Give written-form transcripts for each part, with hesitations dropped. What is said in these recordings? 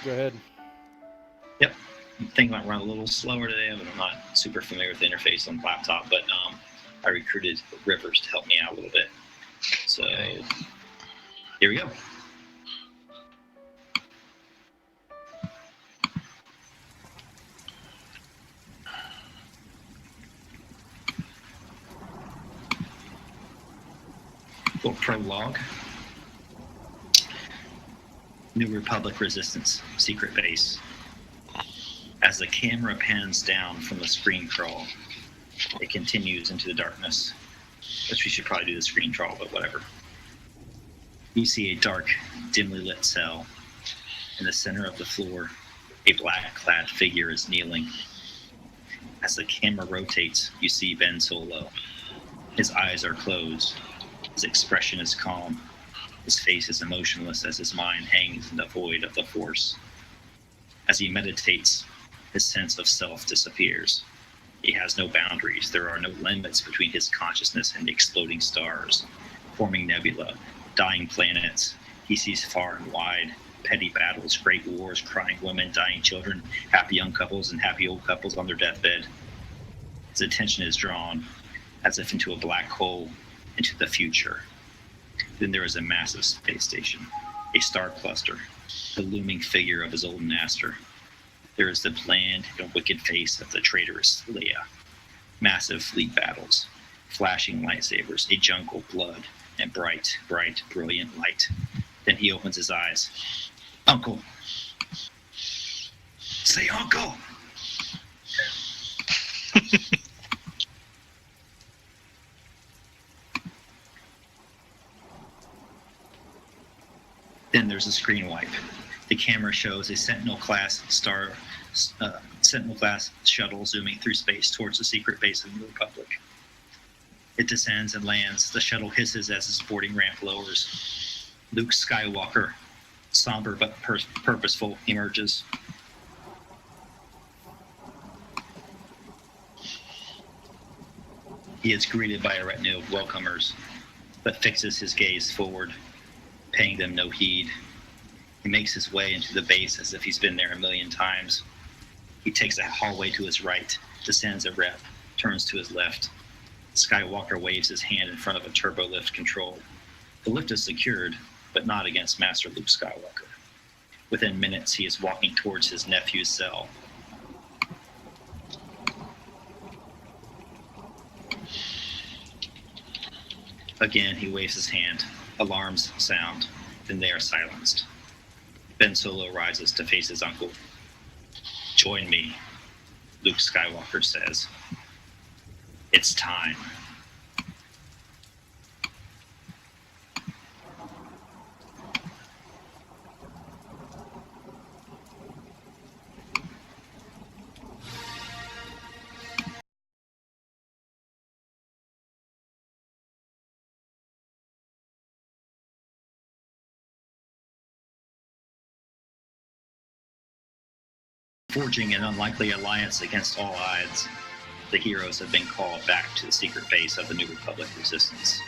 Go ahead. Yep. I think I might run a little slower today. I'm not super familiar with the interface on the laptop, but I recruited Rivers to help me out a little bit. So here we go. Little prologue. New Republic Resistance secret base. As the camera pans down from the screen crawl, it continues into the darkness. Which we should probably do the screen crawl, but whatever. You see a dark, dimly lit cell. In the center of the floor, a black-clad figure is kneeling. As the camera rotates, you see Ben Solo. His eyes are closed. His expression is calm. His face is emotionless as his mind hangs in the void of the Force. As he meditates, his sense of self disappears. He has no boundaries. There are no limits between his consciousness and the exploding stars, forming nebula, dying planets. He sees far and wide, petty battles, great wars, crying women, dying children, happy young couples, and happy old couples on their deathbed. His attention is drawn, as if into a black hole, into the future. Then there is a massive space station, a star cluster, the looming figure of his old master. There is the bland and wicked face of the traitorous Leia. Massive fleet battles, flashing lightsabers, a jungle, blood, and bright, brilliant light. Then he opens his eyes. Uncle. Say uncle. Then there's a screen wipe. The camera shows a Sentinel-class shuttle zooming through space towards the secret base of the Republic. It descends and lands. The shuttle hisses as its boarding ramp lowers. Luke Skywalker, somber but purposeful, emerges. He is greeted by a retinue of welcomers, but fixes his gaze forward, paying them no heed. He makes his way into the base as if he's been there a million times. He takes a hallway to his right, descends a rep, turns to his left. Skywalker waves his hand in front of a turbo lift control. The lift is secured, but not against Master Luke Skywalker. Within minutes, he is walking towards his nephew's cell. Again, he waves his hand. Alarms sound, then they are silenced. Ben Solo rises to face his uncle. Join me, Luke Skywalker says. It's time. Forging an unlikely alliance against all odds, the heroes have been called back to the secret base of the New Republic Resistance.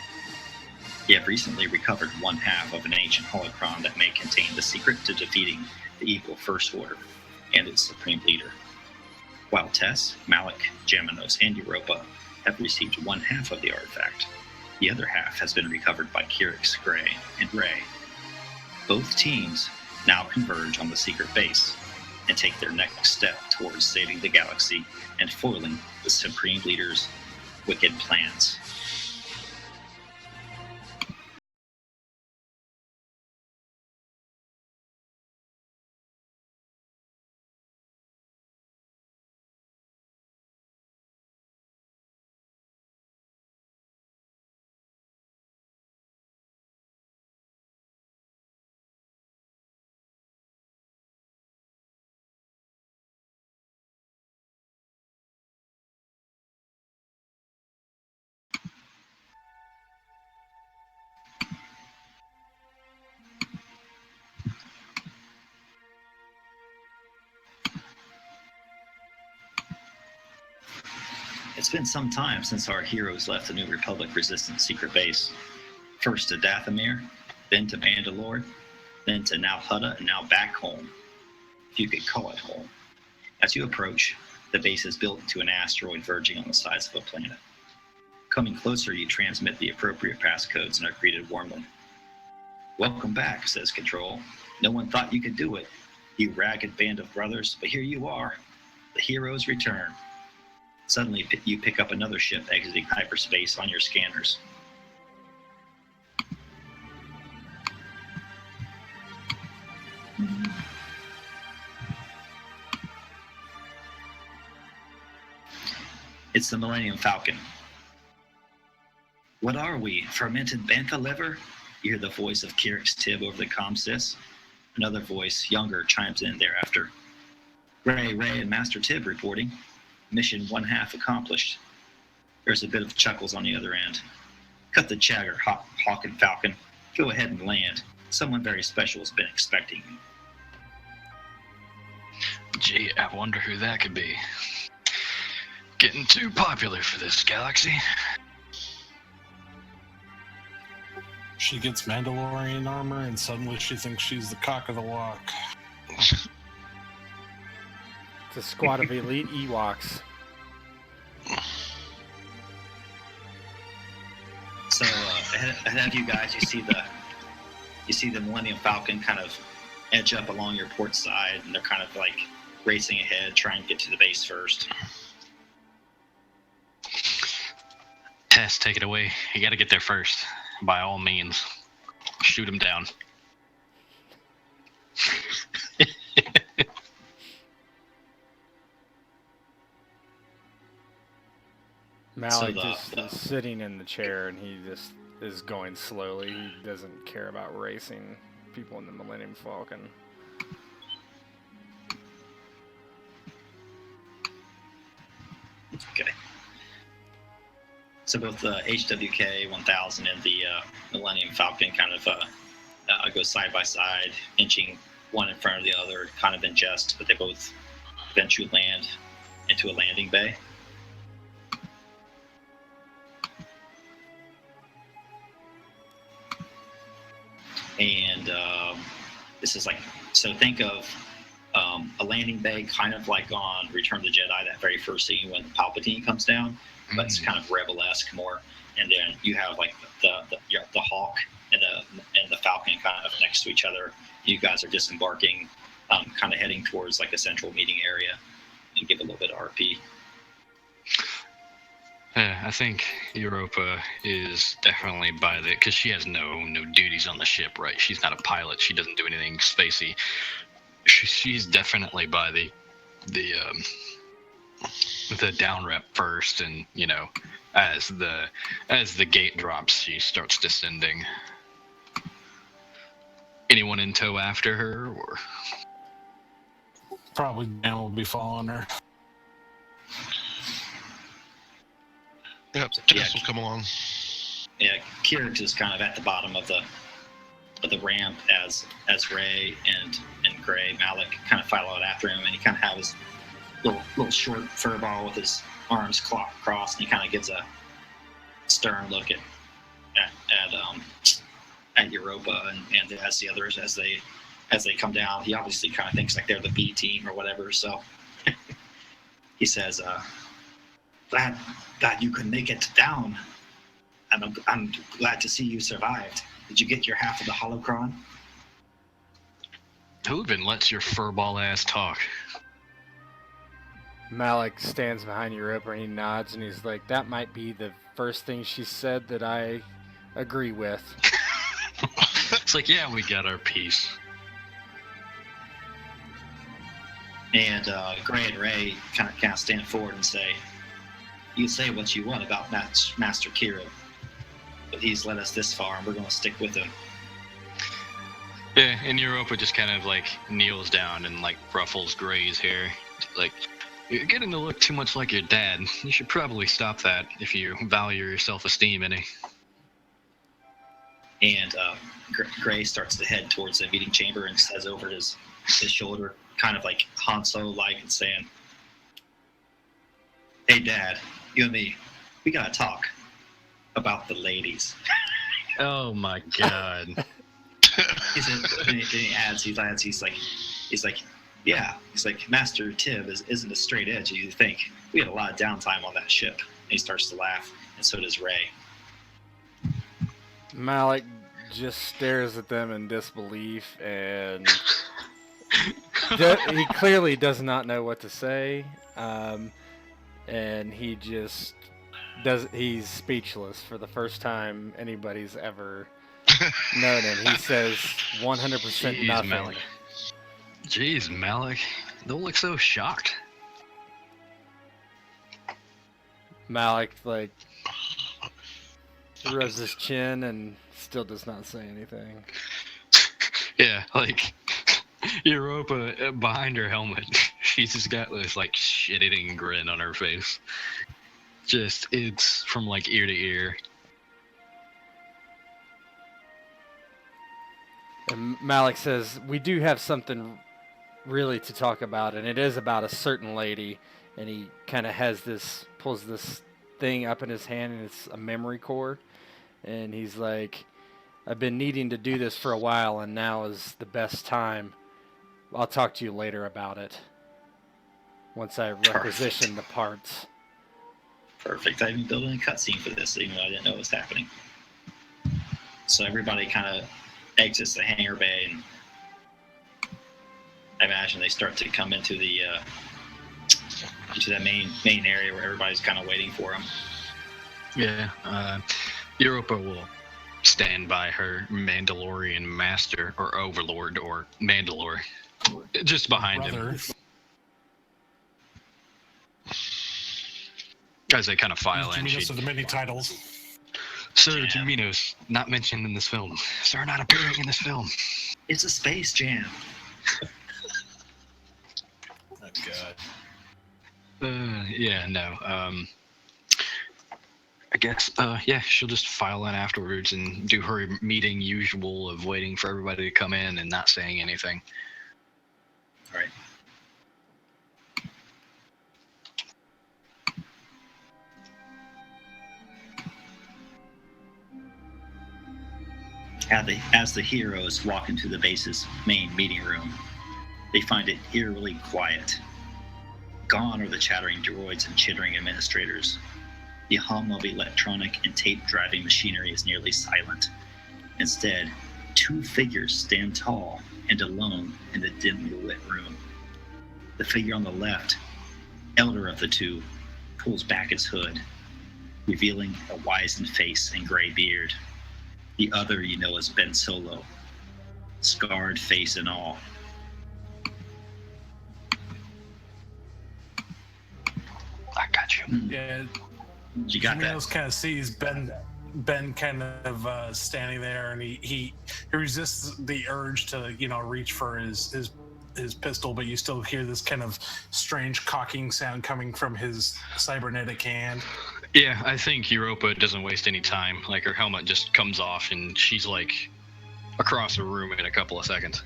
They have recently recovered one half of an ancient holocron that may contain the secret to defeating the evil First Order and its supreme leader. While Tess, Malik, Jaminos, and Europa have received one half of the artifact, the other half has been recovered by Kirix, Gray, and Rey. Both teams now converge on the secret base and take their next step towards saving the galaxy and foiling the Supreme Leader's wicked plans. It's been some time since our heroes left the New Republic Resistance secret base. First to Dathomir, then to Mandalore, then to now Hutta, and now back home. if you could call it home. As you approach, the base is built into an asteroid verging on the size of a planet. Coming closer, you transmit the appropriate passcodes and are greeted warmly. "Welcome back," says Control. "No one thought you could do it, you ragged band of brothers, but here you are. The heroes return." Suddenly, you pick up another ship exiting hyperspace on your scanners. It's the Millennium Falcon. "What are we, fermented bantha liver?" You hear the voice of Kirix Tib over the comsys. Another voice, younger, chimes in thereafter. "Ray, and Master Tib reporting. Mission 1/2 accomplished." There's a bit of chuckles on the other end. "Cut the chatter, Hawk and Falcon. Go ahead and land. Someone very special has been expecting you." Gee, I wonder who that could be. Getting too popular for this galaxy. She gets Mandalorian armor and suddenly she thinks she's the cock of the walk. It's a squad of elite Ewoks. So ahead of you guys, you see the Millennium Falcon kind of edge up along your port side, and they're kind of like racing ahead, trying to get to the base first. Tess, take it away. You gotta get there first. By all means. Shoot him down. Malik is sitting in the chair and he just is going slowly. He doesn't care about racing people in the Millennium Falcon. Okay. So both the HWK 1000 and the Millennium Falcon kind of go side by side, inching one in front of the other, kind of in jest, but they both eventually land into a landing bay. And this is like, so think of a landing bay kind of like on Return of the Jedi, that very first scene when Palpatine comes down, but it's kind of Rebel-esque more. And then you have like the Hawk and the Falcon kind of next to each other. You guys are disembarking, kind of heading towards like a central meeting area, and give a little bit of RP. I think Europa is definitely by the, because she has no duties on the ship, right? She's not a pilot. She doesn't do anything spacey. She's definitely by the down rep first, and you know, as the gate drops, she starts descending. Anyone in tow after her, or Probably Dan will be following her. Yep, Tess will come along. Yeah, Kirix is kind of at the bottom of the ramp as Ray and Gray Malik kind of follow out after him, and he kind of has his little short fur ball with his arms crossed, and he kind of gives a stern look at Europa and as the others as they come down. He obviously kind of thinks like they're the B team or whatever, so he says, glad you could make it down. I'm glad to see you survived. Did you get your half of the holocron? who even lets your furball ass talk? Malik stands behind Europa and he nods and he's like, that might be the first thing she said that I agree with. It's like, yeah, we got our piece. And Gray and Ray kind of stand forward and say, you say what you want about Master Kira, but he's led us this far and we're going to stick with him. Yeah, and Europa just kind of like kneels down and like ruffles Gray's hair. Like, you're getting to look too much like your dad. You should probably stop that if you value your self-esteem any. And Gray starts to head towards the meeting chamber and says over his shoulder, kind of like Han Solo-like, and saying, hey, Dad, you and me, we got to talk about the ladies. Oh, my God. He adds, he's like, Yeah, he's like, Master Tib isn't a straight edge as you think. We had a lot of downtime on that ship. And he starts to laugh, and so does Ray. Malik just stares at them in disbelief, and he clearly does not know what to say, and he just he's speechless for the first time anybody's ever known him. He says 100% nothing. Malik. Jeez, Malik. Don't look so shocked. Malik, like, rubs his chin and still does not say anything. Yeah, like, Europa, behind her helmet, she's just got this, like, shit-eating grin on her face. Just, it's from, like, ear to ear. And Malik says, we do have something really to talk about, and it is about a certain lady. And he kind of pulls this thing up in his hand, and it's a memory core. And he's like, I've been needing to do this for a while, and now is the best time. I'll talk to you later about it. Once I requisition the parts. Perfect. I even built in a cutscene for this, even though I didn't know it was happening. So everybody kind of exits the hangar bay, and I imagine they start to come into that main area where everybody's kind of waiting for them. Yeah, Europa will stand by her Mandalorian master, or overlord, or Mandalore, just behind him. As they kind of file in. Of the many titles. Sir Jamino's not mentioned in this film. Sir not appearing in this film. It's a space jam. Oh, God. Yeah, no. I guess, yeah, she'll just file in afterwards and do her meeting usual of waiting for everybody to come in and not saying anything. All right. As the heroes walk into the base's main meeting room, they find it eerily quiet. Gone are the chattering droids and chittering administrators. The hum of electronic and tape-driving machinery is nearly silent. Instead, two figures stand tall and alone in the dimly lit room. The figure on the left, elder of the two, pulls back his hood, revealing a wizened face and gray beard. The other you know as Ben Solo, scarred face and all. I got you. Yeah, You got that. kind of sees Ben kind of standing there, and he resists the urge to reach for his pistol, but you still hear this kind of strange cocking sound coming from his cybernetic hand. Yeah, I think Europa doesn't waste any time. Like, her helmet just comes off, and she's, like, across the room in a couple of seconds.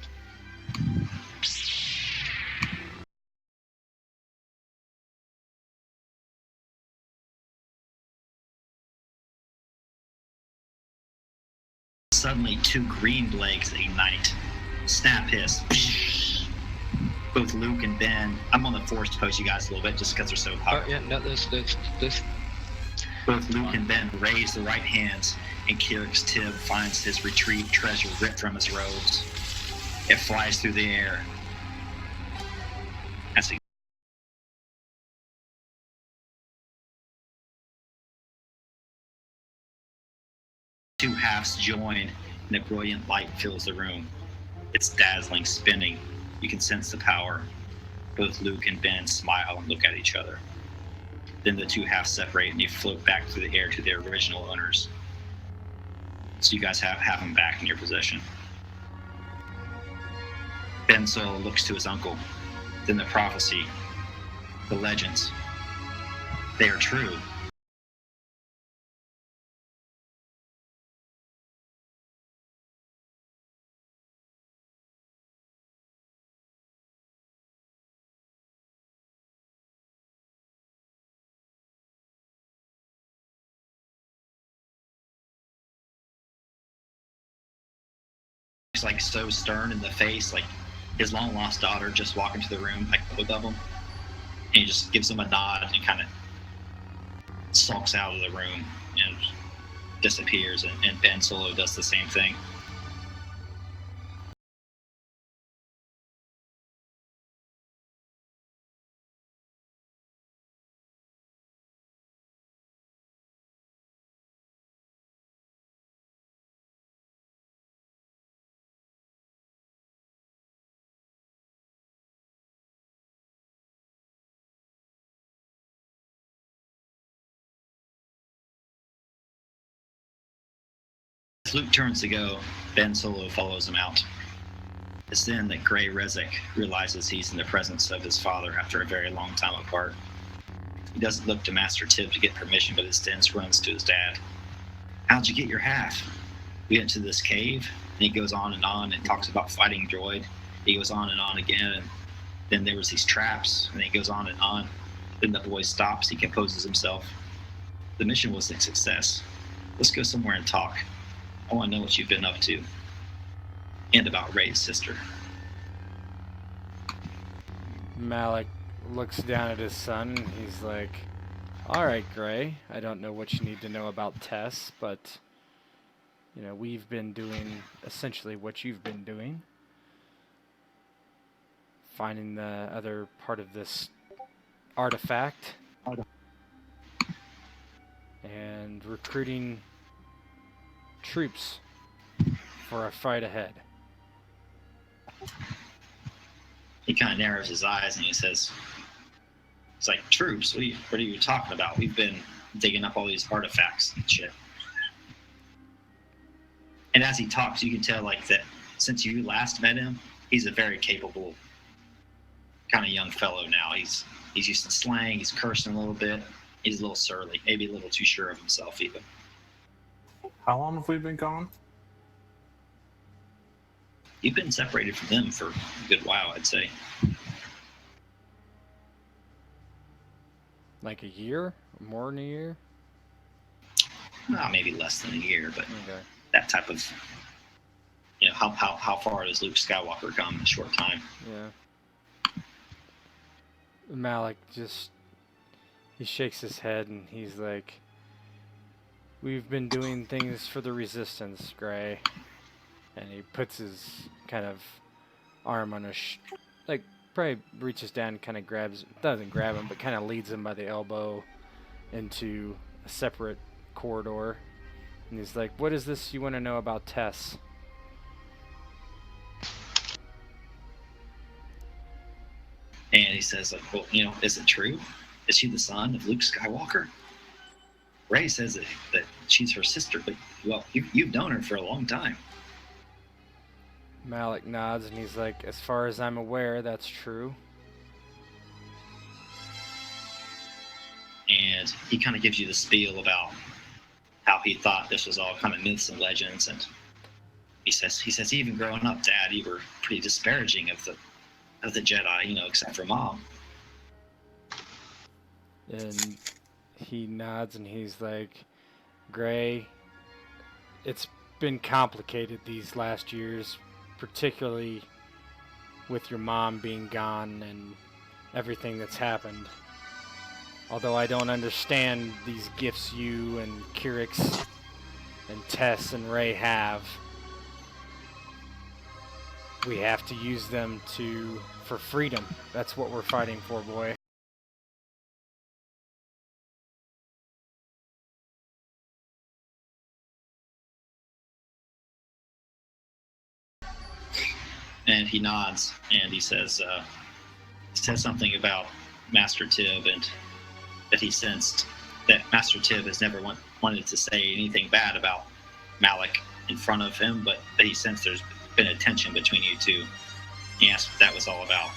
Suddenly, two green blades ignite. Snap hiss. Both Luke and Ben. I'm on the force to post you guys a little bit just because they're so powerful. Yeah, no, this. Both Luke and Ben raise the right hands, and Kirik's Tib finds his retrieved treasure ripped from his robes. It flies through the air. As the two halves join, and a brilliant light fills the room. It's dazzling, spinning. You can sense the power. Both Luke and Ben smile and look at each other. Then the two halves separate, and they float back through the air to their original owners. So you guys have them back in your possession. Ben Solo looks to his uncle. Then the prophecy, the legends, they are true. He's like so stern in the face, like his long lost daughter just walk into the room, like both of them, and he just gives them a nod and kind of sulks out of the room and disappears. And Ben Solo does the same thing. As Luke turns to go, Ben Solo follows him out. It's then that Gray Rezek realizes he's in the presence of his father after a very long time apart. He doesn't look to Master Tib to get permission, but instead runs to his dad. How'd you get your half? We went to this cave, and he goes on and talks about fighting droid. He goes on again, and then there was these traps, and he goes on and on. Then the boy stops, he composes himself. The mission was a success. Let's go somewhere and talk. I want to know what you've been up to. And about Rey's sister. Malik looks down at his son and he's like, alright, Gray, I don't know what you need to know about Tess, but, you know, we've been doing essentially what you've been doing. Finding the other part of this artifact. And recruiting troops for a fight ahead. He kind of narrows his eyes and he says, it's like, troops? What are you talking about? We've been digging up all these artifacts and shit. And as he talks, you can tell like that since you last met him, he's a very capable kind of young fellow now. He's used to slang, he's cursing a little bit, he's a little surly, maybe a little too sure of himself even. How long have we been gone? You've been separated from them for a good while, I'd say. Like a year? More than a year? Maybe less than a year, but Okay. that type of, you know, how far does Luke Skywalker come in a short time? Yeah. Malik he shakes his head and he's like, we've been doing things for the Resistance, Gray. And he puts his kind of arm on his, probably reaches down and kind of doesn't grab him, but kind of leads him by the elbow into a separate corridor. And he's like, what is this you want to know about Tess? And he says, like, well, you know, is it true? Is she the son of Luke Skywalker? Rey says that she's her sister, but, well, you've known her for a long time. Malik nods and he's like, as far as I'm aware, that's true. And he kind of gives you the spiel about how he thought this was all kind of myths and legends. And he says even growing up, Dad, you were pretty disparaging of the Jedi, you know, except for Mom. And he nods and he's like, Gray, it's been complicated these last years, particularly with your mom being gone and everything that's happened. Although I don't understand these gifts you and Kirix and Tess and Rey have, we have to use them for freedom. That's what we're fighting for, boy. And he nods and he says something about Master Tib, and that he sensed that Master Tib has never wanted to say anything bad about Malik in front of him, but that he sensed there's been a tension between you two. He asked what that was all about.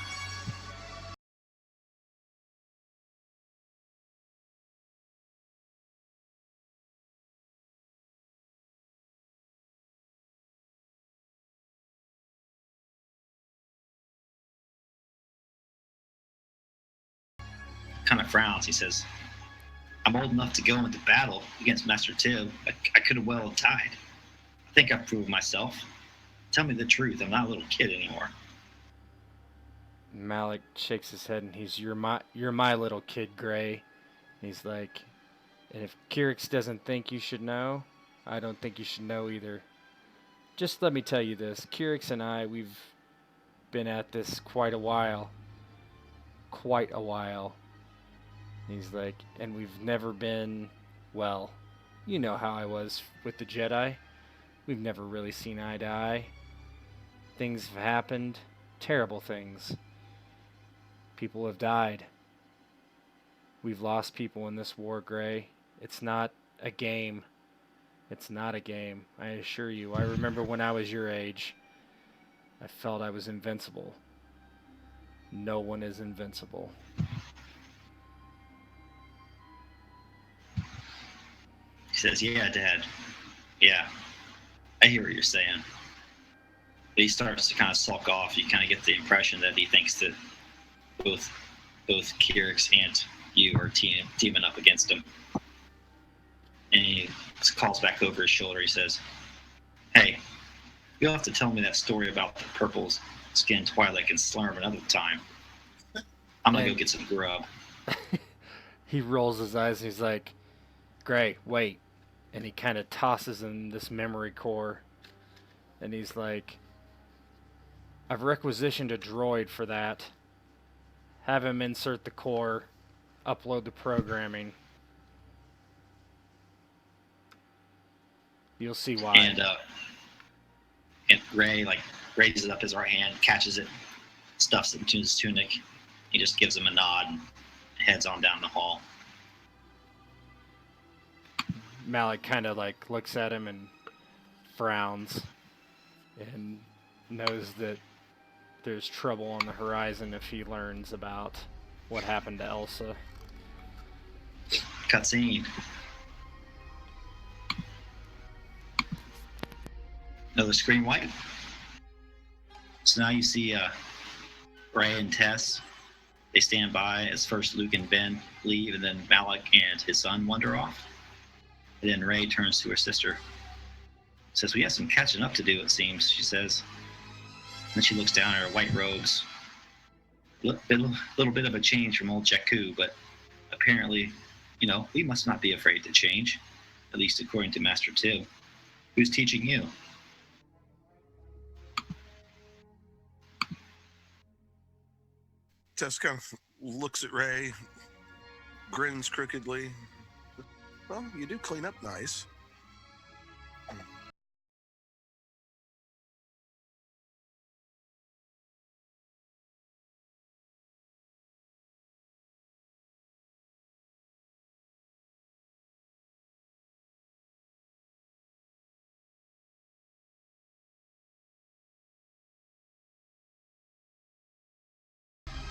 Kind of frowns. He says, I'm old enough to go into battle against Master Tib. I could have well died. I think I've proved myself. Tell me the truth. I'm not a little kid anymore. Malik shakes his head and you're my little kid, Gray. He's like, and if Kirix doesn't think you should know, I don't think you should know either. Just let me tell you this. Kirix and I, we've been at this quite a while. Quite a while. He's like, and we've never been, well, you know how I was with the Jedi. We've never really seen eye to eye. Things have happened. Terrible things. People have died. We've lost people in this war, Gray. It's not a game. It's not a game, I assure you. I remember when I was your age, I felt I was invincible. No one is invincible. He says, yeah, Dad. Yeah, I hear what you're saying. But he starts to kind of sulk off. You kind of get the impression that he thinks that both Kirix and you are teaming up against him. And he calls back over his shoulder. He says, hey, you'll have to tell me that story about the purple skin Twi'lek and Slurm another time. I'm going to go get some grub. He rolls his eyes and he's like, Gray, wait. And he kind of tosses in this memory core. And he's like, I've requisitioned a droid for that. Have him insert the core, upload the programming. You'll see why. And Ray raises up his right hand, catches it, stuffs it into his tunic. He just gives him a nod and heads on down the hall. Malik kind of looks at him and frowns and knows that there's trouble on the horizon if he learns about what happened to Elsa. Cutscene. Another screen wipe. So now you see Ray and Tess. They stand by as first Luke and Ben leave, and then Malik and his son wander off. And then Ray turns to her sister. Says, we have some catching up to do, it seems, she says. Then she looks down at her white robes. Little bit of a change from old Jakku, but apparently, we must not be afraid to change, at least according to Master Tib. Who's teaching you? Tess kind of looks at Ray, grins crookedly. Well, you do clean up nice.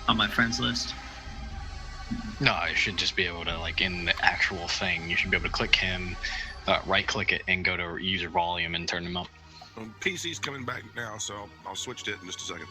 On my friends list? No, I should just be able to, in the actual thing, you should be able to click him, right-click it, and go to user volume and turn him up. PC's coming back now, so I'll switch to it in just a second.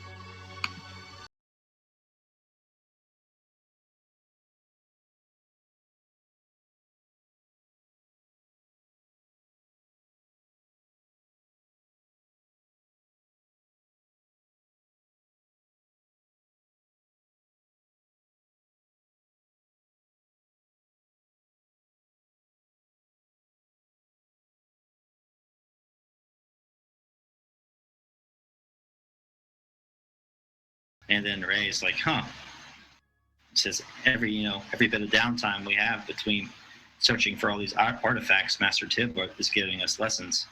And then Ray's like, huh. It says every bit of downtime we have between searching for all these artifacts, Master Tib is giving us lessons.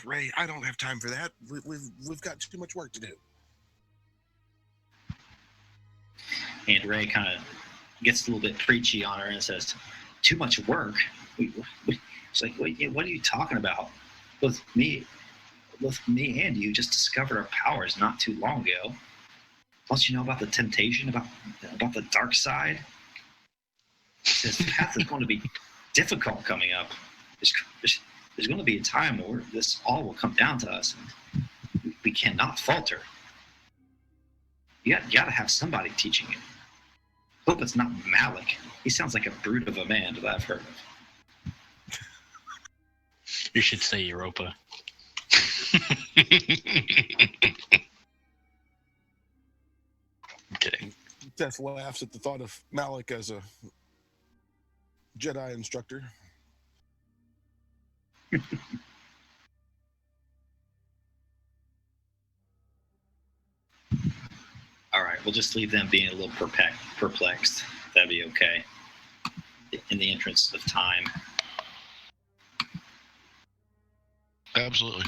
Ray, I don't have time for that. We've got too much work to do. And Ray kind of gets a little bit preachy on her and says, too much work? It's like, what are you talking about? Both me and you just discovered our powers not too long ago. Plus, about the temptation, about the dark side. This path is going to be difficult coming up. There's going to be a time where this all will come down to us, and we cannot falter. You got to have somebody teaching you. Hope it's not Malik. He sounds like a brute of a man that I've heard of. You should say Europa. I'm kidding. Death laughs at the thought of Malik as a Jedi instructor. All right, we'll just leave them being a little perplexed. That'd be okay. In the entrance of time. Absolutely.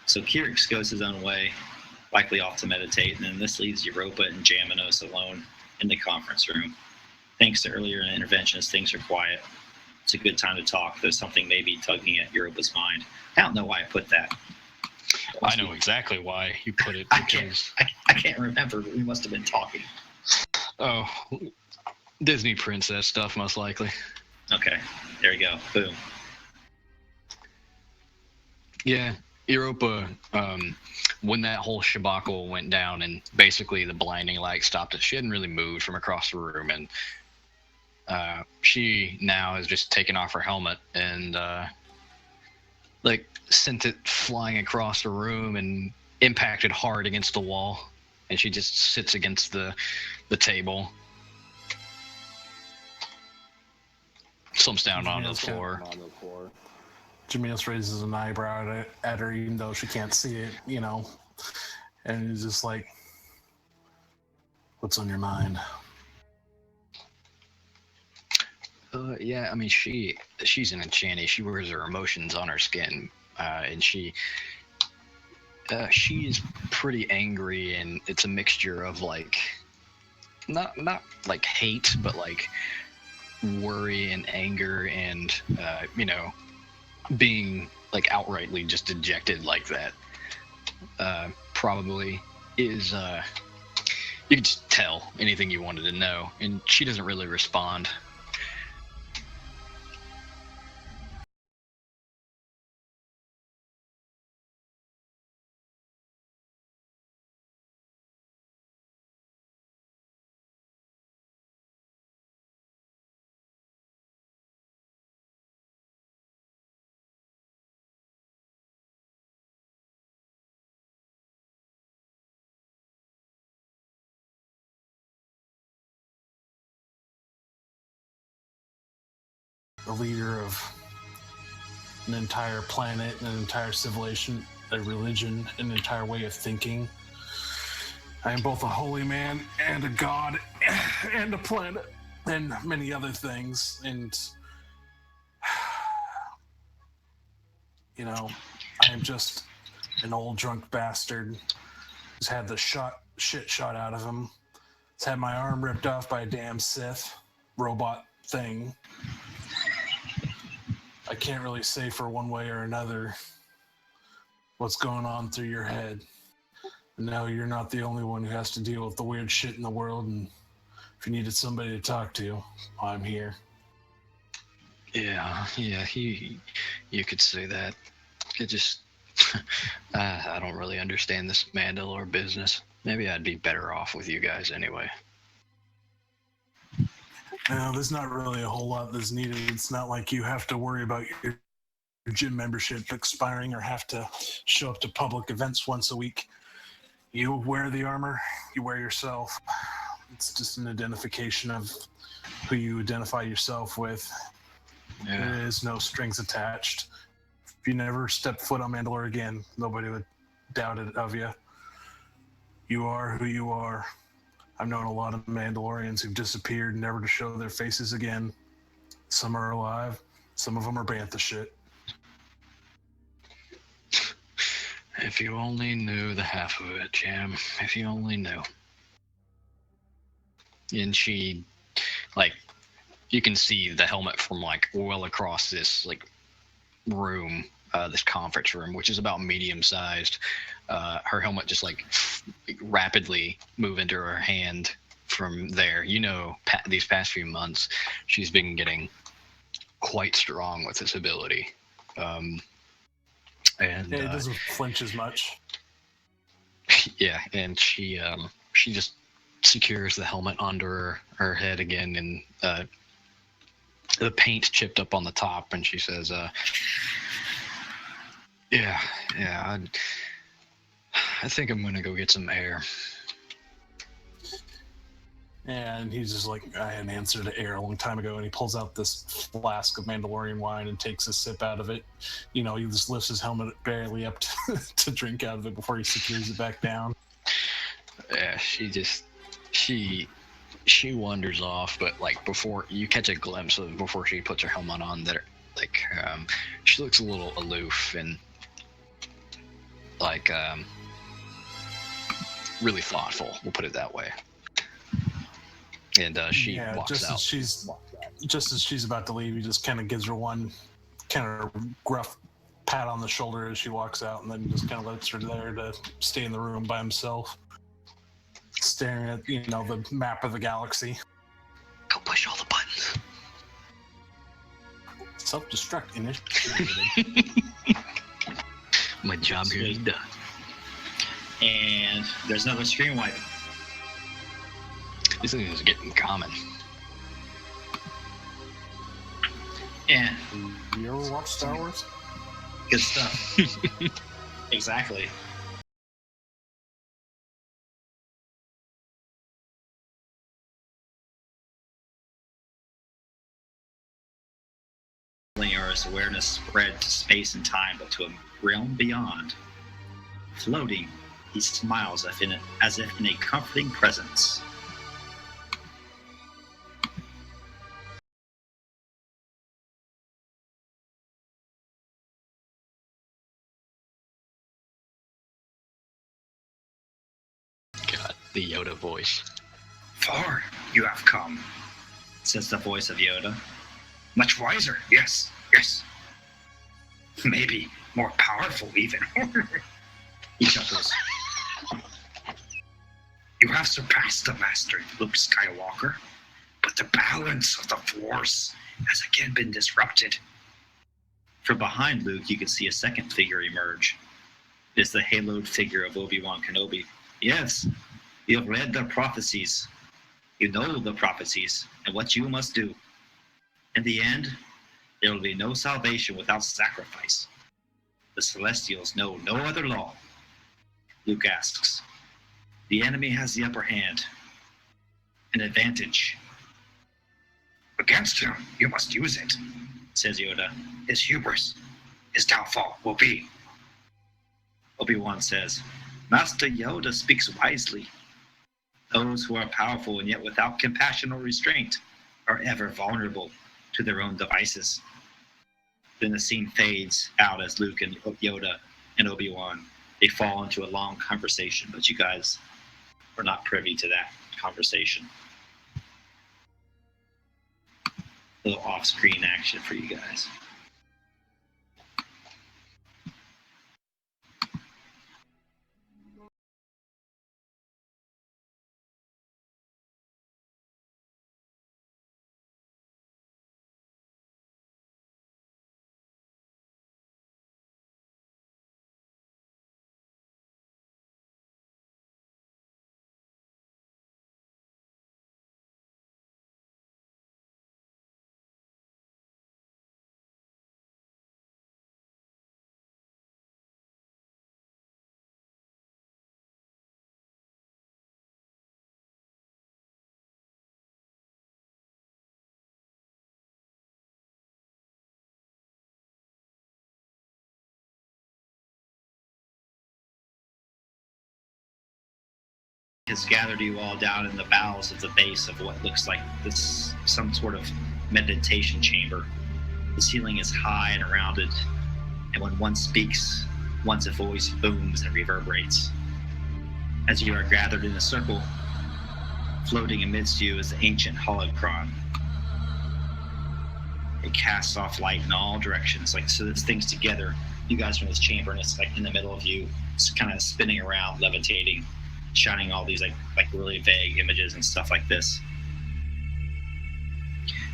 So Kirix goes his own way, likely off to meditate, and then this leaves Europa and Jaminos alone in the conference room. Thanks to earlier interventions, things are quiet. It's a good time to talk. There's something maybe tugging at Europa's mind. I don't know why I put that. I know exactly why you put it. I can't remember, but we must have been talking. Oh, Disney princess stuff, most likely. Okay, there you go. Boom. Yeah, Europa, when that whole shabacle went down and basically the blinding light stopped it, she hadn't really moved from across the room, and she now has just taken off her helmet and sent it flying across the room and impacted hard against the wall, and she just sits against the table, slumps down onto the floor. Jamios raises an eyebrow at her, even though she can't see it, and he's just like, "What's on your mind?" Yeah, I mean, she's an enchanted. She wears her emotions on her skin, and she's pretty angry, and it's a mixture of not like hate, but like worry and anger, and being like outrightly just dejected like that. Probably is you could just tell anything you wanted to know, and she doesn't really respond. The leader of an entire planet, an entire civilization, a religion, an entire way of thinking. I am both a holy man and a god and a planet and many other things. And, I am just an old drunk bastard who's had the shit shot out of him. He's had my arm ripped off by a damn Sith robot thing. I can't really say for one way or another what's going on through your head. No, you're not the only one who has to deal with the weird shit in the world, and if you needed somebody to talk to, I'm here. Yeah, you could say that. It just, I don't really understand this Mandalore business. Maybe I'd be better off with you guys anyway. No, there's not really a whole lot that's needed. It's not like you have to worry about your gym membership expiring or have to show up to public events once a week. You wear the armor, you wear yourself. It's just an identification of who you identify yourself with. Yeah. There is no strings attached. If you never step foot on Mandalore again, nobody would doubt it of you. You are who you are. I've known a lot of Mandalorians who've disappeared, never to show their faces again. Some are alive. Some of them are bantha shit. If you only knew the half of it, Jam. If you only knew. And she, you can see the helmet from, well across this, room, this conference room, which is about medium-sized. Her helmet just, rapidly move into her hand from there. These past few months, she's been getting quite strong with this ability. And Yeah, it doesn't flinch as much. yeah, and she just secures the helmet under her head again, and the paint chipped up on the top, and she says, yeah, I think I'm gonna go get some air. And he's just like, I had an answer to air a long time ago, and he pulls out this flask of Mandalorian wine and takes a sip out of it. He just lifts his helmet barely up to drink out of it before he secures it back down. Yeah, she wanders off, but like before you catch a glimpse of before she puts her helmet on, that she looks a little aloof and like really thoughtful. We'll put it that way. And she walks out. Just as she's about to leave, he just kind of gives her one kind of gruff pat on the shoulder as she walks out, and then just kind of lets her there to stay in the room by himself, staring at the map of the galaxy. Go push all the buttons. Self-destruct initiated. My job here is done. And there's another screen wipe. This thing is getting common. And You ever watch Star Wars? good stuff. Exactly. Linear's awareness spread to space and time, but to a realm beyond. Floating, he smiles as if in a comforting presence. God, the Yoda voice. Far you have come, Says the voice of Yoda. much wiser, yes, yes. Maybe more powerful even. He chuckles. You have surpassed the Master, Luke Skywalker, but the balance of the Force has again been disrupted. From behind Luke, you can see a second figure emerge. It is the haloed figure of Obi-Wan Kenobi. Yes, you have read the prophecies. You know the prophecies and what you must do. In the end, there will be no salvation without sacrifice. The Celestials know no other law. Luke asks, the enemy has the upper hand, an advantage, Against him, you must use it. says Yoda. His hubris, his downfall will be. Obi-Wan says, Master Yoda speaks wisely. Those who are powerful and yet without compassion or restraint are ever vulnerable to their own devices. Then the scene fades out as Luke and Yoda and Obi-Wan, they fall into a long conversation, but you guys are not privy to that conversation. A little off-screen action for you guys. Has gathered you all down in the bowels of the base of what looks like this some sort of meditation chamber. The ceiling is high and rounded, and when one speaks, one's voice booms and reverberates. As you are gathered in a circle, floating amidst you is the ancient holocron. It casts off light in all directions, like so this thing's together. You guys are in this chamber, and it's like in the middle of you. It's kind of spinning around, levitating, shining all these like really vague images and stuff like this.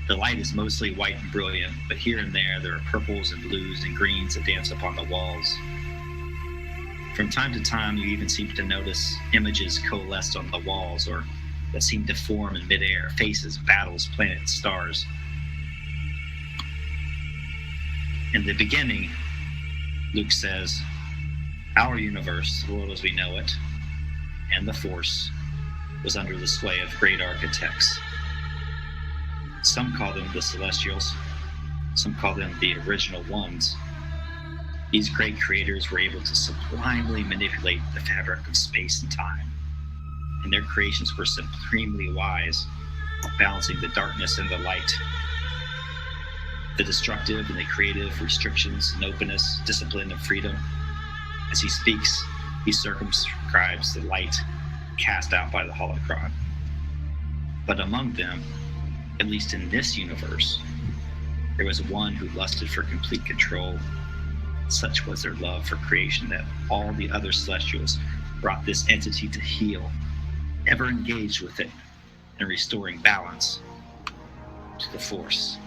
The light is mostly white and brilliant, but here and there are purples and blues and greens that dance upon the walls. From time to time, you even seem to notice images coalesced on the walls or that seem to form in midair, faces, battles, planets, stars. In the beginning, Luke says, our universe, the world as we know it, and the Force, was under the sway of great architects. Some call them the Celestials, some call them the Original Ones. These great creators were able to sublimely manipulate the fabric of space and time, and their creations were supremely wise, balancing the darkness and the light, the destructive and the creative, restrictions and openness, discipline and freedom. As he speaks, he circumscribes the light cast out by the holocron. But among them, at least in this universe, there was one who lusted for complete control. Such was their love for creation that all the other Celestials brought this entity to heel, ever engaged with it in restoring balance to the Force.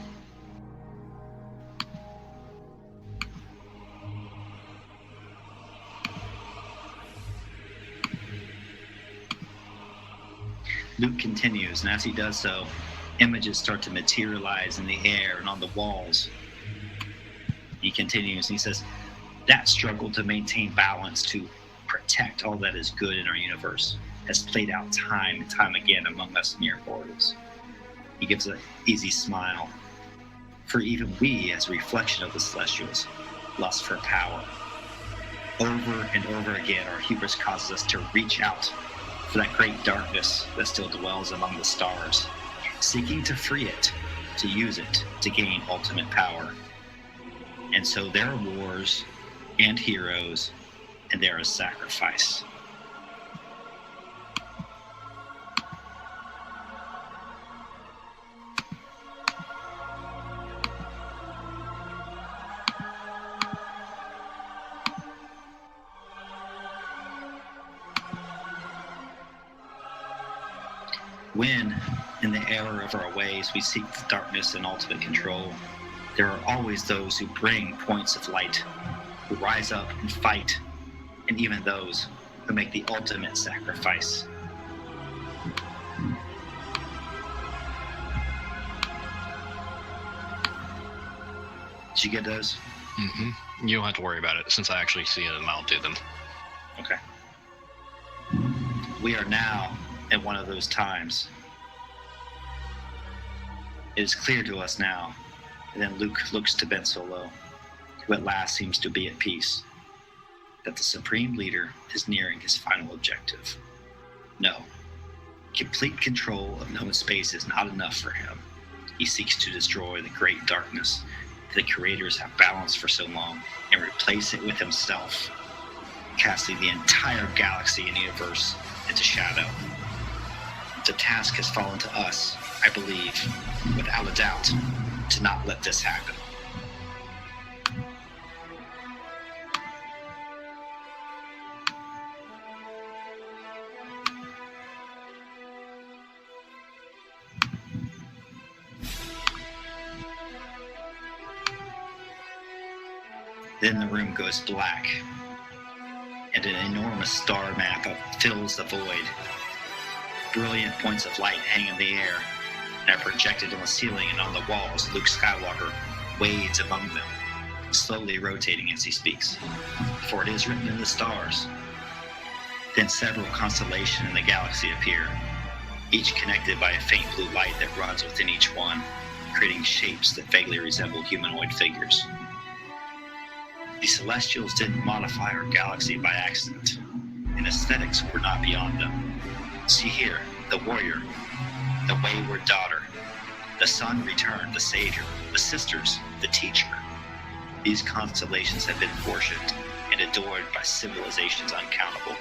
Luke continues, and as he does so, images start to materialize in the air and on the walls. He continues, and he says, that struggle to maintain balance, to protect all that is good in our universe, has played out time and time again among us mere mortals. He gives an easy smile. For even we, as a reflection of the Celestials, lust for power. Over and over again, our hubris causes us to reach out for that great darkness that still dwells among the stars, seeking to free it, to use it, to gain ultimate power. And so there are wars and heroes, and there is sacrifice. When, in the error of our ways, we seek the darkness and ultimate control, there are always those who bring points of light, who rise up and fight, and even those who make the ultimate sacrifice. Did you get those? Mm-hmm. You don't have to worry about it, since I actually see them, I'll do them. Okay. We are now at one of those times. It is clear to us now. And then Luke looks to Ben Solo, who at last seems to be at peace, that the Supreme Leader is nearing his final objective. No, complete control of known space is not enough for him. He seeks to destroy the great darkness that the creators have balanced for so long and replace it with himself, casting the entire galaxy and universe into shadow. The task has fallen to us, I believe, without a doubt, to not let this happen. Then the room goes black, and an enormous star map fills the void. Brilliant points of light hang in the air and are projected on the ceiling and on the walls. Luke Skywalker wades among them, slowly rotating as he speaks, for it is written in the stars. Then several constellations in the galaxy appear, each connected by a faint blue light that runs within each one, creating shapes that vaguely resemble humanoid figures. The Celestials didn't modify our galaxy by accident, and aesthetics were not beyond them. See here, the warrior, the wayward daughter, the son returned, the savior, the sisters, the teacher. These constellations have been worshipped and adored by civilizations uncountable.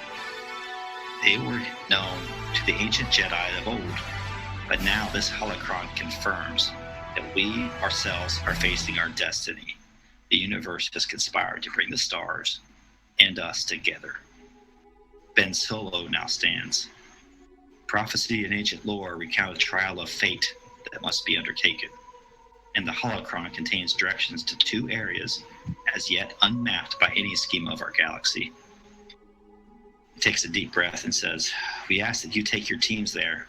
They were known to the ancient Jedi of old, but now this holocron confirms that we ourselves are facing our destiny. The universe has conspired to bring the stars and us together. Ben Solo now stands. Prophecy and ancient lore recount a trial of fate that must be undertaken. and the holocron contains directions to 2 areas as yet unmapped by any schema of our galaxy. He takes a deep breath and says, "We ask that you take your teams there.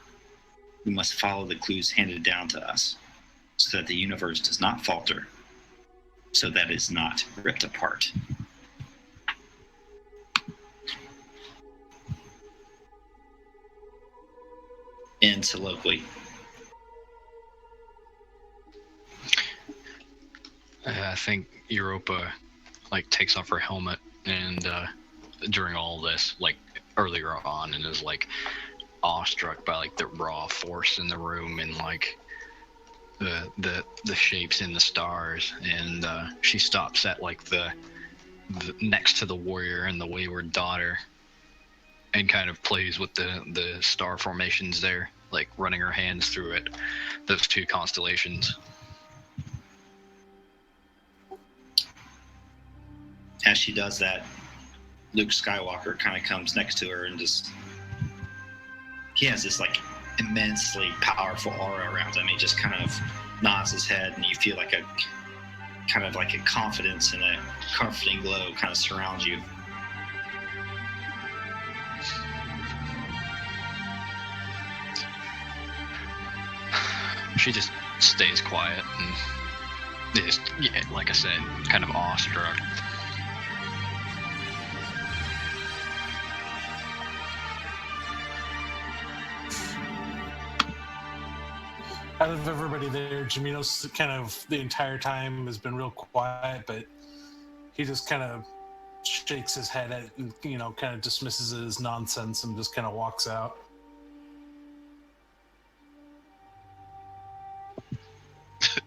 We must follow the clues handed down to us so that the universe does not falter, so that it is not ripped apart." In soliloquy. I think Europa like takes off her helmet and during all this, like earlier on, and is like awestruck by like the raw force in the room and like the shapes in the stars, and she stops at like the next to the warrior and the wayward daughter, and kind of plays with the star formations there, like running her hands through it, those 2 constellations. As she does that, Luke Skywalker kind of comes next to her and just, he has this like immensely powerful aura around him. He just kind of nods his head, and you feel like a kind of like a confidence and a comforting glow kind of surrounds you. She just stays quiet and is, yeah, like I said, kind of awestruck. Out of everybody there, Jamino's kind of the entire time has been real quiet, but he just kind of shakes his head at, and, you know, kind of dismisses it as nonsense and just kind of walks out.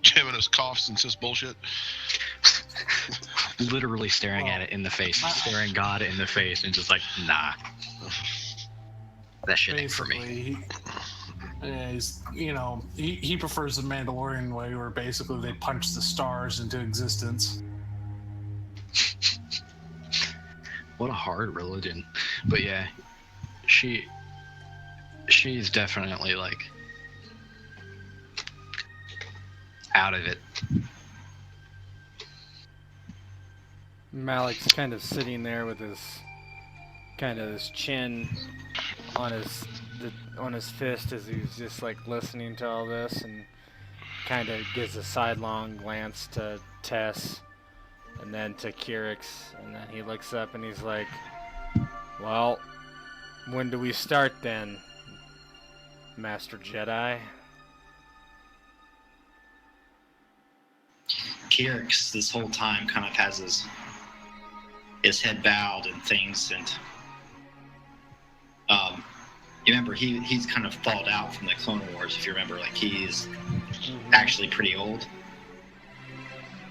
Jaminos coughs and says bullshit. Literally staring at it in the face, staring God in the face, and just like, nah. That shit ain't for me. Yeah, he's, you know, he prefers the Mandalorian way, where basically they punch the stars into existence. What a hard religion. But yeah, she's definitely like out of it. Malik's kind of sitting there with his chin on his fist as he's just like listening to all this, and kind of gives a sidelong glance to Tess and then to Kirix, and then he looks up and he's like, "Well, when do we start then, Master Jedi?" Kirix this whole time kind of has his head bowed and things, and you remember he's kind of falled out from the Clone Wars, if you remember, like he's actually pretty old,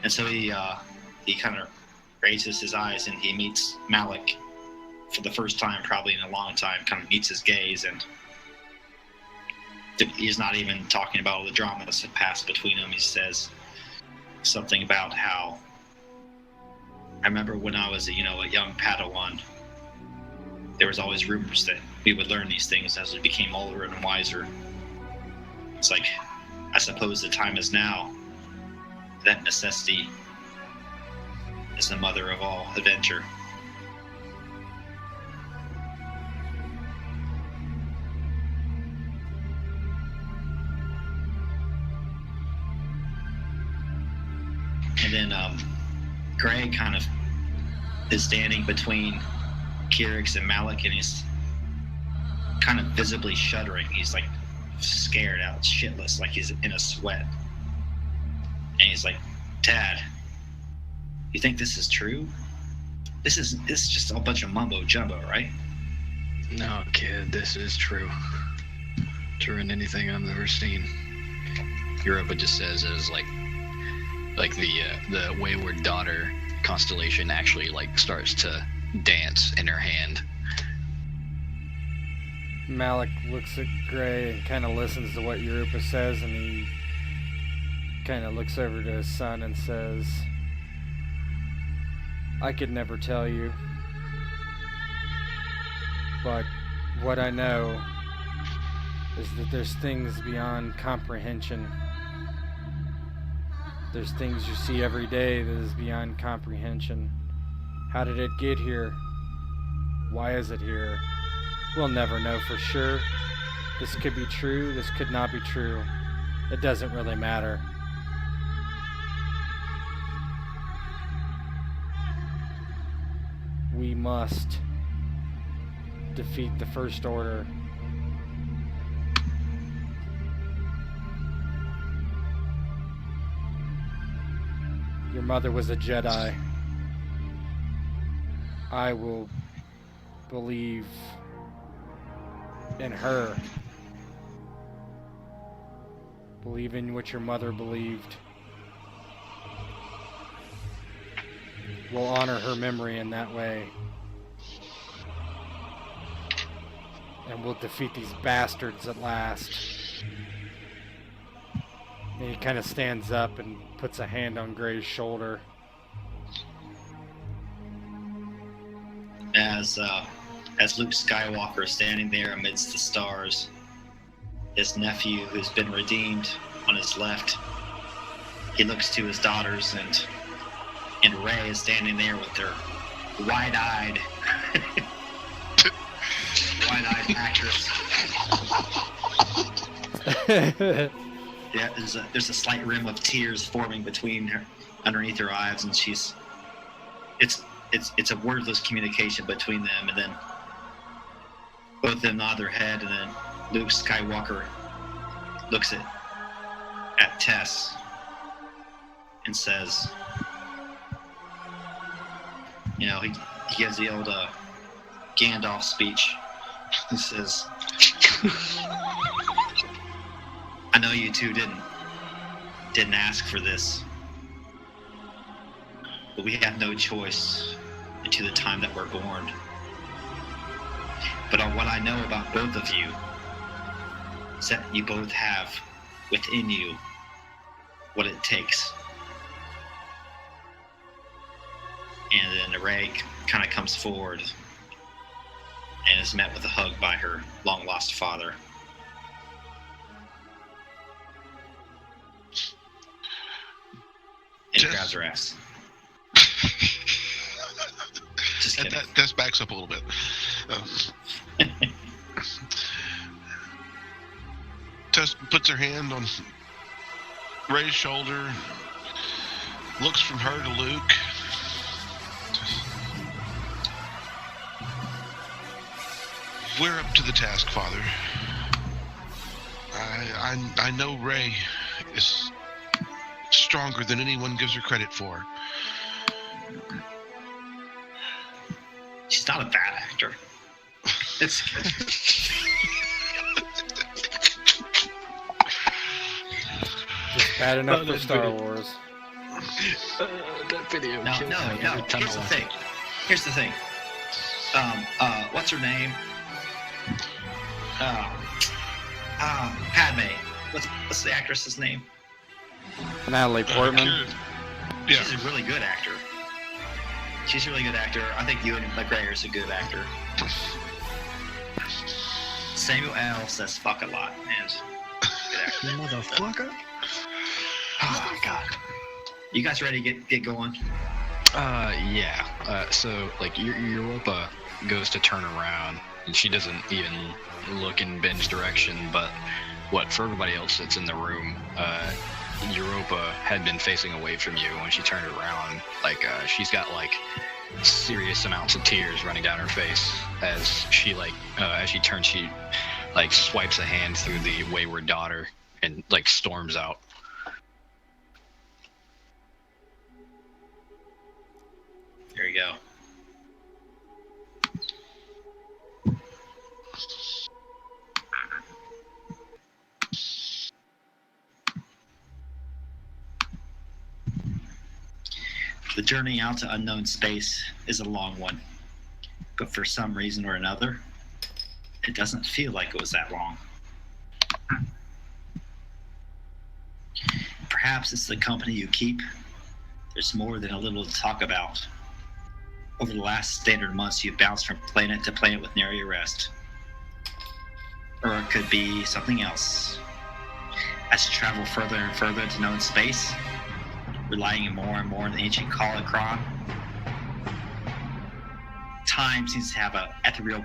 and so he kind of raises his eyes and he meets Malik for the first time probably in a long time, kind of meets his gaze, and he's not even talking about all the drama that's passed between them. He says something about how, "I remember when I was a young Padawan, there was always rumors that we would learn these things as we became older and wiser. It's like, I suppose the time is now. That necessity is the mother of all adventure." And then Greg kind of is standing between Kirix and Malik, and he's kind of visibly shuddering. He's like scared out shitless, like he's in a sweat. And he's like, "Dad, you think this is true? This is just a bunch of mumbo jumbo, right?" No, kid, this is true. Truer than anything I've ever seen. Europa just says it is like the wayward daughter constellation actually like starts to dance in her hand. Malik looks at Gray and kind of listens to what Europa says, and he kind of looks over to his son and says, "I could never tell you, but what I know is that there's things beyond comprehension There's things you see every day that is beyond comprehension. How did it get here? Why is it here? We'll never know for sure. This could be true, this could not be true. It doesn't really matter. We must defeat the First Order. Your mother was a Jedi. I will believe in her. Believe in what your mother believed. We'll honor her memory in that way. And we'll defeat these bastards at last. And he kind of stands up and puts a hand on Gray's shoulder. As Luke Skywalker is standing there amidst the stars, his nephew, who's been redeemed, on his left, he looks to his daughters, and Rey is standing there with their wide-eyed actress. Yeah, there's a slight rim of tears forming between her, underneath her eyes, and it's a wordless communication between them, and then both of them nod their head, and then Luke Skywalker looks at Tess and says, you know, he gives the old Gandalf speech. He says, I know you two didn't ask for this, but we have no choice into the time that we're born. But what I know about both of you is that you both have within you what it takes. And then Rey kind of comes forward and is met with a hug by her long-lost father. And grabs her ass. Just kidding. That backs up a little bit. Tess puts her hand on Rey's shoulder, looks from her to Luke. We're up to the task, Father. I know Rey is stronger than anyone gives her credit for. She's not a bad actor. It's good. Just bad enough for Star Wars. That video. No. Here's the thing. What's her name? Padme. What's the actress's name? Natalie Portman. Yeah. She's a really good actor. She's a really good actor. I think Ewan McGregor's a good actor. Samuel L. says fuck a lot, and good actor. Motherfucker. Oh my god. You guys ready to get going? Yeah. So, like, Europa goes to turn around, and she doesn't even look in Ben's direction, but for everybody else that's in the room, Europa had been facing away from you when she turned around. Like, she's got, like, serious amounts of tears running down her face as she turns, she, like, swipes a hand through the wayward daughter and, like, storms out. There you go. The journey out to unknown space is a long one, but for some reason or another, it doesn't feel like it was that long. Perhaps it's the company you keep. There's more than a little to talk about. Over the last standard months, you've bounced from planet to planet with nary a rest. Or it could be something else. As you travel further and further into known space, relying more and more on the ancient holocron. Time seems to have a ethereal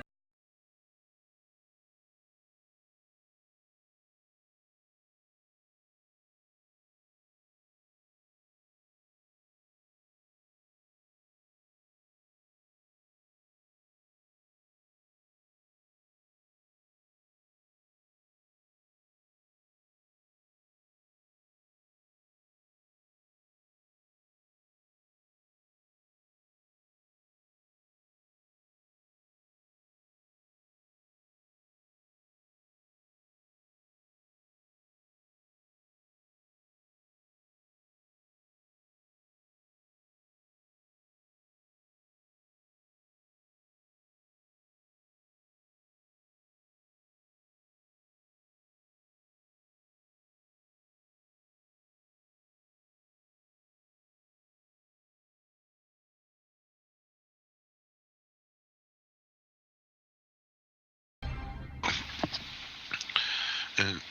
And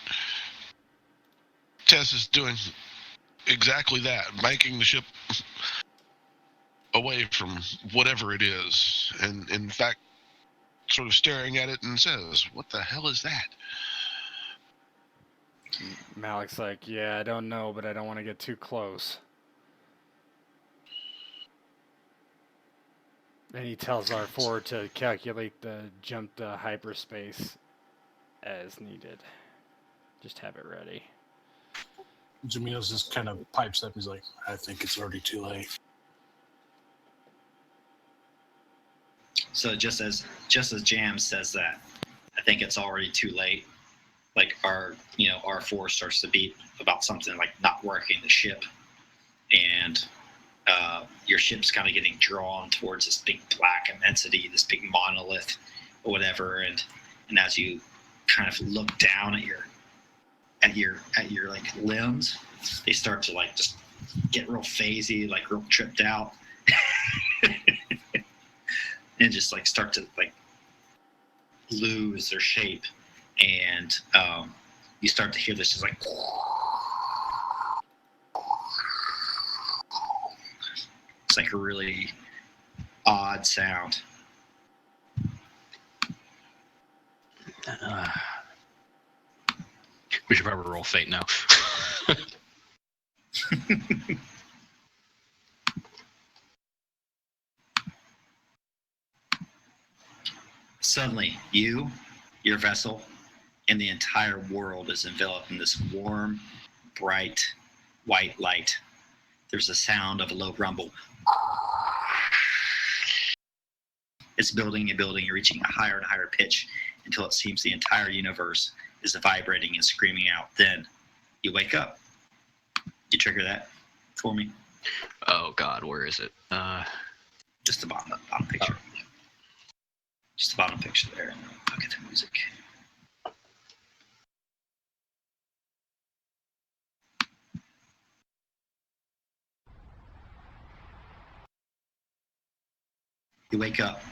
Tess is doing exactly that, banking the ship away from whatever it is, and in fact, sort of staring at it and says, "What the hell is that?" Malik's like, yeah, I don't know, but I don't want to get too close. And he tells R4 to calculate the jump to hyperspace as needed. Just have it ready. Jaminos just kind of pipes up. He's like, I think it's already too late. So just as Jam says that, I think it's already too late. Like R4 starts to beep about something like not working the ship, and your ship's kind of getting drawn towards this big black immensity, this big monolith, or whatever. And as you kind of look down at your like limbs, they start to like just get real phasey, like real tripped out. And just like start to like lose their shape, and you start to hear this just like it's like a really odd sound. We should probably roll fate now. Suddenly, your vessel, and the entire world is enveloped in this warm, bright, white light. There's a sound of a low rumble. It's building and building, reaching a higher and higher pitch until it seems the entire universe is vibrating and screaming out. Then you wake up. You trigger that for me? Oh God, where is it? Just the bottom picture. Oh. Just the bottom picture there. Look at the music. You wake up.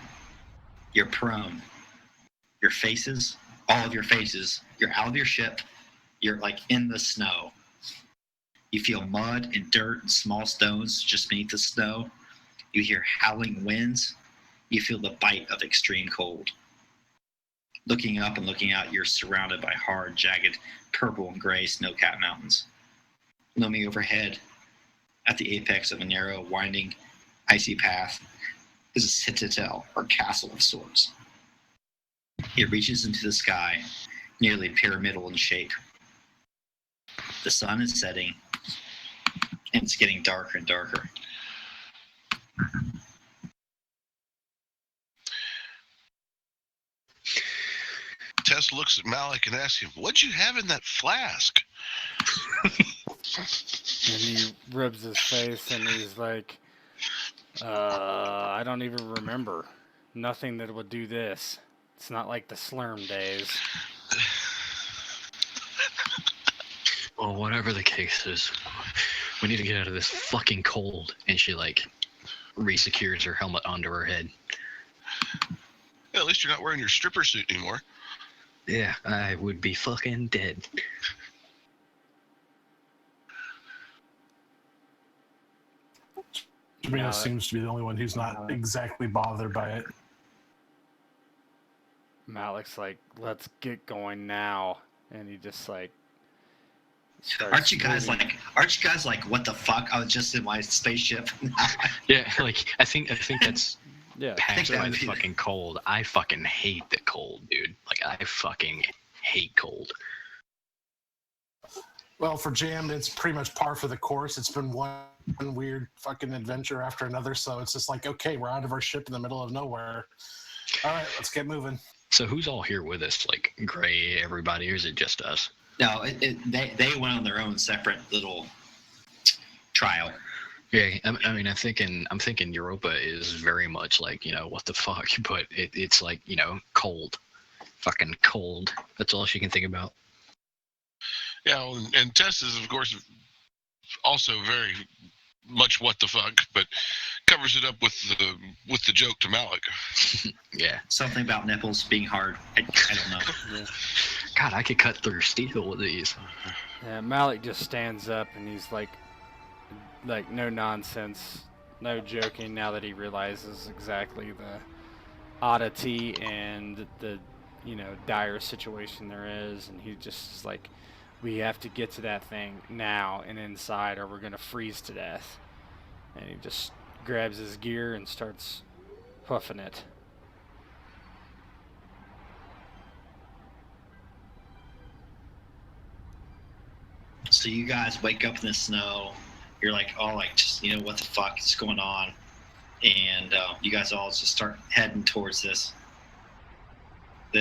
You're prone. Your faces, all of your faces, you're out of your ship. You're like in the snow. You feel mud and dirt and small stones just beneath the snow. You hear howling winds. You feel the bite of extreme cold. Looking up and looking out, you're surrounded by hard, jagged, purple and gray snow-capped mountains. Looming overhead, at the apex of a narrow, winding, icy path, is a citadel or castle of sorts. It reaches into the sky, nearly pyramidal in shape. The sun is setting, and it's getting darker and darker. Tess looks at Malik and asks him, "What'd you have in that flask?" And he rubs his face and he's like, I don't even remember. Nothing that would do this. It's not like the Slurm days. Well, whatever the case is, we need to get out of this fucking cold. And she like resecures her helmet onto her head. Yeah, at least you're not wearing your stripper suit anymore. Yeah, I would be fucking dead. Jamina seems to be the only one who's not exactly bothered by it. Malik's like, let's get going now. And he just like Aren't you guys moving. like, what the fuck? I was just in my spaceship. Yeah, like I think that's Yeah. passed that by would the be the- fucking cold. I fucking hate the cold, dude. Like I fucking hate cold. Well, for Jam, it's pretty much par for the course. It's been one weird fucking adventure after another, so it's just like, okay, we're out of our ship in the middle of nowhere. All right, let's get moving. So who's all here with us? Like Gray, everybody, or is it just us? No, they went on their own separate little trial. Yeah, I mean, I'm thinking Europa is very much like, what the fuck, but it's like, cold, fucking cold. That's all she can think about. Yeah, and Tess is, of course, also very much what the fuck, but covers it up with the joke to Malik. Yeah. Something about nipples being hard. I don't know. God, I could cut through steel with these. Yeah, Malik just stands up and he's like no nonsense, no joking. Now that he realizes exactly the oddity and the dire situation there is, and he just is like, we have to get to that thing now and inside, or we're gonna freeze to death. And he just grabs his gear and starts puffing it. So you guys wake up in the snow. You're like, all like, just what the fuck is going on? And you guys all just start heading towards this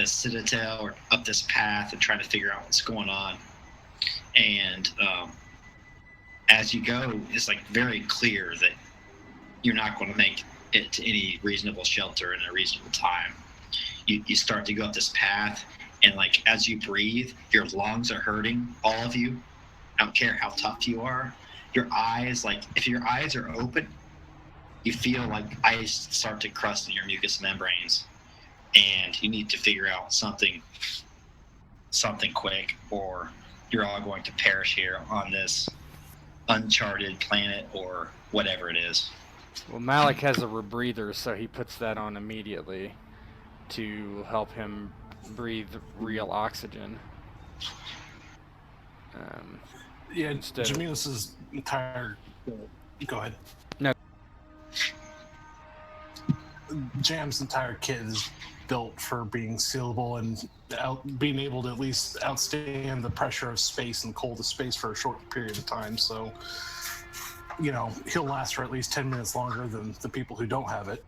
citadel or up this path and trying to figure out what's going on. And as you go, it's like very clear that you're not going to make it to any reasonable shelter in a reasonable time. You start to go up this path, and like as you breathe, your lungs are hurting, all of you. I don't care how tough you are. Your eyes, like if your eyes are open, you feel like ice start to crust in your mucous membranes, and you need to figure out something quick, or you're all going to perish here on this uncharted planet or whatever it is. Well, Malik has a rebreather, so he puts that on immediately to help him breathe real oxygen. Yeah, Instead of- Jaminus's entire... Go ahead. No. Jam's entire kit is built for being sealable and being able to at least outstand the pressure of space and cold of space for a short period of time. So, he'll last for at least 10 minutes longer than the people who don't have it.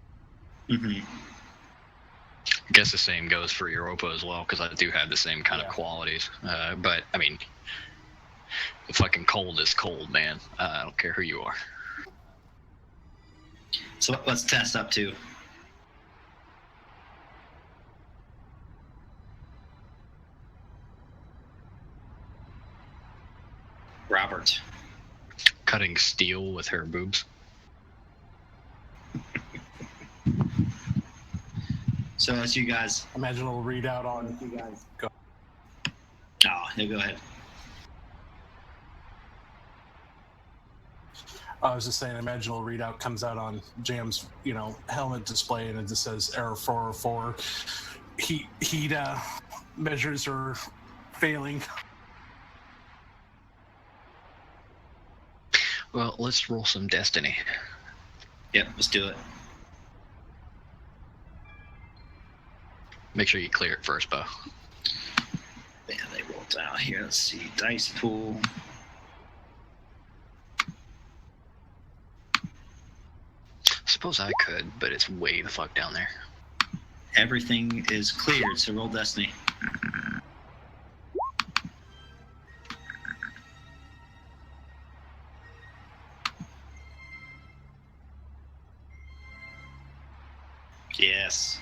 Mm-hmm. I guess the same goes for Europa as well, because I do have the same kind of qualities. But, I mean, the fucking cold is cold, man. I don't care who you are. So let's test up to. Robert. Cutting steel with her boobs. So as you guys... Imagine it'll read out on... Go. Oh, yeah, go ahead. I was just saying, imagine it'll readout comes out on Jam's, helmet display, and it just says error 404. Heat measures are failing. Well, let's roll some destiny. Yep, let's do it. Make sure you clear it first, Bo. Yeah, they rolled out here. Let's see. Dice pool. Suppose I could, but it's way the fuck down there. Everything is cleared, so roll destiny. Yes.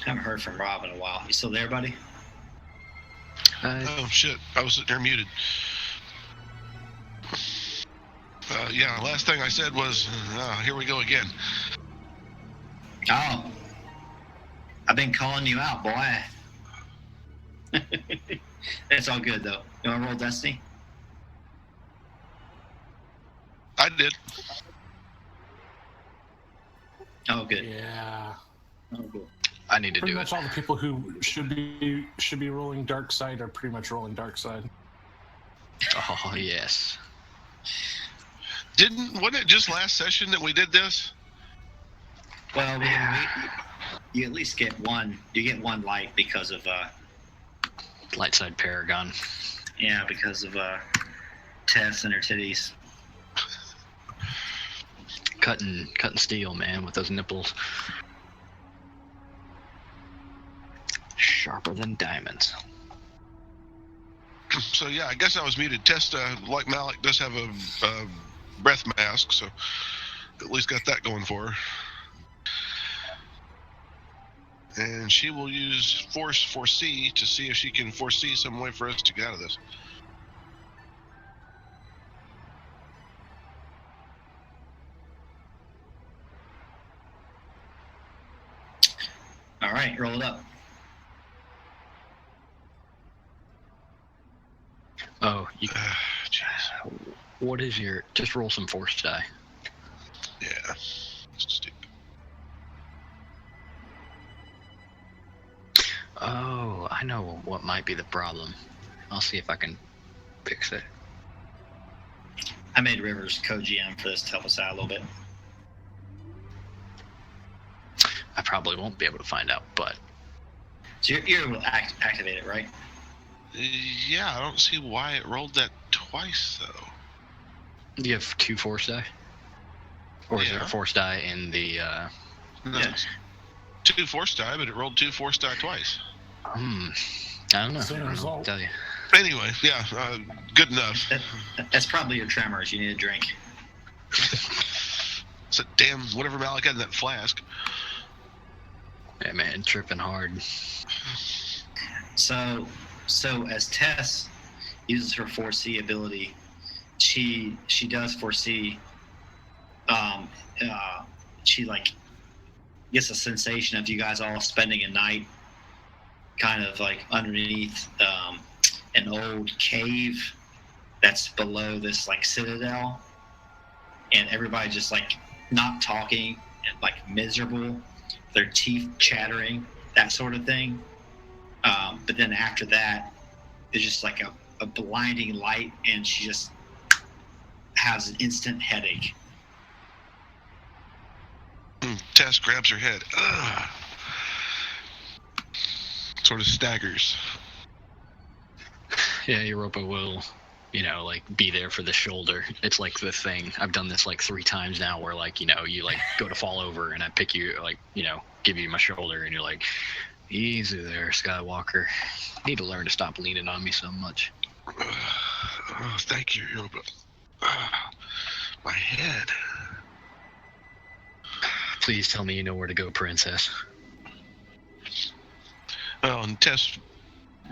Haven't heard from Rob in a while. You still there, buddy? Oh shit! I was sitting there muted. Yeah, last thing I said was, "Here we go again." Oh. I've been calling you out, boy. It's all good though. You want to roll Destiny? I did. Oh, good. Yeah. Oh, good. I need to Pretty do much it. all the people who should be rolling dark side are pretty much rolling dark side. Oh yes. Wasn't it just last session that we did this? Well, you at least get one. You get one light because of Light side Paragon. because of Tess and her titties. Cutting steel, man, with those nipples. Sharper than diamonds. So yeah, I guess I was muted. Test, like Malik, does have a breath mask, so at least got that going for her. And she will use Force Foresee to see if she can foresee some way for us to get out of this. All right, roll it up. Oh, you, Jeez. what is your? Just roll some force die. Yeah. Stupid. Oh, I know what might be the problem. I'll see if I can fix it. I made Rivers co-GM for this to help us out a little bit. I probably won't be able to find out, but So you're able to activate it, right? Yeah, I don't see why it rolled that twice, though. you have 2 force die? Or is there Yeah. a force die in the, No, Yeah. it's 2 force die, but it rolled 2 force die twice. I don't know. Same I don't know what result. to tell you. Anyway, yeah, good enough. That's probably your tremors. You need a drink. It's a damn whatever Malik had in that flask. Yeah, man, tripping hard. So as Tess uses her foresee ability, she does foresee. She like gets a sensation of you guys all spending a night, kind of like underneath an old cave that's below this like citadel, and everybody just like not talking and like miserable, their teeth chattering, that sort of thing. But then after that, there's just like a blinding light, and she just has an instant headache. Tess grabs her head. Ugh. Sort of staggers. Yeah, Europa will, like be there for the shoulder. It's like the thing. I've done this like 3 times now where like, you like go to fall over and I pick you, like, give you my shoulder and you're like, easy there, Skywalker. You need to learn to stop leaning on me so much. Oh, thank you, Yoba. My head. Please tell me you know where to go, Princess. Well, and Tess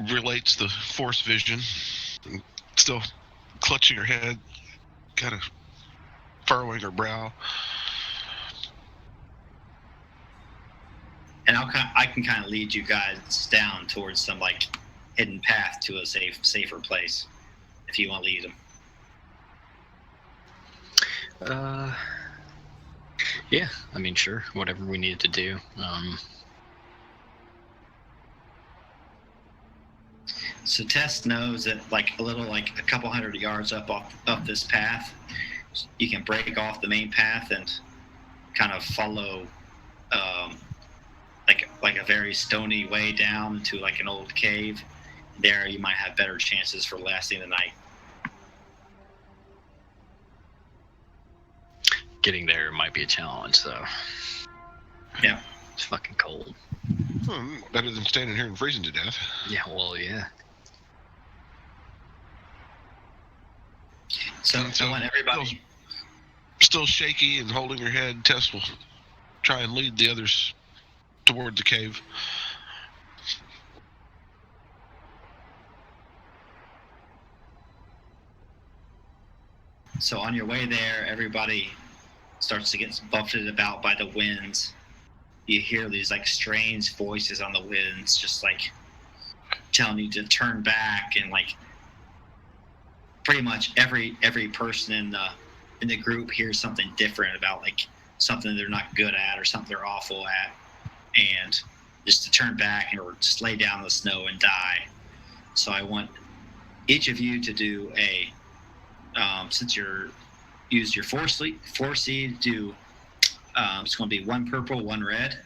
relates the force vision. Still clutching her head, kind of furrowing her brow. And I can kind of lead you guys down towards some like hidden path to a safer place, if you want to lead them. Yeah, I mean, sure, whatever we needed to do. So Tess knows that like a couple hundred yards up this path, you can break off the main path and kind of follow like a very stony way down to like an old cave. There you might have better chances for lasting the night. Getting there might be a challenge, though. Yeah. It's fucking cold. Better than standing here and freezing to death. Yeah, well, yeah. So I want everybody. Still shaky and holding her head, Tess will try and lead the others toward the cave. So on your way there, everybody starts to get buffeted about by the winds. You hear these like strange voices on the winds, just like telling you to turn back, and like pretty much every person in the group hears something different about like something they're not good at or something they're awful at, and just to turn back or just lay down in the snow and die. So I want each of you to do a since you're use your four seed, do it's going to be 1 purple, 1 red.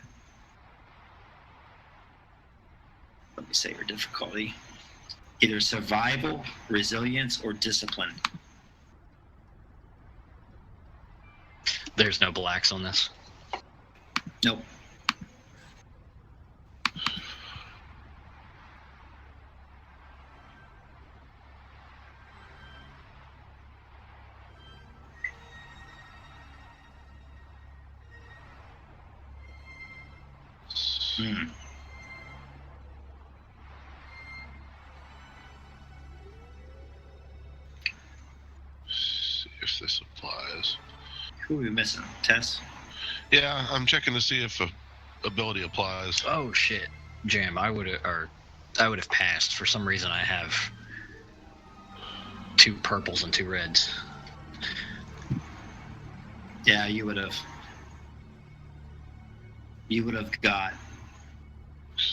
Let me say your difficulty. Either survival, resilience, or discipline. There's no blacks on this. Nope. See if this applies. Who are we missing? Tess? Yeah, I'm checking to see if a ability applies. Oh shit, Jam! I would have passed. For some reason, I have 2 purples and 2 reds. Yeah, you would have. You would have got.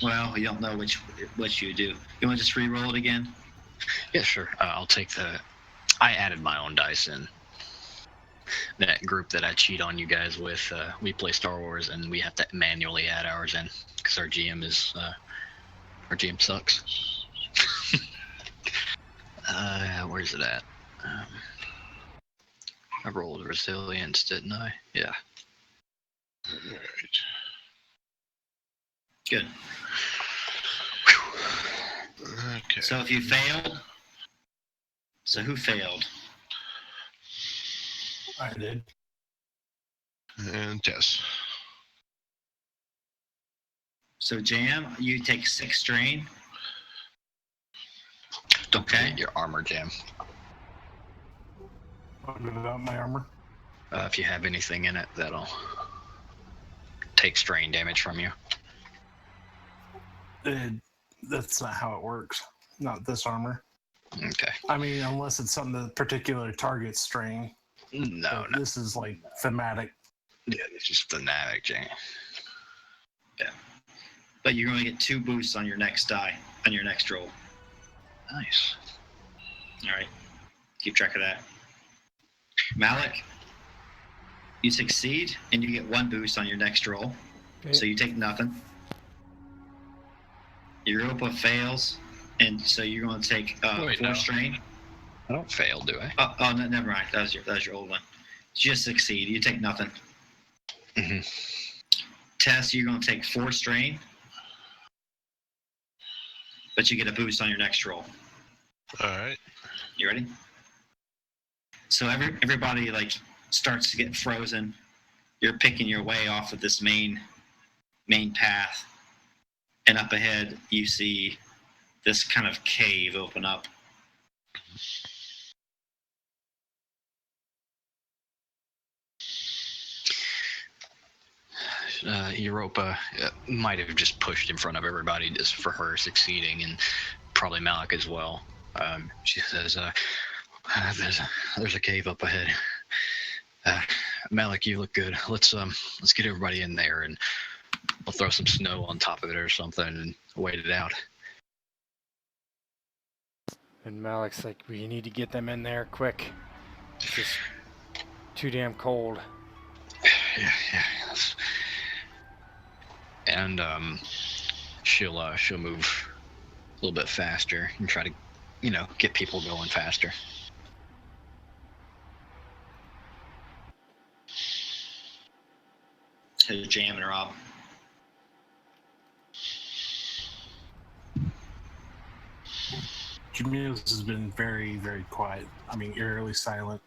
Well, you don't know which you do. You want to just re-roll it again? Yeah, sure. I'll take the. I added my own dice in. That group that I cheat on you guys with, we play Star Wars and we have to manually add ours in because our GM sucks. Where's it at? I rolled resilience, didn't I? Yeah. All right. Good. Okay. So if you failed, so who failed? I did. And Tess. So Jam, you take 6 strain. Don't forget your armor, Jam. What about my armor? If you have anything in it, that'll take strain damage from you. That's not how it works. Not this armor. Okay. I mean, unless it's something that particular targets strain. No. This is like thematic. Yeah, it's just thematic, Jam. Yeah. But you're going to get 2 boosts on your next die, on your next roll. Nice. All right. Keep track of that. Malik, you succeed and you get 1 boost on your next roll. Okay. So you take nothing. Europa fails, and so you're going to take 4 no. strain. I don't fail, do I? Oh, no, never mind. That was your old one. Just succeed. You take nothing. Mm-hmm. Tess, you're going to take 4 strain, but you get a boost on your next roll. All right. You ready? So everybody like starts to get frozen. You're picking your way off of this main path, and up ahead you see this kind of cave open up. Europa might have just pushed in front of everybody just for her succeeding, and probably Malik as well. She says, "There's a cave up ahead. Malik, you look good. Let's get everybody in there, and we'll throw some snow on top of it or something, and wait it out." And Malik's like, we need to get them in there quick. It's just too damn cold. Yeah. And she'll move a little bit faster and try to, get people going faster. Who's jamming her up? Jamil's has been very, very quiet. I mean, eerily silent.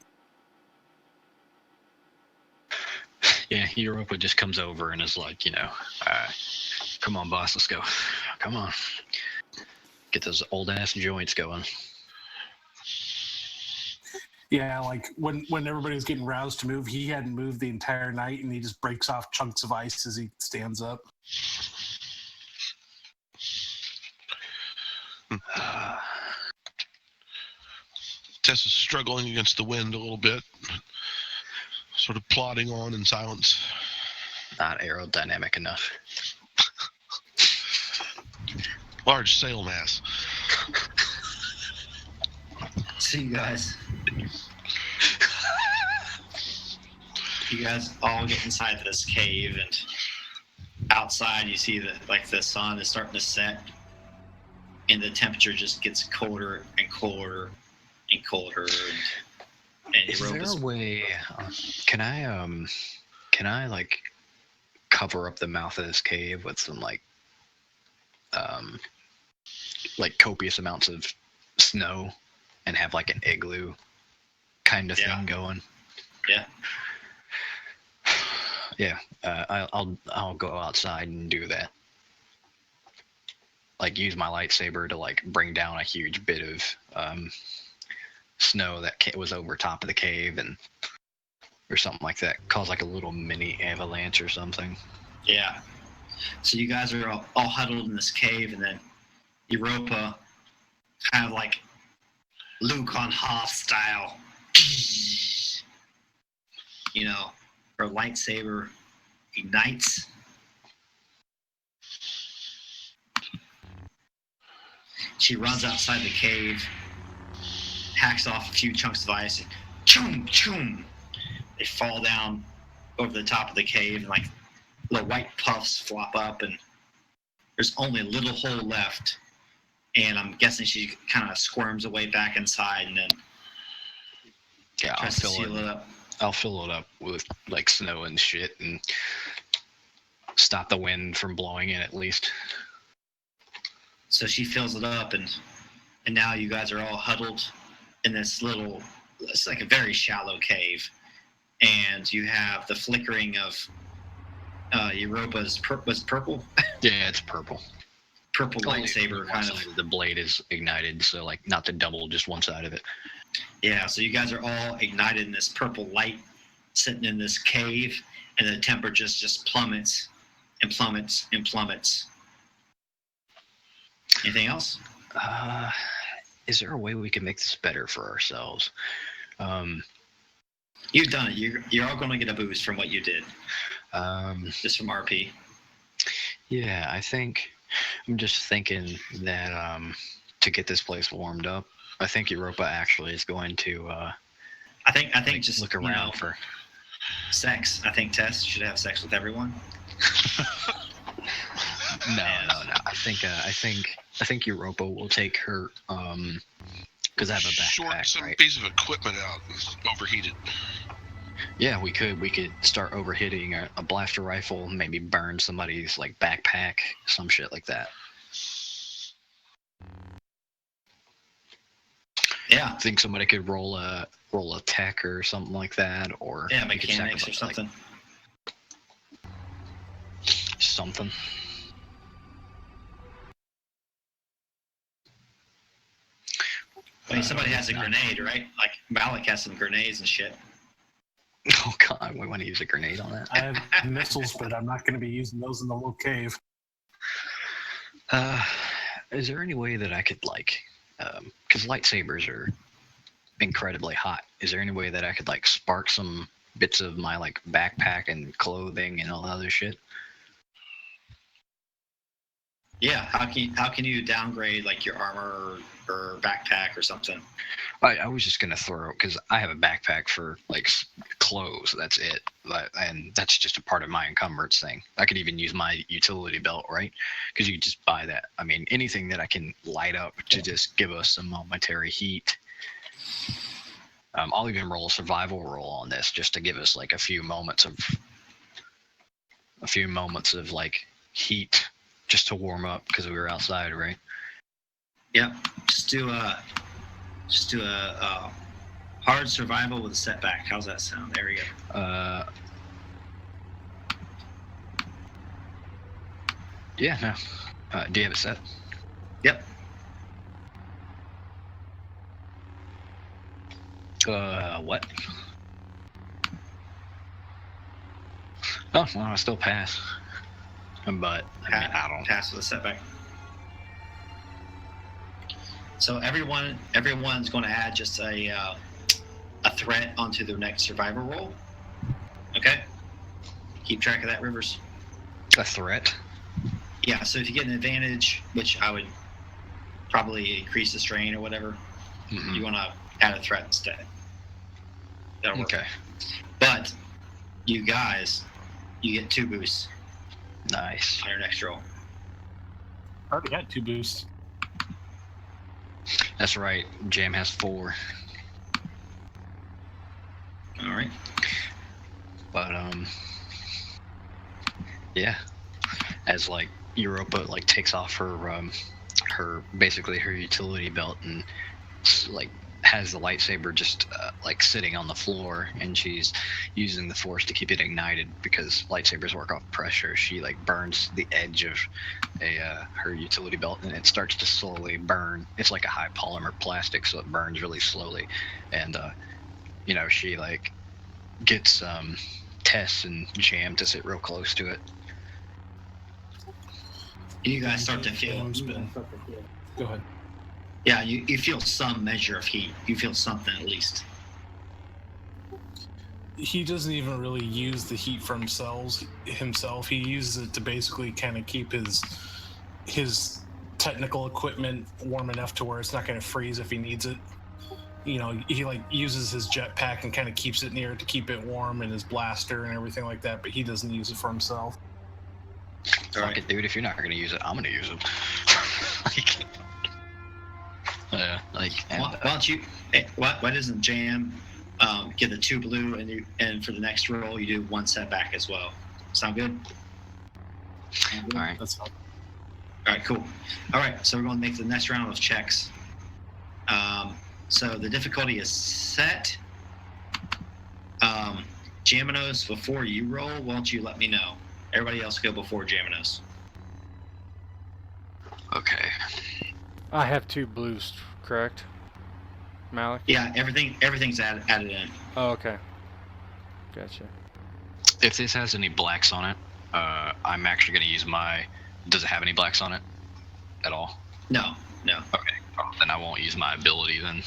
Yeah, Europa just comes over and is like, come on, boss, let's go. Come on. Get those old ass joints going. Yeah, like when everybody was getting roused to move, he hadn't moved the entire night, and he just breaks off chunks of ice as he stands up. Tess is struggling against the wind a little bit, sort of plodding on in silence. Not aerodynamic enough. Large sail mass. So you guys all get inside this cave, and outside you see that like the sun is starting to set, and the temperature just gets colder and colder and colder. And Is there a way? Can I like cover up the mouth of this cave with some like copious amounts of snow and have like an igloo kind of thing going? Yeah. Yeah. I'll go outside and do that. Like use my lightsaber to like bring down a huge bit of snow that was over top of the cave or something like that. Cause like a little mini avalanche or something. Yeah. So you guys are all huddled in this cave, and then Europa, kind of like Luke on Hoth style, you know, her lightsaber ignites. She runs outside the cave, hacks off a few chunks of ice, and choom, choom. They fall down over the top of the cave, and like little white puffs flop up, and there's only a little hole left. And I'm guessing she kind of squirms away back inside, and then tries to seal it up. I'll fill it up with like snow and shit, and stop the wind from blowing in at least. So she fills it up, and now you guys are all huddled in this little, it's like a very shallow cave, and you have the flickering of Europa's was purple. Yeah, it's purple. Purple lightsaber kind of. The blade is ignited, so like not the double, just one side of it. Yeah, so you guys are all ignited in this purple light, sitting in this cave, and the temperature just plummets and plummets and plummets. Anything else? Is there a way we can make this better for ourselves? You've done it. You're all going to get a boost from what you did. Just from RP. Yeah, I'm just thinking that to get this place warmed up, I think Europa actually is going to. I think just look around for sex. I think Tess should have sex with everyone. No. I think Europa will take her because I have a backpack. Short some right? piece of equipment out and overheat it. Yeah, we could start overhitting a blaster rifle, maybe burn somebody's like backpack, some shit like that. Yeah. I think somebody could roll a tech or something like that, or mechanics or something. Something. I mean, somebody has a grenade, right? Like Malik has some grenades and shit. Oh God, we want to use a grenade on that. I have missiles, but I'm not going to be using those in the little cave. Is there any way that I could like, because lightsabers are incredibly hot. Is there any way that I could like spark some bits of my like backpack and clothing and all that other shit? Yeah. How can you downgrade like your armor or backpack or something? I was just gonna throw, because I have a backpack for like clothes. That's it, and that's just a part of my encumbrance thing. I could even use my utility belt, right? Because you could just buy that. I mean, anything that I can light up to just give us some momentary heat. I'll even roll a survival roll on this just to give us like a few moments of like heat, just to warm up because we were outside, right? Yep. Just do a hard survival with a setback. How's that sound? There we go. Yeah, no. Do you have it set? Yep. What? Oh, well, I still pass. But, I mean, I don't... Pass with a setback. So everyone's going to add just a threat onto their next survivor roll. Okay. Keep track of that, Rivers. A threat? Yeah. So if you get an advantage, which I would probably increase the strain or whatever, you want to add a threat instead. That'll work. Okay. But you guys, you get 2 boosts Nice. on your next roll. I already got 2 boosts. That's right. Jam has 4. All right. But yeah. As like Europa like takes off her basically her utility belt and like has the lightsaber just like sitting on the floor, and she's using the force to keep it ignited because lightsabers work off pressure. She like burns the edge of her utility belt, and it starts to slowly burn. It's like a high polymer plastic, so it burns really slowly. And you know, she like gets Tess and Jam to sit real close to it. You guys start to feel. Go ahead. Yeah, you feel some measure of heat. You feel something at least. He doesn't even really use the heat for himself. He uses it to basically kind of keep his technical equipment warm enough to where it's not going to freeze if he needs it. You know, he like uses his jetpack and kind of keeps it near it to keep it warm, and his blaster and everything like that. But he doesn't use it for himself. Fuck it, dude. If you're not gonna use it, I'm gonna use it. Why don't you? Why doesn't Jam get the 2 blue, and for the next roll you do 1 setback as well? Sound good? All right. That's all. All right, cool. All right, so we're going to make the next round of checks. So the difficulty is set. Jaminos, before you roll, why don't you let me know? Everybody else go before Jaminos. Okay. I have 2 blues, correct, Malik? Yeah, everything's added in. Oh, okay. Gotcha. If this has any blacks on it, I'm actually gonna use my. Does it have any blacks on it at all? No. Okay. Oh, then I won't use my ability then.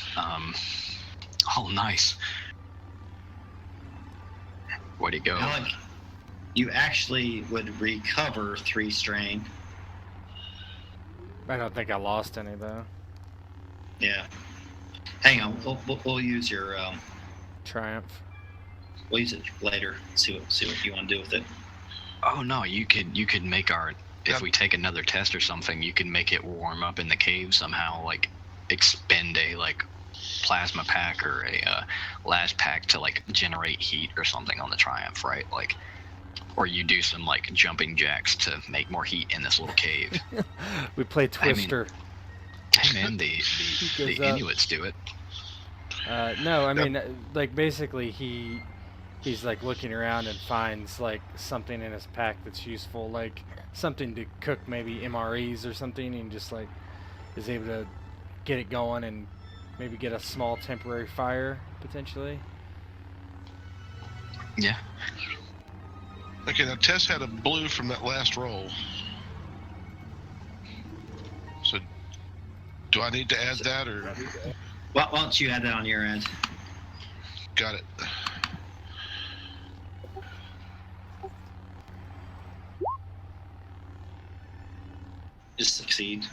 Oh, nice. Where'd he go? Alec, you actually would recover 3 strain. I don't think I lost any though. Yeah. Hang on, we'll use your Triumph. we'll use it later. See what you want to do with it. Oh no, you could make our. If Yep. we take another test or something, you can make it warm up in the cave somehow. Like expend a like plasma pack or a las pack to like generate heat or something on the Triumph, right? Like, or you do some like jumping jacks to make more heat in this little cave. We play Twister. Hey man, the goes up. Inuits do it. No, I mean, like basically he's like looking around and finds like something in his pack that's useful, like something to cook maybe MREs or something, and just like is able to get it going and maybe get a small temporary fire potentially. Yeah. Okay, now Tess had a blue from that last roll. So, do I need to add that, or Why don't you add that on your end? got it? Just succeed.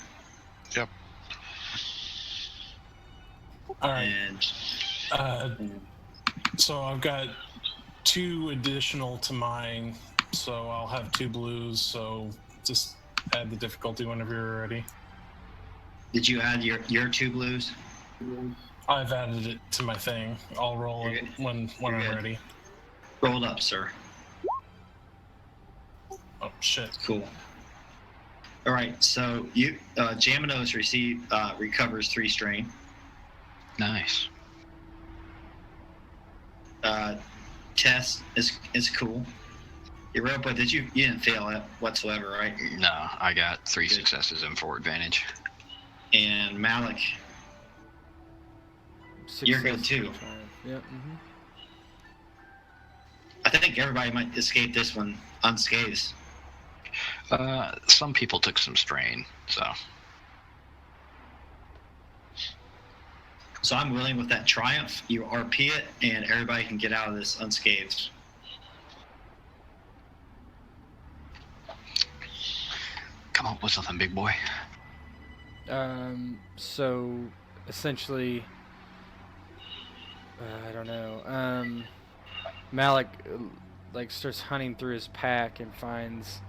Yep. All right. And So I've got 2 additional to mine, so I'll have 2 blues. So just add the difficulty whenever you're ready. did you add your 2 blues? I've added it to my thing. I'll roll You're it good. when You're I'm good. ready. Rolled up, sir. Oh shit! Cool. All right, so you Jaminos recovers 3 strain. Nice. Test is cool. Europa, you didn't fail it whatsoever, right? No, I got 3 Good. successes and 4 advantage. And Malik, You're good, Success too. Triumph. Yep. Mm-hmm. I think everybody might escape this one unscathed. Some people took some strain, so So I'm willing with that triumph. You RP it, and everybody can get out of this unscathed. Come up with something, big boy. So essentially, I don't know. Malik like starts hunting through his pack and finds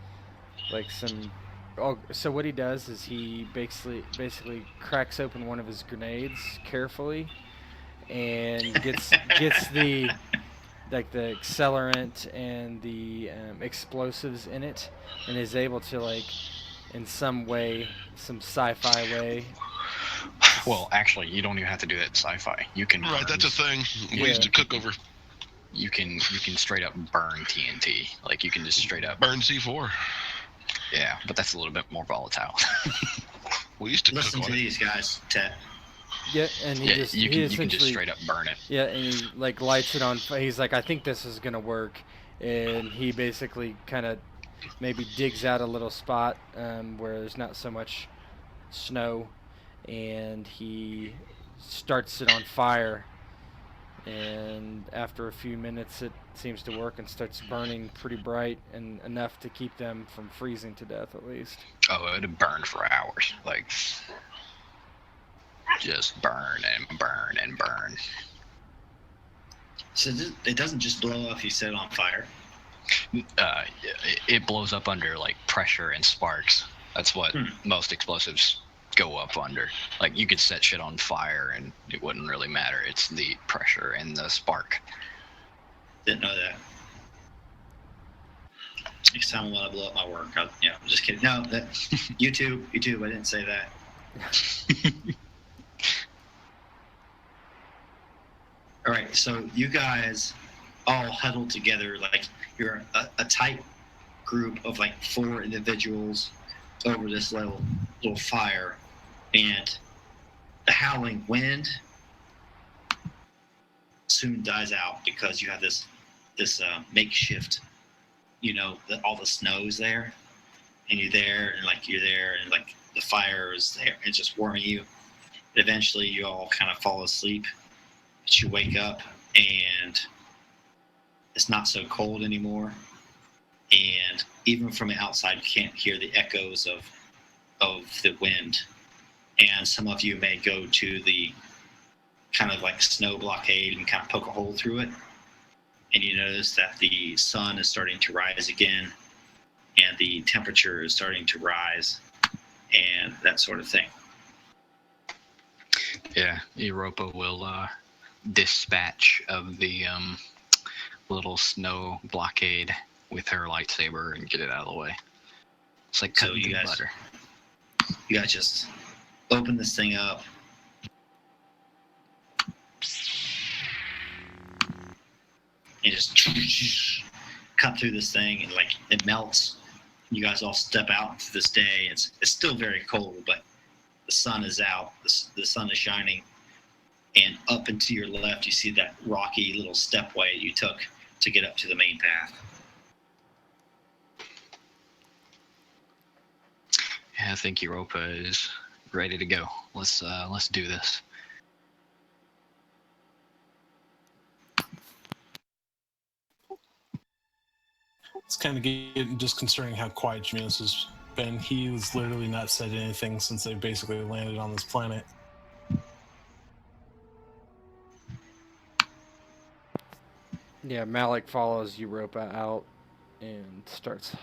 like some. Oh, so what he does is he basically cracks open one of his grenades carefully, and gets the like the accelerant and the explosives in it, and is able to like in some way, some sci-fi way. Well, actually, you don't even have to do that sci-fi. You can Right, that's a thing. We Yeah. used to cook over You can straight up burn TNT. Like you can just straight up. burn C4. Yeah, but that's a little bit more volatile. We used to Listen cook to on it. these guys, Tet. Yeah, and he Yeah, just you he can just essentially straight up burn it. yeah, and he like lights it on. He's like, I think this is gonna work, and he basically kind of maybe digs out a little spot where there's not so much snow, and he starts it on fire. And after a few minutes, it seems to work and starts burning pretty bright and enough to keep them from freezing to death, at least. Oh, it'd burn for hours. Like, just burn and burn and burn. So it doesn't just blow up if you set it on fire. It blows up under like pressure and sparks. That's what most explosives go up under. Like you could set shit on fire and it wouldn't really matter. It's the pressure and the spark. Didn't know that. Next time I want to blow up my work, I'm just kidding. No, that YouTube, I didn't say that. All right, so you guys all huddled together like you're a tight group of like 4 individuals over this little fire, and the howling wind soon dies out because you have this makeshift, all the snow's there, and you're there, and like the fire is there, and it's just warming you. Eventually, you all kind of fall asleep, but you wake up and it's not so cold anymore, and even from the outside, you can't hear the echoes of the wind. And some of you may go to the kind of like snow blockade and kind of poke a hole through it, and you notice that the sun is starting to rise again, and the temperature is starting to rise, and that sort of thing. Yeah, Europa will dispatch of the little snow blockade with her lightsaber and get it out of the way. It's like cutting through butter. You guys just open this thing up. And just cut through this thing, and like it melts. You guys all step out into this day. It's still very cold, but the sun is out. The sun is shining, and up and to your left, you see that rocky little stepway you took to get up to the main path. Yeah, I think Europa is ready to go. Let's do this. It's kind of getting disconcerting how quiet Jimenez has been. He's literally not said anything since they basically landed on this planet. Yeah, Malik follows Europa out and starts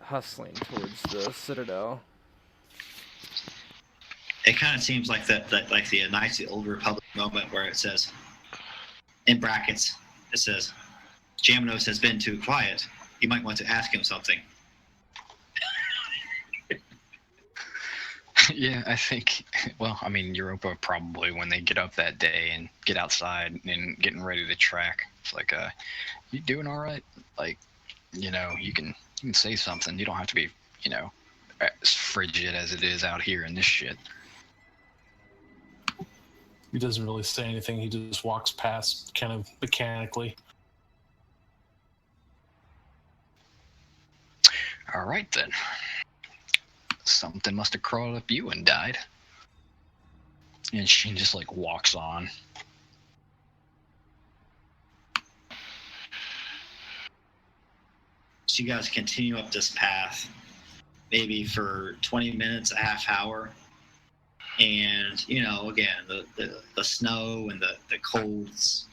hustling towards the Citadel. It kind of seems like that like the Knights of the Old Republic moment where it says, in brackets, it says, Jaminos has been too quiet. You might want to ask him something. Yeah, I think, well, I mean, Europa probably, when they get up that day and get outside and getting ready to track, it's like, you doing all right? Like, you can say something. You don't have to be, as frigid as it is out here in this shit. He doesn't really say anything. He just walks past kind of mechanically. All right, then. Something must have crawled up you and died. And she just like walks on. So you guys continue up this path, maybe for 20 minutes, a half hour. And, you know, again, the snow and the colds,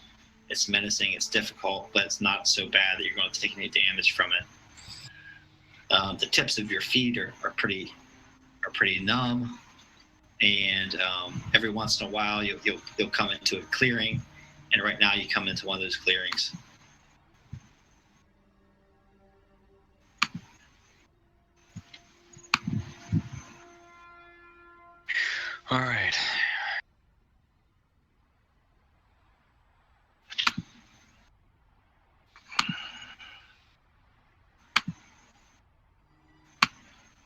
it's menacing, it's difficult, but it's not so bad that you're going to take any damage from it. The tips of your feet are pretty numb, and every once in a while you'll come into a clearing, and right now you come into one of those clearings. All right.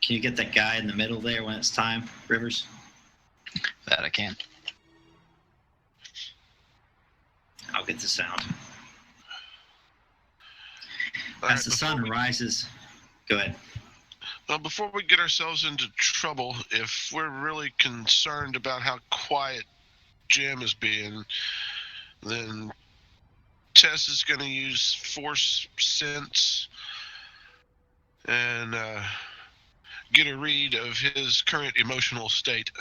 Can you get that guy in the middle there when it's time, Rivers? That I can. I'll get the sound. All As right, the sun rises, go ahead. Before we get ourselves into trouble, if we're really concerned about how quiet Jim is being, then Tess is going to use force sense and get a read of his current emotional state.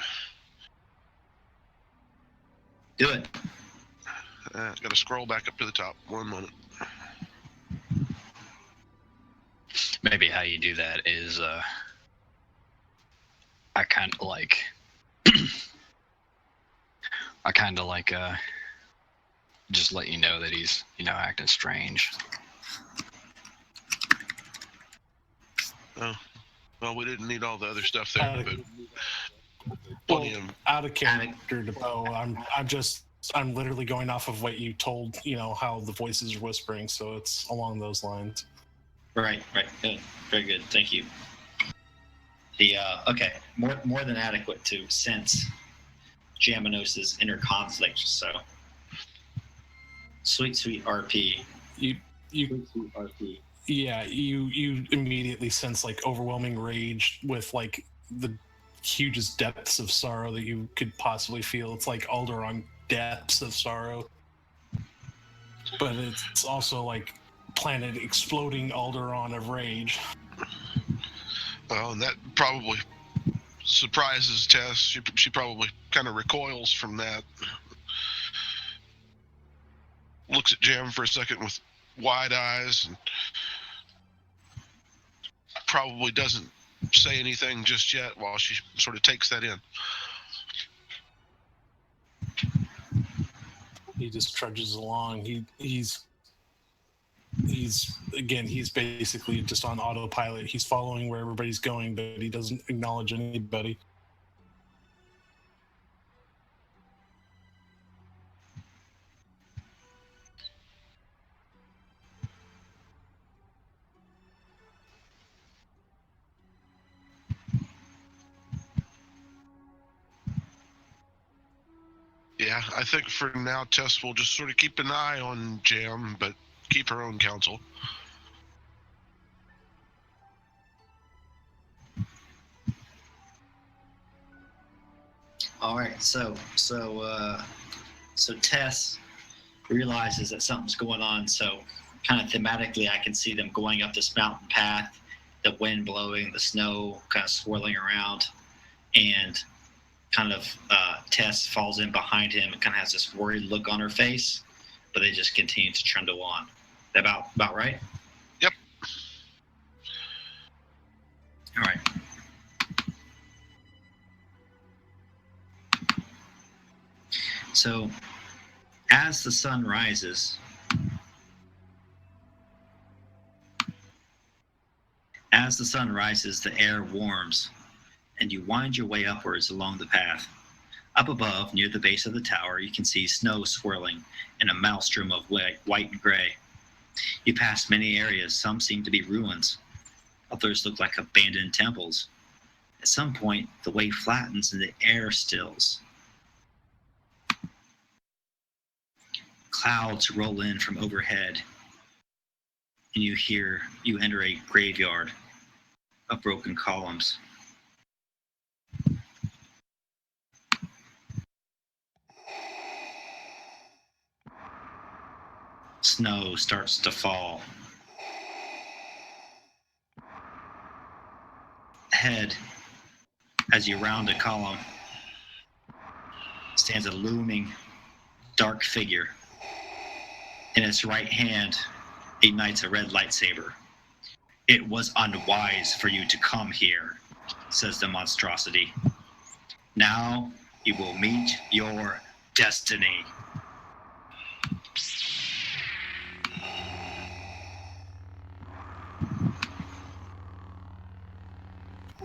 Do it. Got to scroll back up to the top. 1 moment. Maybe how you do that is I kind of like just let you know that he's, you know, acting strange. Oh, well, we didn't need all the other stuff there, but Well, plenty of. out of character to Bo, I'm literally going off of what you told, you know, how the voices are whispering, so it's along those lines. Right. Good. Very good. Thank you. The okay, more than adequate to sense Jaminos's inner conflict. So, sweet RP. You Sweet RP. Yeah, you immediately sense like overwhelming rage with like the hugest depths of sorrow that you could possibly feel. It's like Alderaan depths of sorrow, but it's also like planet exploding Alderaan of rage. Well, and that probably surprises Tess. She probably kind of recoils from that. Looks at Jim for a second with wide eyes and probably doesn't say anything just yet while she sort of takes that in. He just trudges along. He's basically just on autopilot. He's following where everybody's going, but he doesn't acknowledge anybody. Yeah, I think for now Tess will just sort of keep an eye on Jam, but keep her own counsel. All right. So Tess realizes that something's going on. So kind of thematically, I can see them going up this mountain path, the wind blowing, the snow kind of swirling around, and kind of Tess falls in behind him and kind of has this worried look on her face, but they just continue to trundle on. About right? Yep. All right. So as the sun rises, the air warms, and you wind your way upwards along the path. Up above, near the base of the tower, you can see snow swirling in a maelstrom of white and gray. You pass many areas. Some seem to be ruins. Others look like abandoned temples. At some point, the way flattens and the air stills. Clouds roll in from overhead, and you enter a graveyard of broken columns. snow starts to fall. Ahead, as you round a column, stands a looming, dark figure. In its right hand ignites a red lightsaber. "It was unwise for you to come here," says the monstrosity. "Now you will meet your destiny."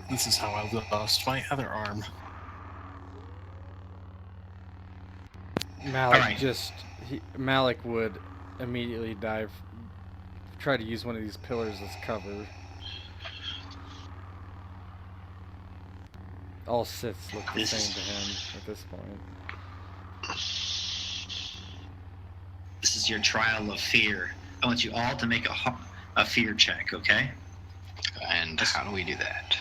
This is how I lost my other arm. Malik Alright. Malik would immediately try to use one of these pillars as cover. All Siths look the same to him at this point. This is your trial of fear. I want you all to make a fear check, okay? And how do we do that?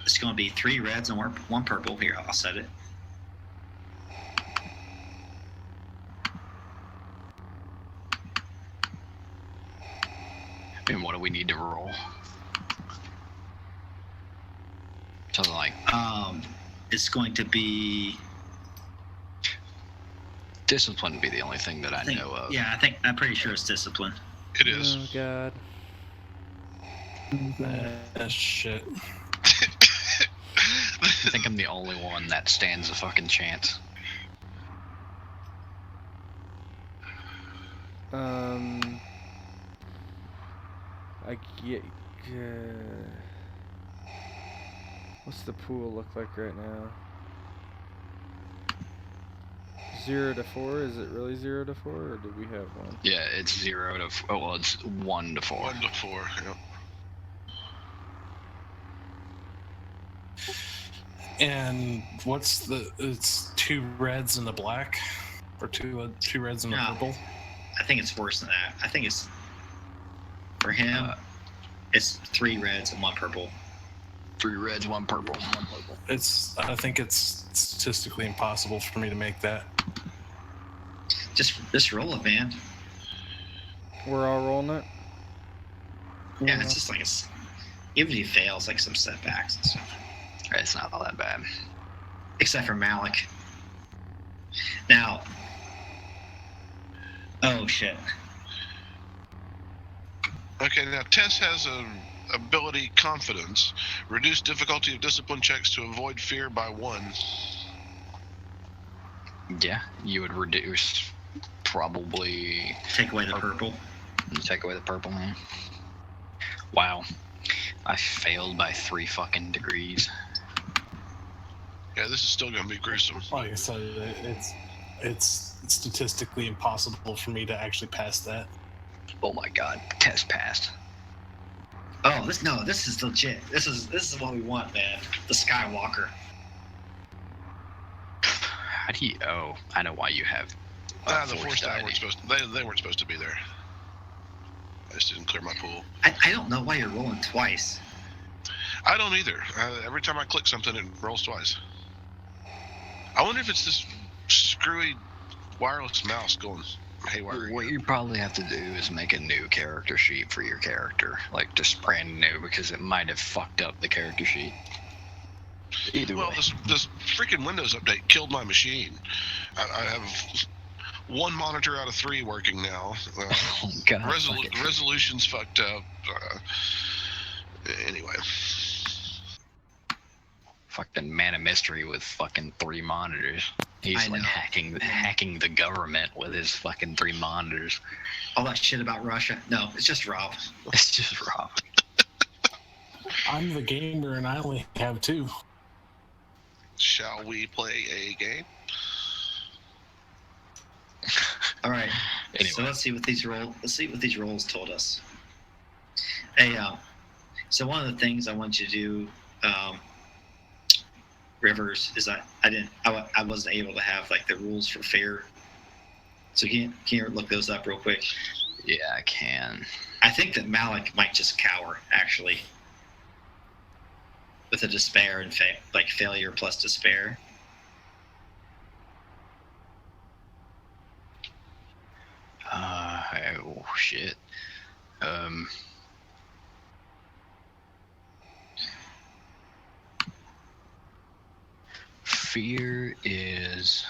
It's going to be 3 reds and 1 purple. Here, I'll set it. And what do we need to roll? Something like It's going to be discipline would be the only thing that I know of. Yeah, I'm pretty sure it's discipline. It is. Oh God. That's shit. I think I'm the only one that stands a fucking chance. I get. What's the pool look like right now? 0 to 4? Is it really 0 to 4, or do we have one? Yeah, it's 0 to. Oh well, it's 1 to 4. 1 to 4. Yep. And it's 2 reds and a black, or two reds and a purple. I think it's worse than that. I think it's for him. It's 3 reds and 1 purple. 3 reds, 1 purple. I think it's statistically impossible for me to make that. Just roll it, man. We're all rolling it. Yeah, it's just like even if he fails, like some setbacks and stuff. It's not all that bad. Except for Malik. Now. Oh shit. Okay, now Tess has a ability confidence. Reduce difficulty of discipline checks to avoid fear by 1. Yeah, you would reduce probably. Take away the purple. Take away the purple, man. Wow. I failed by 3 fucking degrees. Yeah, this is still going to be gruesome. Like I said, it's statistically impossible for me to actually pass that. Oh my god, test passed. Oh, this is legit. This is what we want, man. The Skywalker. How do you? Oh, I know why you have. The Force die weren't supposed to. They weren't supposed to be there. I just didn't clear my pool. I don't know why you're rolling twice. I don't either. Every time I click something, it rolls twice. I wonder if it's this screwy wireless mouse going haywire. What you probably have to do is make a new character sheet for your character, like just brand new, because it might have fucked up the character sheet. Either way. This freaking Windows update killed my machine. I have 1 monitor out of 3 working now. Oh god. Resolution's fucked up. Anyway. Fucking man of mystery with fucking 3 monitors. He's like hacking the government with his fucking 3 monitors. All that shit about Russia. No, it's just Rob. It's just Rob. I'm the gamer and I only have 2. Shall we play a game? All right. Anyway. So let's see what these rolls told us. Hey, so one of the things I want you to do, Rivers, is I wasn't able to have like the rules for fear. So can you look those up real quick? Yeah, I can. I think that Malik might just cower, actually, with a despair and failure plus despair. shit. Fear is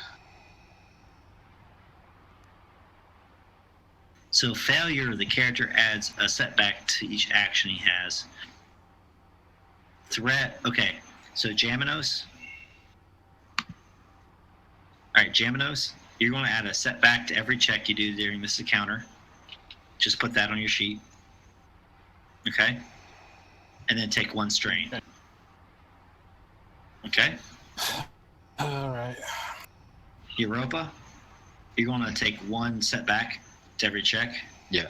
So failure, the character adds a setback to each action he has. Threat, okay. So Jaminos. All right, Jaminos, you're going to add a setback to every check you do during this encounter. Just put that on your sheet. Okay? And then take 1 strain. Okay? All right. Europa, you're going to take 1 setback to every check. Yeah.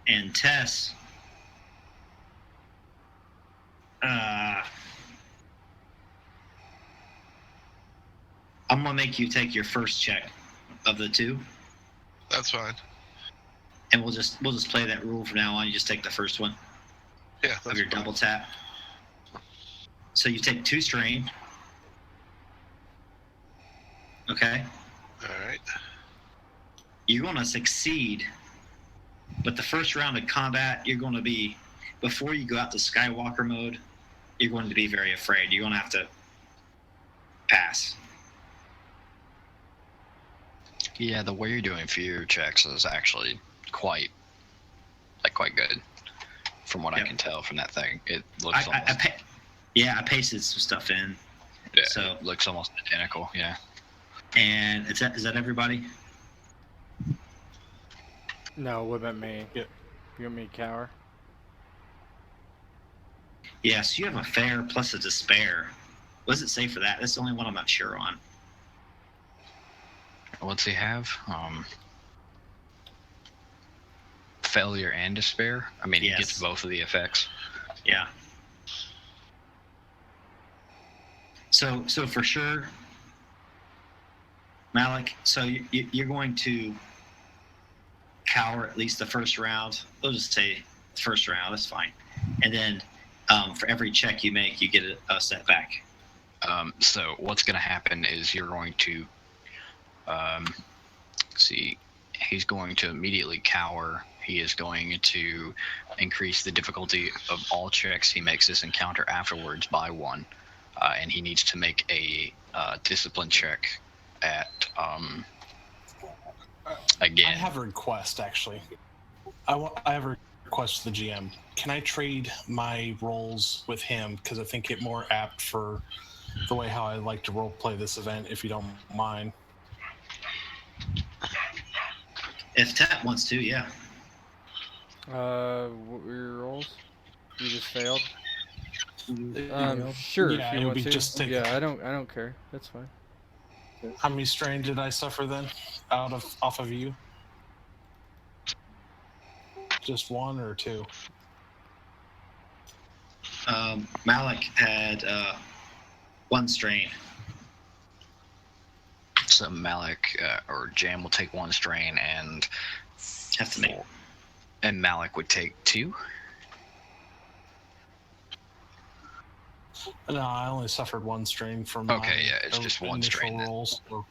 And Tess, I'm going to make you take your first check of the 2. That's fine. And we'll just play that rule from now on. You just take the first one Yeah, of that's your fine. double tap. So you take 2 strain. Okay? All right. You're going to succeed. But the first round of combat, you're going to be, before you go out to Skywalker mode, you're going to be very afraid. You're going to have to pass. Yeah, the way you're doing fear checks is actually quite good, from what I Yep. can tell from that thing. It looks I pasted some stuff in. yeah, so- it looks almost identical. Yeah. And is that everybody? No, what about me? Yep. You want me to cower? Yeah, so you have a fair plus a despair. What does it say for that? That's the only one I'm not sure on. What's he have? Failure and despair. I mean, he Yes. gets both of the effects. Yeah. So for sure, Malik, so you're going to cower at least the first round. We'll just say the first round. That's fine. And then for every check you make, you get a setback. So what's going to happen is you're going to see. He's going to immediately cower. He is going to increase the difficulty of all checks he makes this encounter afterwards by 1, and he needs to make a discipline check at again. I have a request, actually. I have a request to the GM. Can I trade my roles with him? Because I think it more apt for the way how I like to role play this event, if you don't mind. If Tat wants to, yeah. What were your rolls? You just failed. Failed. Sure. Yeah, if it you would want be to. just take- Yeah, I don't care. That's fine. How many strain did I suffer then, off of you? Just 1 or 2? Malik had 1 strain. So Malik or Jam will take 1 strain, and Have to make. and Malik would take 2. No, I only suffered 1 strain from Okay, my yeah, it's just 1 initial strain then. rolls. So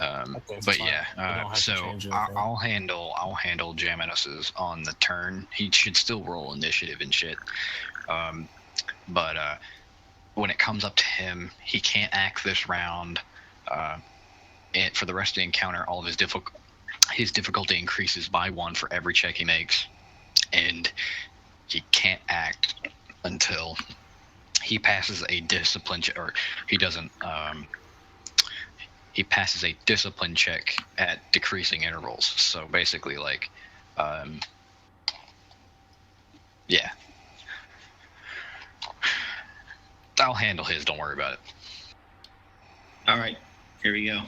Okay, But fine. yeah, We don't have to so change anything. I'll handle Jaminos's on the turn. He should still roll initiative and shit. But when it comes up to him, he can't act this round. And for the rest of the encounter, all of his difficulty increases by 1 for every check he makes, and he can't act until he passes a discipline check, or he doesn't. He passes a discipline check at decreasing intervals. So basically, like, yeah. I'll handle his. Don't worry about it. All right, here we go.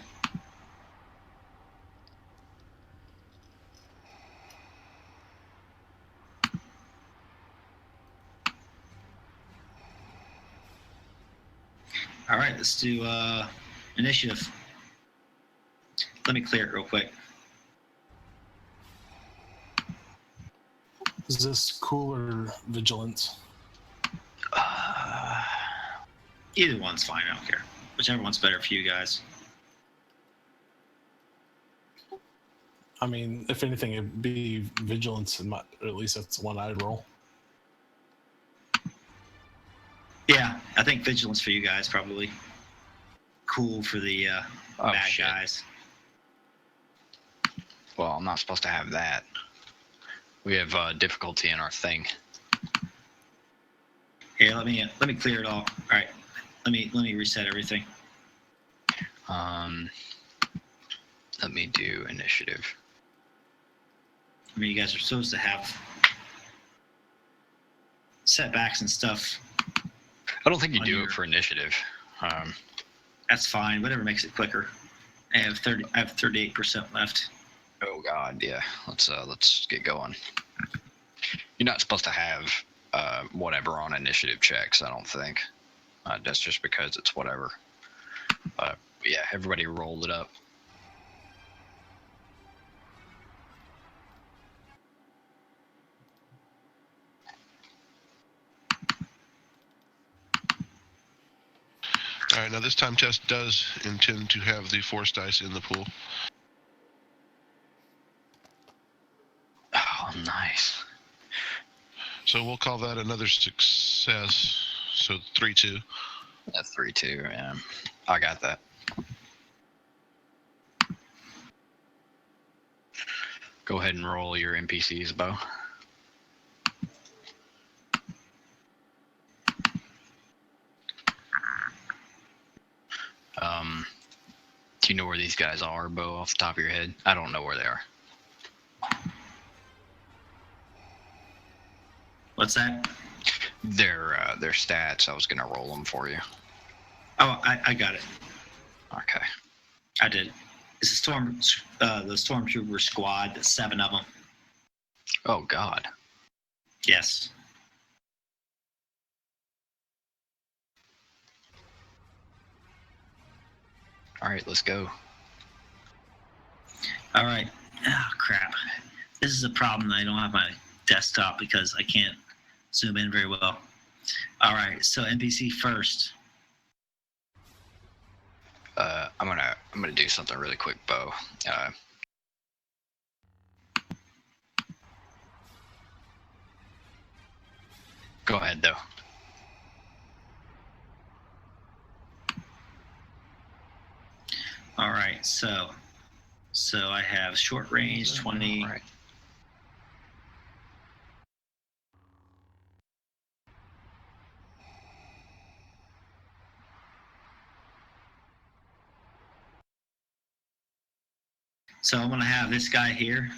All right, let's do initiative. Let me clear it real quick. Is this cool or vigilance? Either one's fine. I don't care. Whichever one's better for you guys. I mean, if anything, it'd be vigilance, at least that's the one I'd roll. Yeah, I think vigilance for you guys probably. Cool for the bad shit. guys. Well, I'm not supposed to have that. We have difficulty in our thing. Here, let me clear it all. All right, let me reset everything. Let me do initiative. I mean, you guys are supposed to have setbacks and stuff. I don't think you On do your- it for initiative. That's fine. Whatever makes it quicker. I have 38% left. Oh God, yeah. Let's get going. You're not supposed to have whatever on initiative checks. I don't think. That's just because it's whatever. But yeah, everybody rolled it up. All right, now this time Tess does intend to have the force dice in the pool. Oh, nice. So we'll call that another success. So 3-2. That's 3-2. Yeah, I got that. Go ahead and roll your NPCs, Bo. Do you know where these guys are, Bo, off the top of your head? I don't know where they are. What's that? Their stats. I was gonna roll them for you. Oh, I got it. Okay. I did. It's the stormtrooper squad. 7 of them. Oh God. Yes. All right, let's go. All right. Oh crap. This is a problem. I don't have my desktop because I can't zoom in very well. All right. So NPC first. I'm gonna do something really quick, Bo. Go ahead, though. All right. So I have short range 20. All right. So I'm gonna have this guy here.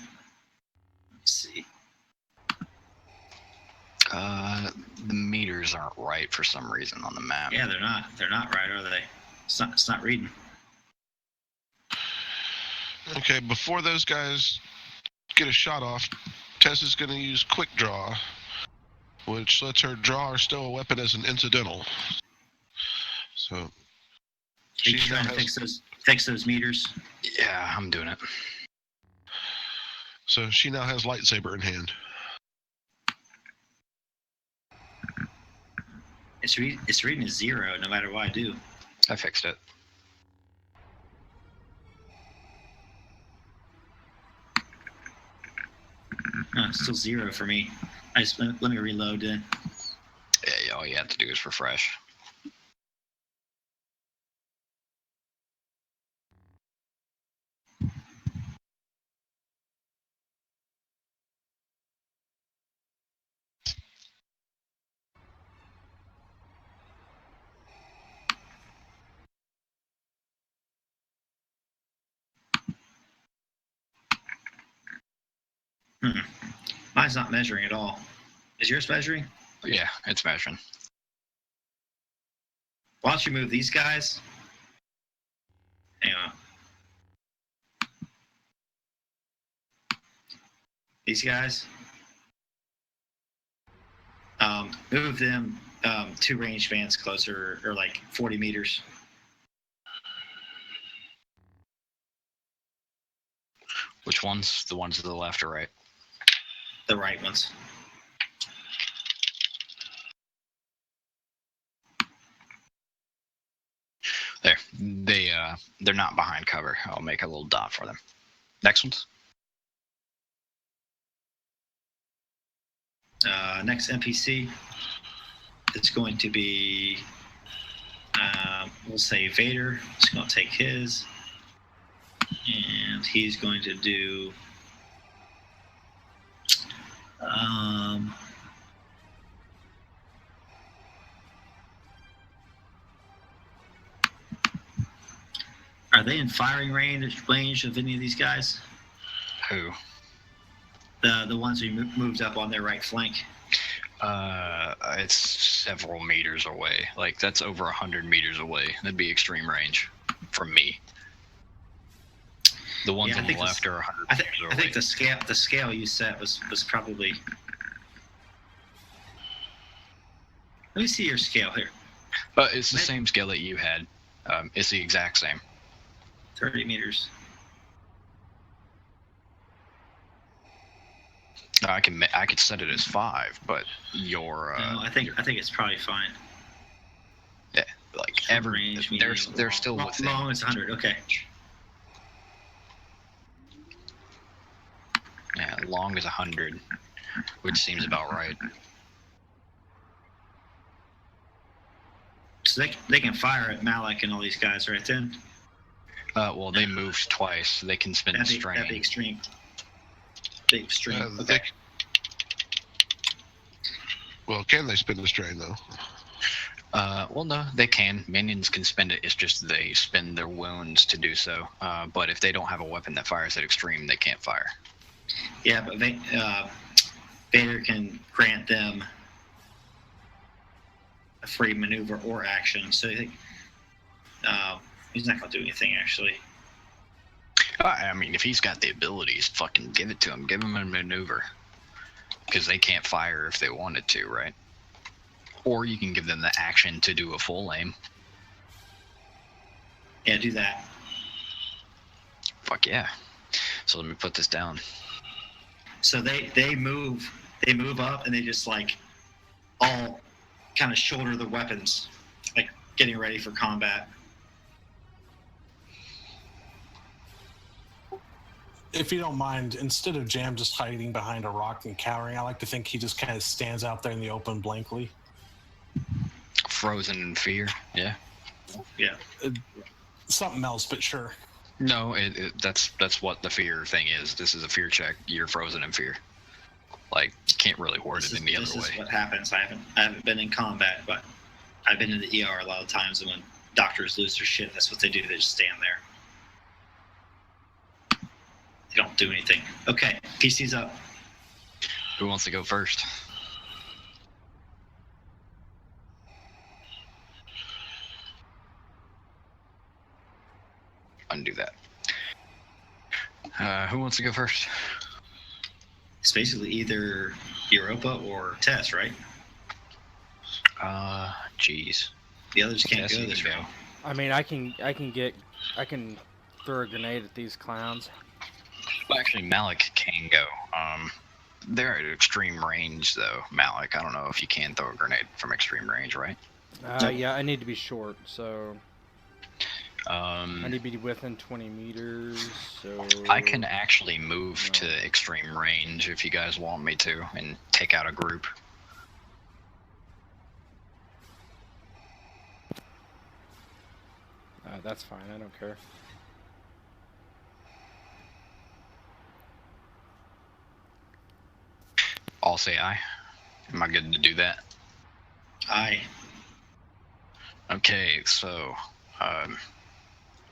Let's see. The meters aren't right for some reason on the map. Yeah, they're not. They're not right, are they? It's not reading. Okay, before those guys get a shot off, Tess is going to use quick draw, which lets her draw or stow a weapon as an incidental. So Are you she now trying to has, fix those meters? Yeah, I'm doing it. so she now has lightsaber in hand. It's reading a 0 no matter what I do. I fixed it. No, it's still 0 for me. Let me reload then. Yeah, all you have to do is refresh. Mine's not measuring at all. Is yours measuring? Yeah, it's measuring. Why don't you move these guys? Hang on. These guys. Move them 2 range bands closer, or like 40 meters. Which ones? The ones to the left or right? The right ones. There. They're not behind cover. I'll make a little dot for them. Next ones. Next NPC, it's going to be, we'll say Vader. He's going to take his, and he's going to do. Are they in firing range of any of these guys? Who? The ones who moved up on their right flank. It's several meters away. Like, that's over 100 meters away. That'd be extreme range from me. The ones on the left are 100 meters away. I think the scale you set was probably. Let me see your scale here. It's the same scale that you had. It's the exact same. 30 meters. I could set it as 5, but your No, I think it's probably fine. yeah, like Range, they're still within. Long is 100. Okay. Yeah, long is 100, which seems about right. So they can fire at Malik and all these guys right then. Well, they moved twice. They can spin strain. That'd be extreme. Big extreme. Okay. Well, can they spin the strain though? Well, no, they can. Minions can spend it. It's just they spend their wounds to do so. But if they don't have a weapon that fires at extreme, they can't fire. Yeah, but Vader can grant them a free maneuver or action. So I think he's not going to do anything, actually. I mean, if he's got the abilities, fucking give it to him. Give him a maneuver. Because they can't fire if they wanted to, right? Or you can give them the action to do a full aim. Yeah, do that. Fuck yeah. So let me put this down. So they move up and they just like all kind of shoulder the weapons, like getting ready for combat. If you don't mind, instead of Jam just hiding behind a rock and cowering, I like to think he just kind of stands out there in the open blankly. Frozen in fear, yeah. Yeah. Something else, but sure. No, that's what the fear thing is. This is a fear check. You're frozen in fear. Like, can't really word it any other way. This is what happens. I haven't been in combat, but I've been in the ER a lot of times, and when doctors lose their shit, that's what they do. They just stand there. They don't do anything. Okay, PC's up. Who wants to go first? Undo that. Who wants to go first? It's basically either Europa or Tess, right? Jeez. The others can't Tess, go you this can go. round. I mean, I can throw a grenade at these clowns. Well, actually, Malik can go. They're at extreme range, though. Malik, I don't know if you can throw a grenade from extreme range, right? Yeah, I need to be short, so I need to be within 20 meters. So I can actually move to extreme range if you guys want me to, and take out a group. That's fine. I don't care. I'll say aye. Am I good to do that? Aye. Okay, so I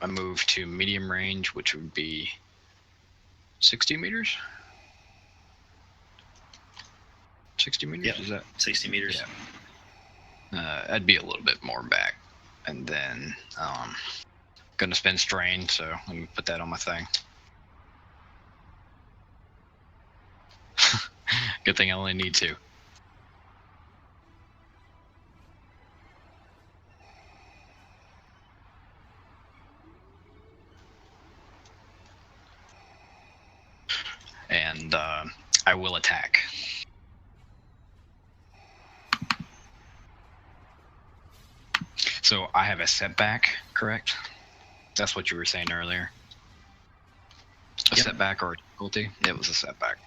move to medium range, which would be 60 meters? 60 meters? Yep. Is that? 60 meters. Yeah. I'd be a little bit more back. And then gonna spend strain, so let me put that on my thing. Good thing I only need 2. And I will attack. So I have a setback, correct? That's what you were saying earlier. A Yep. setback or a difficulty? It was a setback.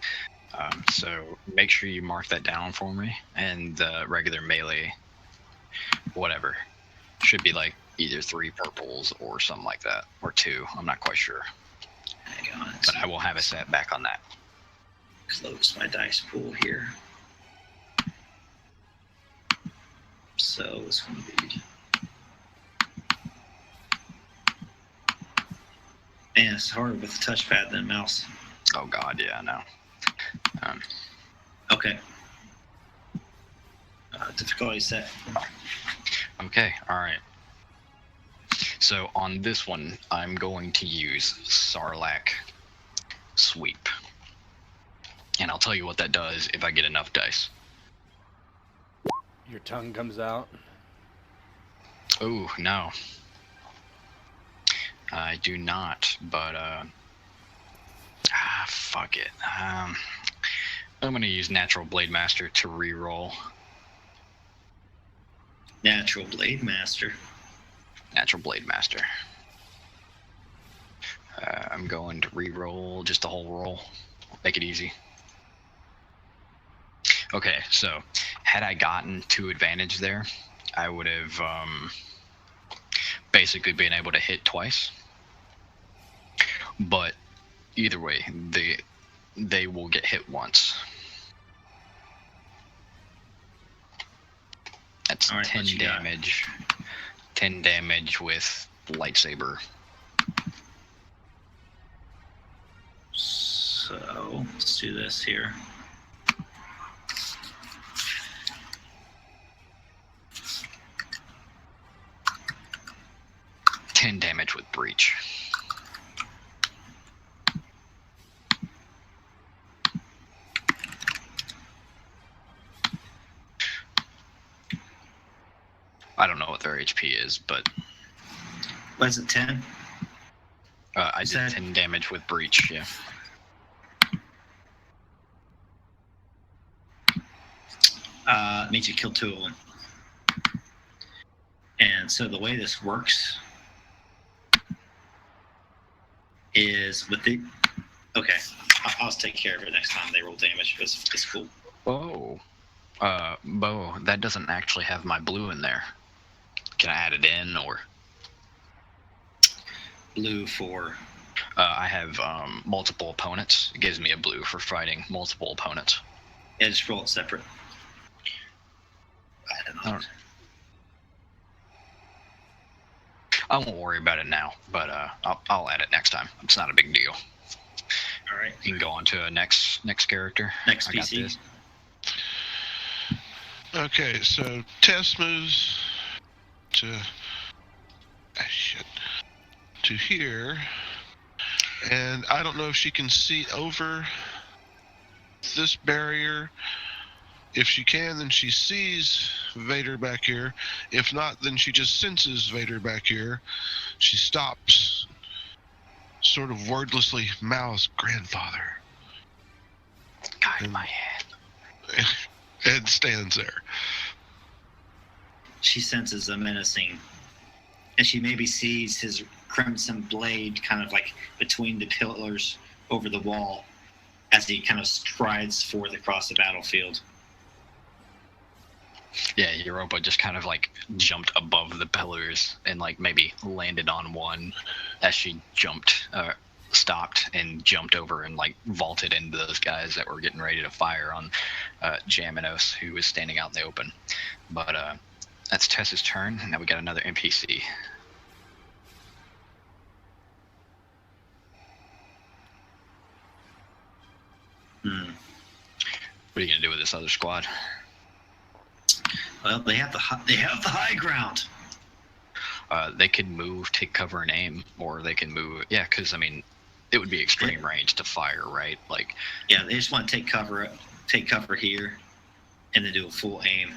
So make sure you mark that down for me. And the regular melee, whatever, should be like either 3 purples or something like that, or 2. I'm not quite sure, Hang on. but I will have a set back on that. Close my dice pool here. So this one would be. Man, it's harder with the touchpad than a mouse. Oh God, yeah, I know. Okay. Difficulty set. Okay, all right. So on this one, I'm going to use Sarlacc Sweep. And I'll tell you what that does if I get enough dice. Your tongue comes out. Oh, no. I do not, but, fuck it. I'm going to use Natural Blade Master to reroll. Natural Blade Master. Natural Blade Master. I'm going to reroll just the whole roll. Make it easy. Okay, so had I gotten 2 advantage there, I would have basically been able to hit twice. But either way, they will get hit once. That's All right, 10 what you got? damage. 10 damage with lightsaber. So let's do this here. Damage with breach. I don't know what their HP is, but Was it 10? I Is did that- 10 damage with breach. Yeah. Means you kill 2 of them. And so the way this works is with the. Okay, I'll take care of it next time they roll damage. It's cool. Oh, Bo, that doesn't actually have my blue in there. Can I add it in, or? Blue for. I have multiple opponents. It gives me a blue for fighting multiple opponents. Yeah, just roll it separate. I don't know. I won't worry about it now, but I'll add it next time. It's not a big deal. All right. You can go on to a next character. Next I got PC. this. Okay, so Tess moves to to here, and I don't know if she can see over this barrier. If she can, then she sees Vader back here. If not, then she just senses Vader back here. She stops, sort of wordlessly mouths, "Grandfather," Guide my hand. and stands there. She senses a menacing, and she maybe sees his crimson blade kind of like between the pillars over the wall as he kind of strides forth across the battlefield. Yeah, Europa just kind of like jumped above the pillars and like maybe landed on one as she stopped and jumped over and like vaulted into those guys that were getting ready to fire on Jaminos, who was standing out in the open. But that's Tess's turn. Now we got another NPC. Hmm. What are you gonna do with this other squad? Well, they have the high ground. They could move, take cover, and aim, or they can move. Yeah, because I mean, it would be extreme range to fire, right? Like, Yeah, they just want to take cover here, and then do a full aim.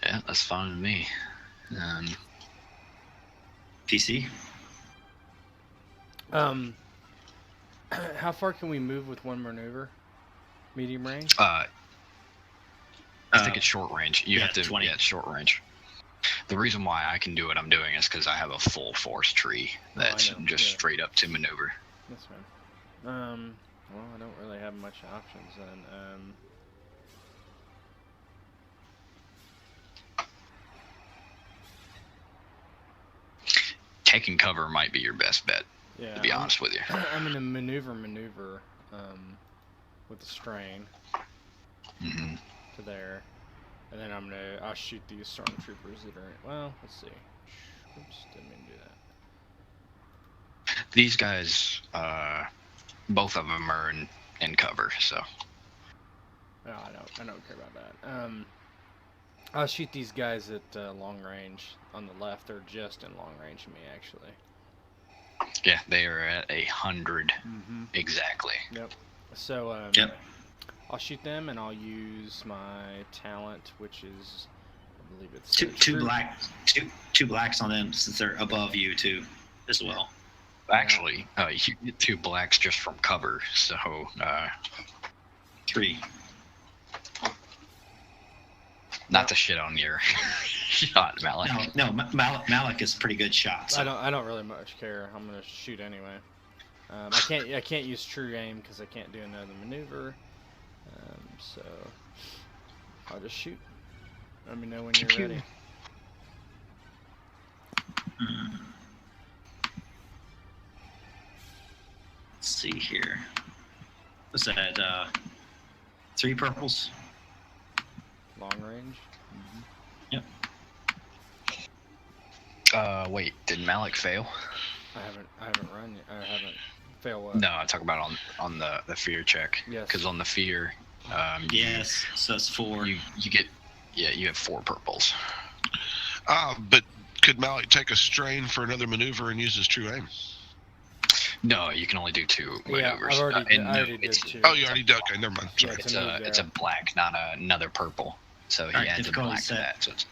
yeah, that's fine with me. PC. How far can we move with one maneuver? Medium range? I think it's short range. You yeah, have to 20. Yeah, it's short range. The reason why I can do what I'm doing is because I have a full force tree that's I know, just yeah. straight up to maneuver. That's fine. Well, I don't really have much options then. Taking cover might be your best bet, Yeah. to be honest with you. I'm gonna maneuver, with the strain Mm-hmm. to there, and then I'll shoot these stormtroopers that are. Well, let's see. Oops, didn't mean to do that. These guys, both of them are in cover, so. No, I don't care about that. I'll shoot these guys at long range on the left. They're just in long range of me, actually. Yeah, they are at 100 exactly. Yep. So Yep. I'll shoot them, and I'll use my talent, which is, I believe it's Two blacks on them since they're above you too, as well. Actually, you get 2 blacks just from cover, so 3. not to shit on your shot, Malik. No, Malik is a pretty good shot. So. I don't really much care. I'm gonna shoot anyway. I can't use true aim because I can't do another maneuver. So I'll just shoot. Let me know when you're ready. Let's see here. Was that 3 purples? Long range. Yep. Wait, did Malik fail? I haven't run yet. I haven't failed what? No, I talk about on the fear check. Yes. Because on the fear, Yes, so that's 4. you get, you have 4 purples. But could Malik take a strain for another maneuver and use his true aim? No, you can only do 2 Yeah, maneuvers. I already did it's, 2. Oh, you already did. Okay, never mind. Sorry. Yeah, it's a black, not another purple. So he Alright, adds a difficulty black to set. that. So it's,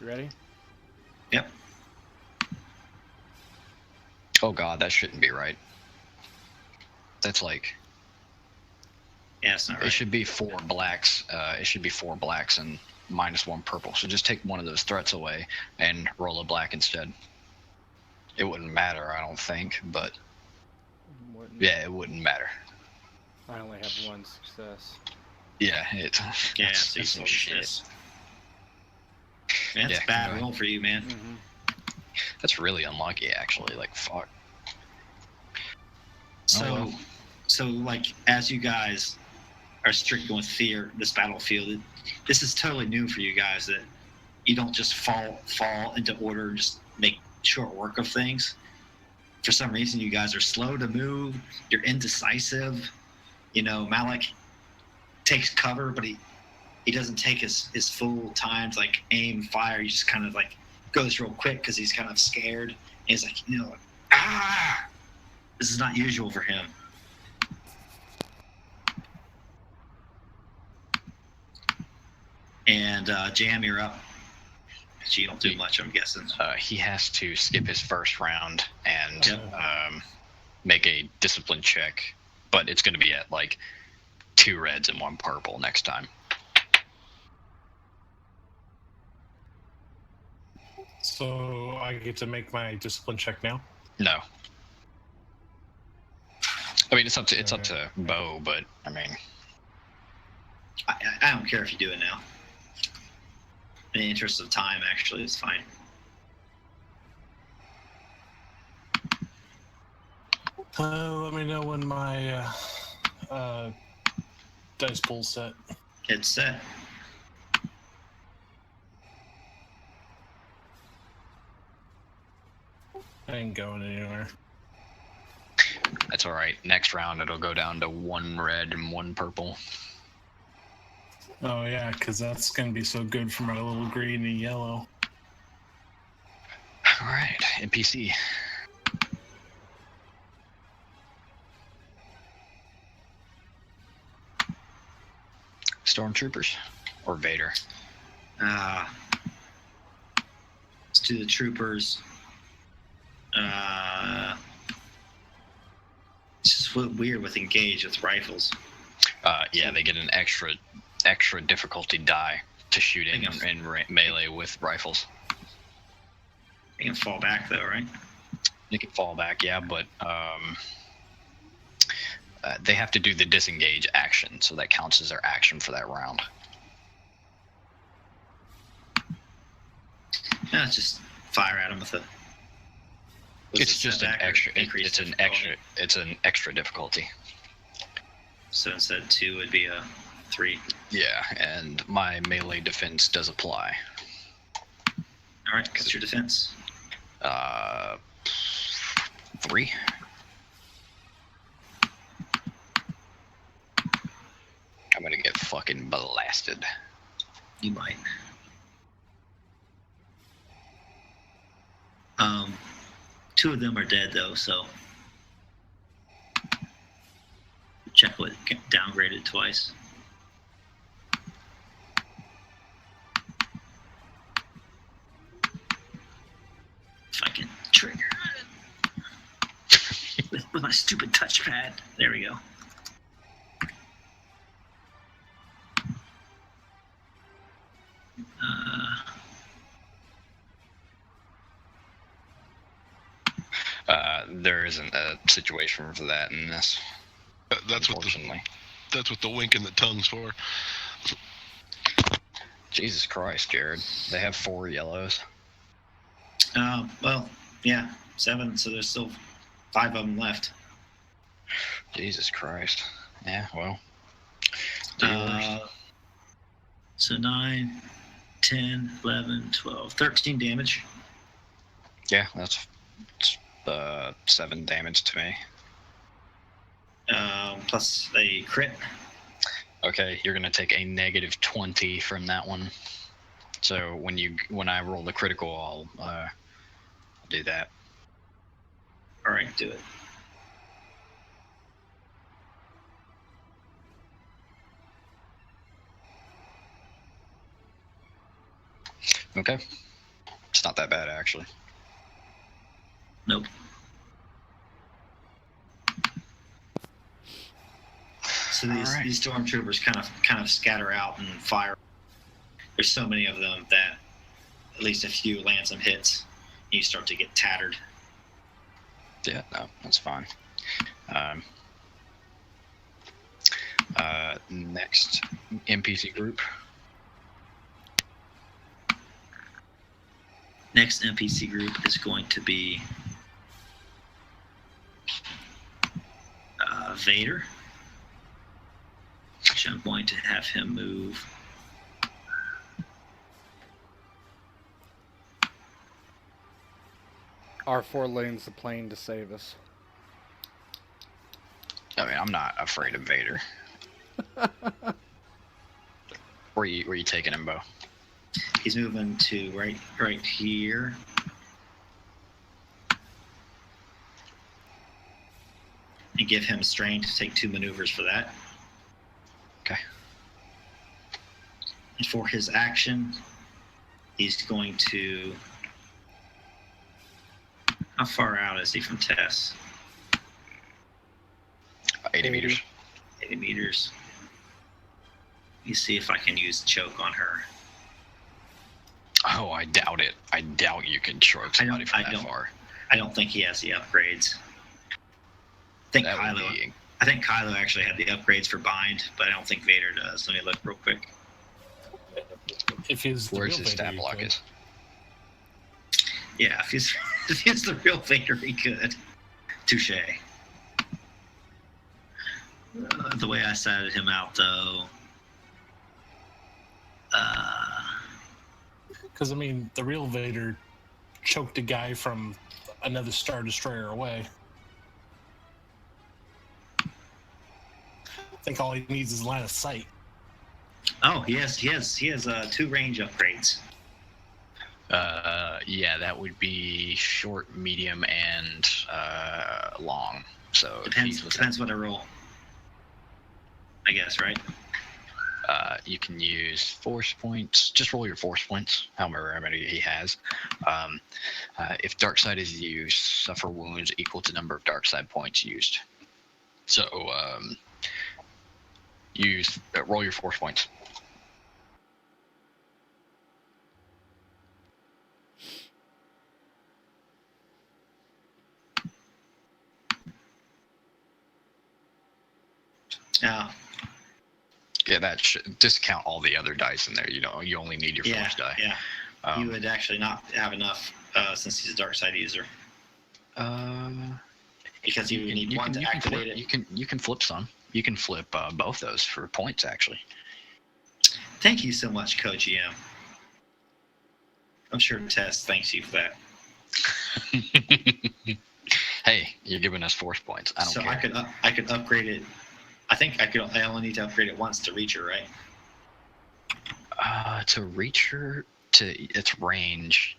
You ready? Yep. oh god, that shouldn't be right. That's like, Yeah, it's not it right. should be 4 blacks. It should be 4 blacks and -1 purple. So just take one of those threats away and roll a black instead. It wouldn't matter, I don't think, but yeah, it wouldn't matter. I only have 1 success. Yeah, it's Yeah, that's, so that's some you shit. Man, that's Yeah, a bad right. roll for you, man. That's really unlucky, actually. Like, fuck. So, well. so like as you guys are stricken with fear, this battlefield, this is totally new for you guys. That you don't just fall into order and just make short work of things. For some reason, you guys are slow to move. You're indecisive. You know, Malik takes cover, but he doesn't take his full time to like aim, fire. He just kind of like goes real quick because he's kind of scared. And he's like, this is not usual for him. And Jam, you're up. So you don't do much, I'm guessing. He has to skip his first round and Yep. make a discipline check, but it's going to be at like 2 reds and 1 purple next time. So I get to make my discipline check now. No. I mean, it's up to Bo, but I mean, I don't care if you do it now. In the interest of time, actually, it's fine. Let me know when my dice pool's set. It's set. I ain't going anywhere. that's all right. Next round, it'll go down to 1 red and 1 purple. Oh yeah, because that's gonna be so good for my little green and yellow. All right, NPC. Stormtroopers or Vader? Let's do the troopers. It's just weird with engage with rifles. Yeah, they get an extra difficulty die to shoot in melee with rifles. They can fall back though, right? You can fall back, yeah, but they have to do the disengage action, so that counts as their action for that round. Yeah, just fire at him with a. It's just an extra. It's an extra difficulty. So instead of 2, it'd be a 3. Yeah, and my melee defense does apply. All right, what's your defense? 3. I'm gonna get fucking blasted. You might. 2 of them are dead though, so check what downgraded twice. If I can trigger it with my stupid touchpad. There we go. There isn't a situation for that in this. That's what the wink and the tongue's for. Jesus Christ, Jared. They have 4 yellows. Well, yeah, 7. So there's still 5 of them left. Jesus Christ. Yeah, well. So 9, 10, 11, 12, 13 damage. Yeah, that's 7 damage to me. Plus a crit. Okay, you're gonna take a negative 20 from that one. So when I roll the critical, I'll do that. All right, do it. Okay. It's not that bad, actually. Nope. So these stormtroopers kind of scatter out and fire. There's so many of them that at least a few land some hits, and you start to get tattered. Yeah, no, that's fine. Next NPC group. Next NPC group is going to be Vader, which I'm going to have him move. R4 lanes the plane to save us. I mean, I'm not afraid of Vader. Where you taking him, Bo? He's moving to right here. And give him strain to take 2 maneuvers for that. Okay. And for his action, he's going to... How far out is he from Tess? 80 meters. 80 meters. Let me see if I can use choke on her. Oh, I doubt it. I doubt you can choke somebody from that far. I don't think he has the upgrades. I think Kylo actually had the upgrades for bind, but I don't think Vader does. Let me look real quick. If he's the Where's real his Vader, stat he block could. is? Yeah, if he's the real Vader, he could. Touche. The way I started him out, though. Because, I mean, the real Vader choked a guy from another Star Destroyer away. I think all he needs is line of sight. Oh, he has 2 range upgrades. Yeah, that would be short, medium, and long. So Depends what I roll. I guess, right? You can use force points. Just roll your force points, however many he has. If dark side is used, suffer wounds equal to number of dark side points used. So roll your force points. Now, Yeah, that should discount all the other dice in there. You know, you only need your yeah, force die. yeah. You Um, would actually not have enough since he's a dark side user, because you would need one to activate it. You can flip some. You can flip both those for points, actually. Thank you so much, Co-GM. I'm sure Tess thanks you for that. Hey, you're giving us force points. I don't care. So I could upgrade it. I think I only need to upgrade it once to reach her, right? To reach her to its range,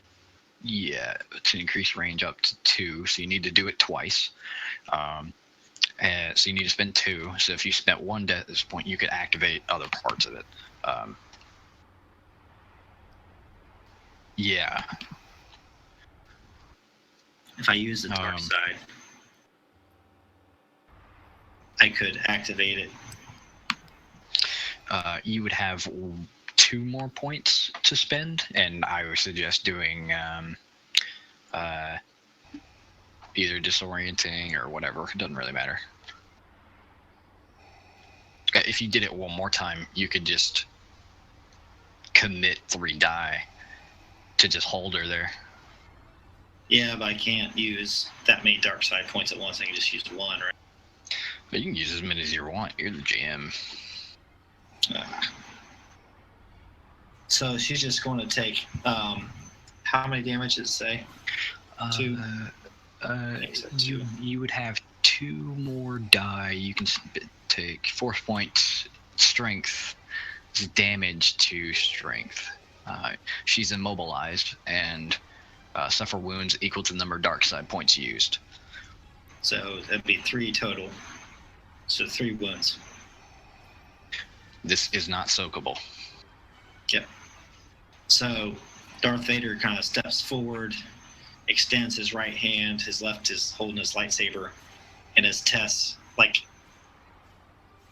yeah, to increase range up to 2, so you need to do it twice. And so you need to spend 2. So if you spent 1 at this point, you could activate other parts of it. Yeah. If I use the dark side, I could activate it. You would have 2 more points to spend, and I would suggest doing either disorienting or whatever. It doesn't really matter. If you did it one more time, you could just commit 3 die to just hold her there. Yeah, but I can't use that many dark side points at once. I can just use 1, right? But you can use as many as you want. You're the GM. So she's just going to take how many damage does it say? 2. I think so, 2. You would have 2 more die. You can take force points, strength, damage to strength. She's immobilized and suffer wounds equal to the number of dark side points used. So that'd be 3 total. So 3 wounds. This is not soakable. Yep. So Darth Vader kind of steps forward, extends his right hand, his left is holding his lightsaber, and as Tess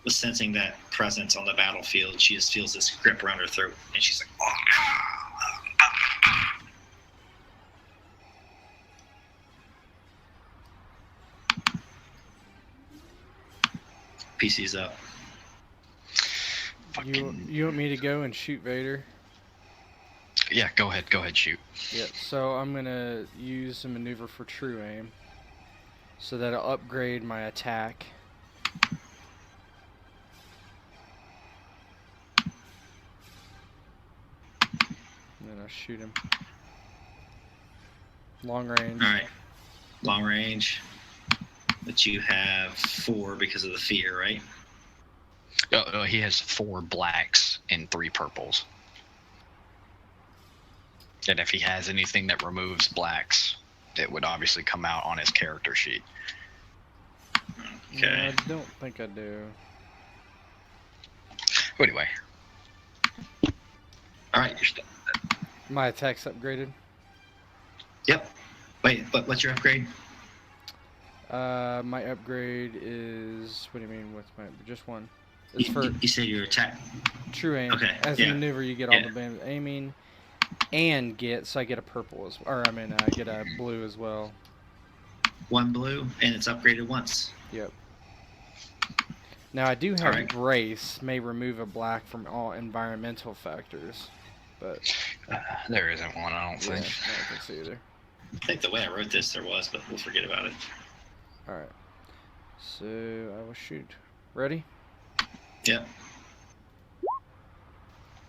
was sensing that presence on the battlefield, she just feels this grip around her throat, and she's like, oh. PC's up. You want me to go and shoot Vader? Yeah, go ahead, shoot. Yep, so I'm gonna use a maneuver for true aim. So that'll upgrade my attack. And then I'll shoot him. Long range. Alright. Long range. But you have 4 because of the fear, right? Oh, he has 4 blacks and 3 purples. And if he has anything that removes blacks, it would obviously come out on his character sheet. Okay. No, I don't think I do. Anyway. Alright, you're still. My attack's upgraded. Yep. Wait, but what's your upgrade? My upgrade is... What do you mean with my... Just 1. It's for You said your attack. true aim. Okay, As yeah. a maneuver, you get all the band aiming, and so I get a purple as well. Or I get a blue as well. 1 blue, and it's upgraded once. Yep. Now I do have Alright. Grace, may remove a black from all environmental factors, but There isn't one, I don't yeah, I think. don't think so either. I think the way I wrote this there was, but we'll forget about it. Alright. So I will shoot. Ready? Yep.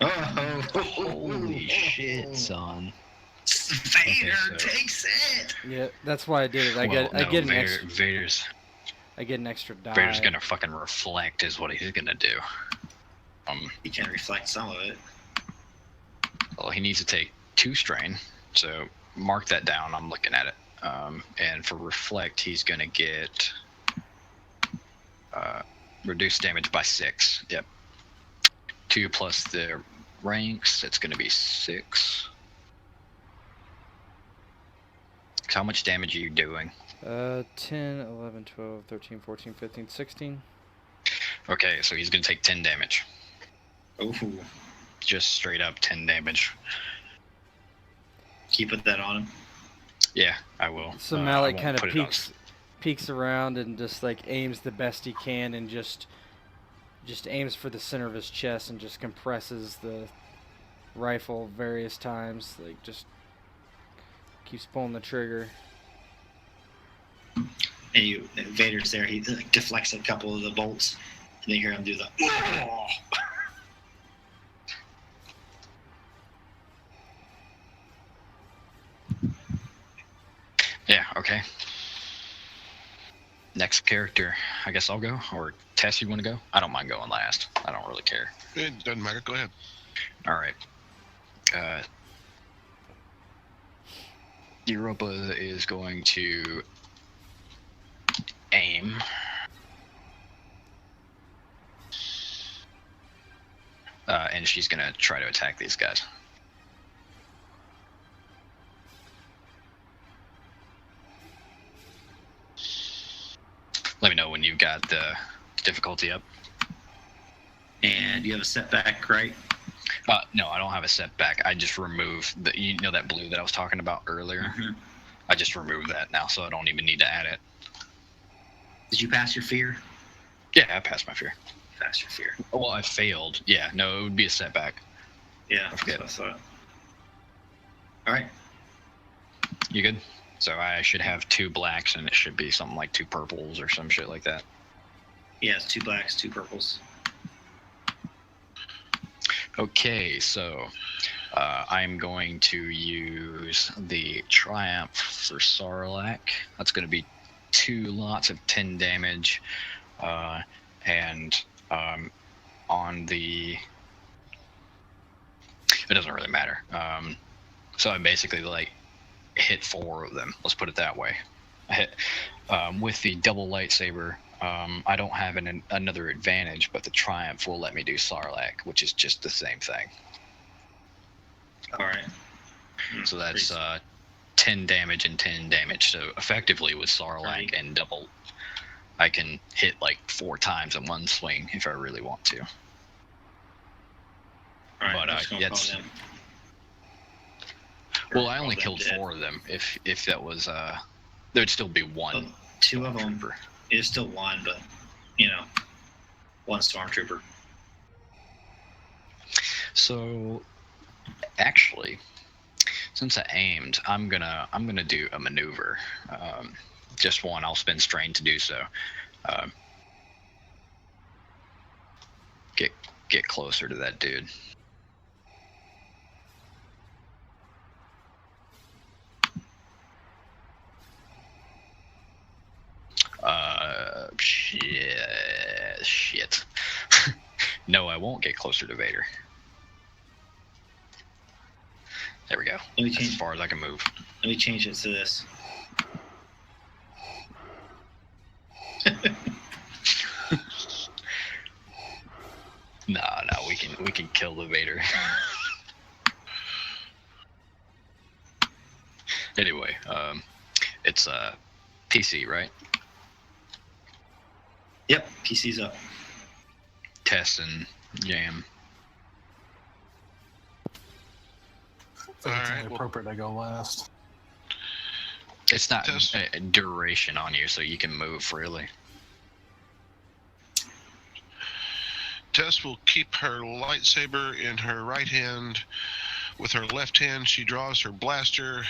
Oh, Holy shit, son. Vader Okay, so- takes it. Yeah, that's why I did it. I Well, get an Vader, extra. Vader's I get an extra die. Vader's gonna fucking reflect is what he's gonna do. He can reflect some of it. Well, he needs to take 2 strain, so mark that down. I'm looking at it. And for reflect, he's gonna get reduced damage by 6. Yep. 2 plus the ranks. That's gonna be 6. So how much damage are you doing? 10, 11, 12, 13, 14, 15, 16. Okay, so he's gonna take 10 damage. Oh, Just straight up 10 damage. can you put that on him? Yeah, I will. So I Malik won't kind of put it on- peeks around and just like aims the best he can and just just aims for the center of his chest and just compresses the rifle various times, like just keeps pulling the trigger. And Vader's there. He like, deflects a couple of the bolts, and you hear him do the. Yeah, okay. Next character. I guess I'll go. Or Tess, you want to go? I don't mind going last. I don't really care. It doesn't matter. Go ahead. All right. Europa is going to aim. And she's going to try to attack these guys. Let me know when you've got the difficulty up. And you have a setback, right? No, I don't have a setback. I just removed that blue that I was talking about earlier. Mm-hmm. I just removed that now, so I don't even need to add it. Did you pass your fear? Yeah, I passed my fear. Pass your fear. Well, I failed. Yeah, no, it would be a setback. Yeah, I forget. that's what I thought. All right. You good? So I should have 2 blacks, and it should be something like 2 purples or some shit like that. Yeah, it's 2 blacks, 2 purples. Okay, so I'm going to use the Triumph for Sarlacc. That's going to be 2 lots of 10 damage, and on the... It doesn't really matter. So I basically hit 4 of them. Let's put it that way. I hit with the double lightsaber. I don't have another advantage, but the Triumph will let me do Sarlacc, which is just the same thing. All right. So that's 10 damage and 10 damage. So effectively with Sarlacc Right. and double, I can hit 4 times in one swing if I really want to. All right. But, I'm just gonna it's- call them. Well, Or I only call them killed dead. 4 of them. If that was there'd still be 1 Well, 2 of them. stormtrooper. It's still 1, but 1 stormtrooper. So actually, since I aimed, I'm gonna do a maneuver. Just one. I'll spend strain to do so. Get closer to that dude. Shit. No, I won't get closer to Vader. There we go. Let me That's change. as far as I can move. Let me change it to this. No, we can kill the Vader. Anyway, it's PC, right? Yep, PC's up. Test and Jam. I think it's All right, only well- appropriate I go last. It's not Test. a duration on you, so you can move freely. Tess will keep her lightsaber in her right hand. With her left hand, she draws her blaster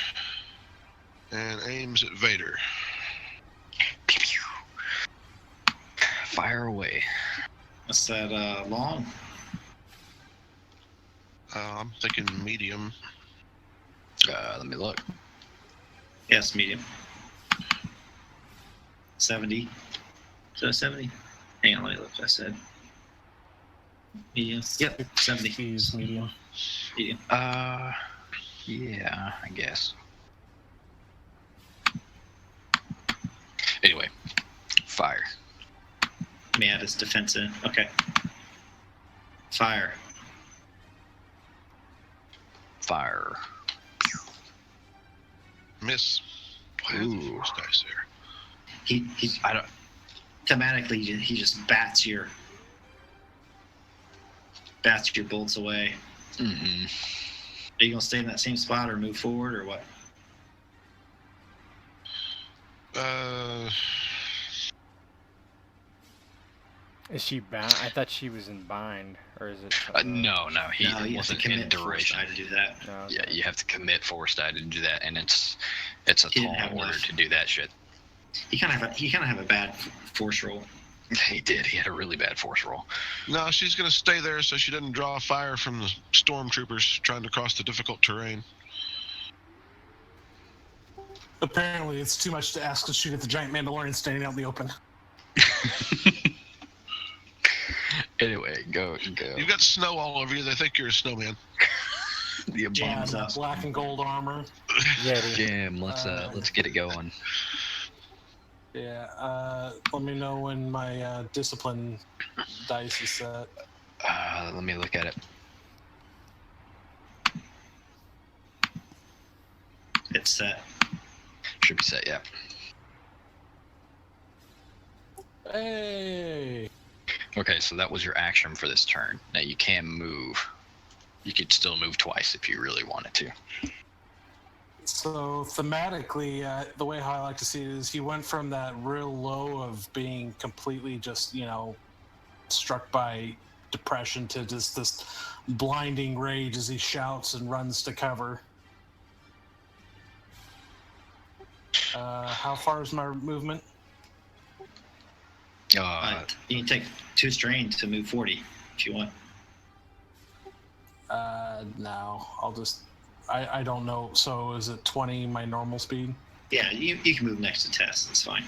and aims at Vader. Pew, pew. Fire away. What's that long? I'm thinking medium. Let me look. Yes, medium. 70. Is that 70? Hang on, let me look. I said medium. Yep, 70. He's medium. Medium. Yeah, I guess. Anyway, fire. Let me add his defense in. Okay. Fire. Fire. Miss. Why are the Ooh. force dice there? He I don't. thematically he just bats your bolts away. Mm-mm. Are you gonna stay in that same spot or move forward or what? Is she bound? I thought she was in bind, or is it? No, he No, you have to wasn't in commit force duration. die to do that. No, Yeah, okay. you have to commit force die to do that, and it's a He didn't tall have order enough. to do that shit. He kind of have a bad force roll. He did. He had a really bad force roll. No, she's going to stay there so she doesn't draw fire from the stormtroopers trying to cross the difficult terrain. Apparently, it's too much to ask to shoot at the giant Mandalorian standing out in the open. Anyway, go. You've got snow all over you. They think you're a snowman. The Yeah, Jams abominable. up. black and gold armor. Yeti. Jam. Let's get it going. Yeah, let me know when my discipline dice is set. Let me look at it. It's set. Should be set. Yeah. Hey! Okay, so that was your action for this turn. Now you can move. You could still move twice if you really wanted to. So thematically, the way how I like to see it is he went from that real low of being completely just, struck by depression to just this blinding rage as he shouts and runs to cover. How far is my movement? You can take 2 strain to move 40 if you want. No, I'll just... I don't know. So is it 20 my normal speed? Yeah, you can move next to Tess. It's fine.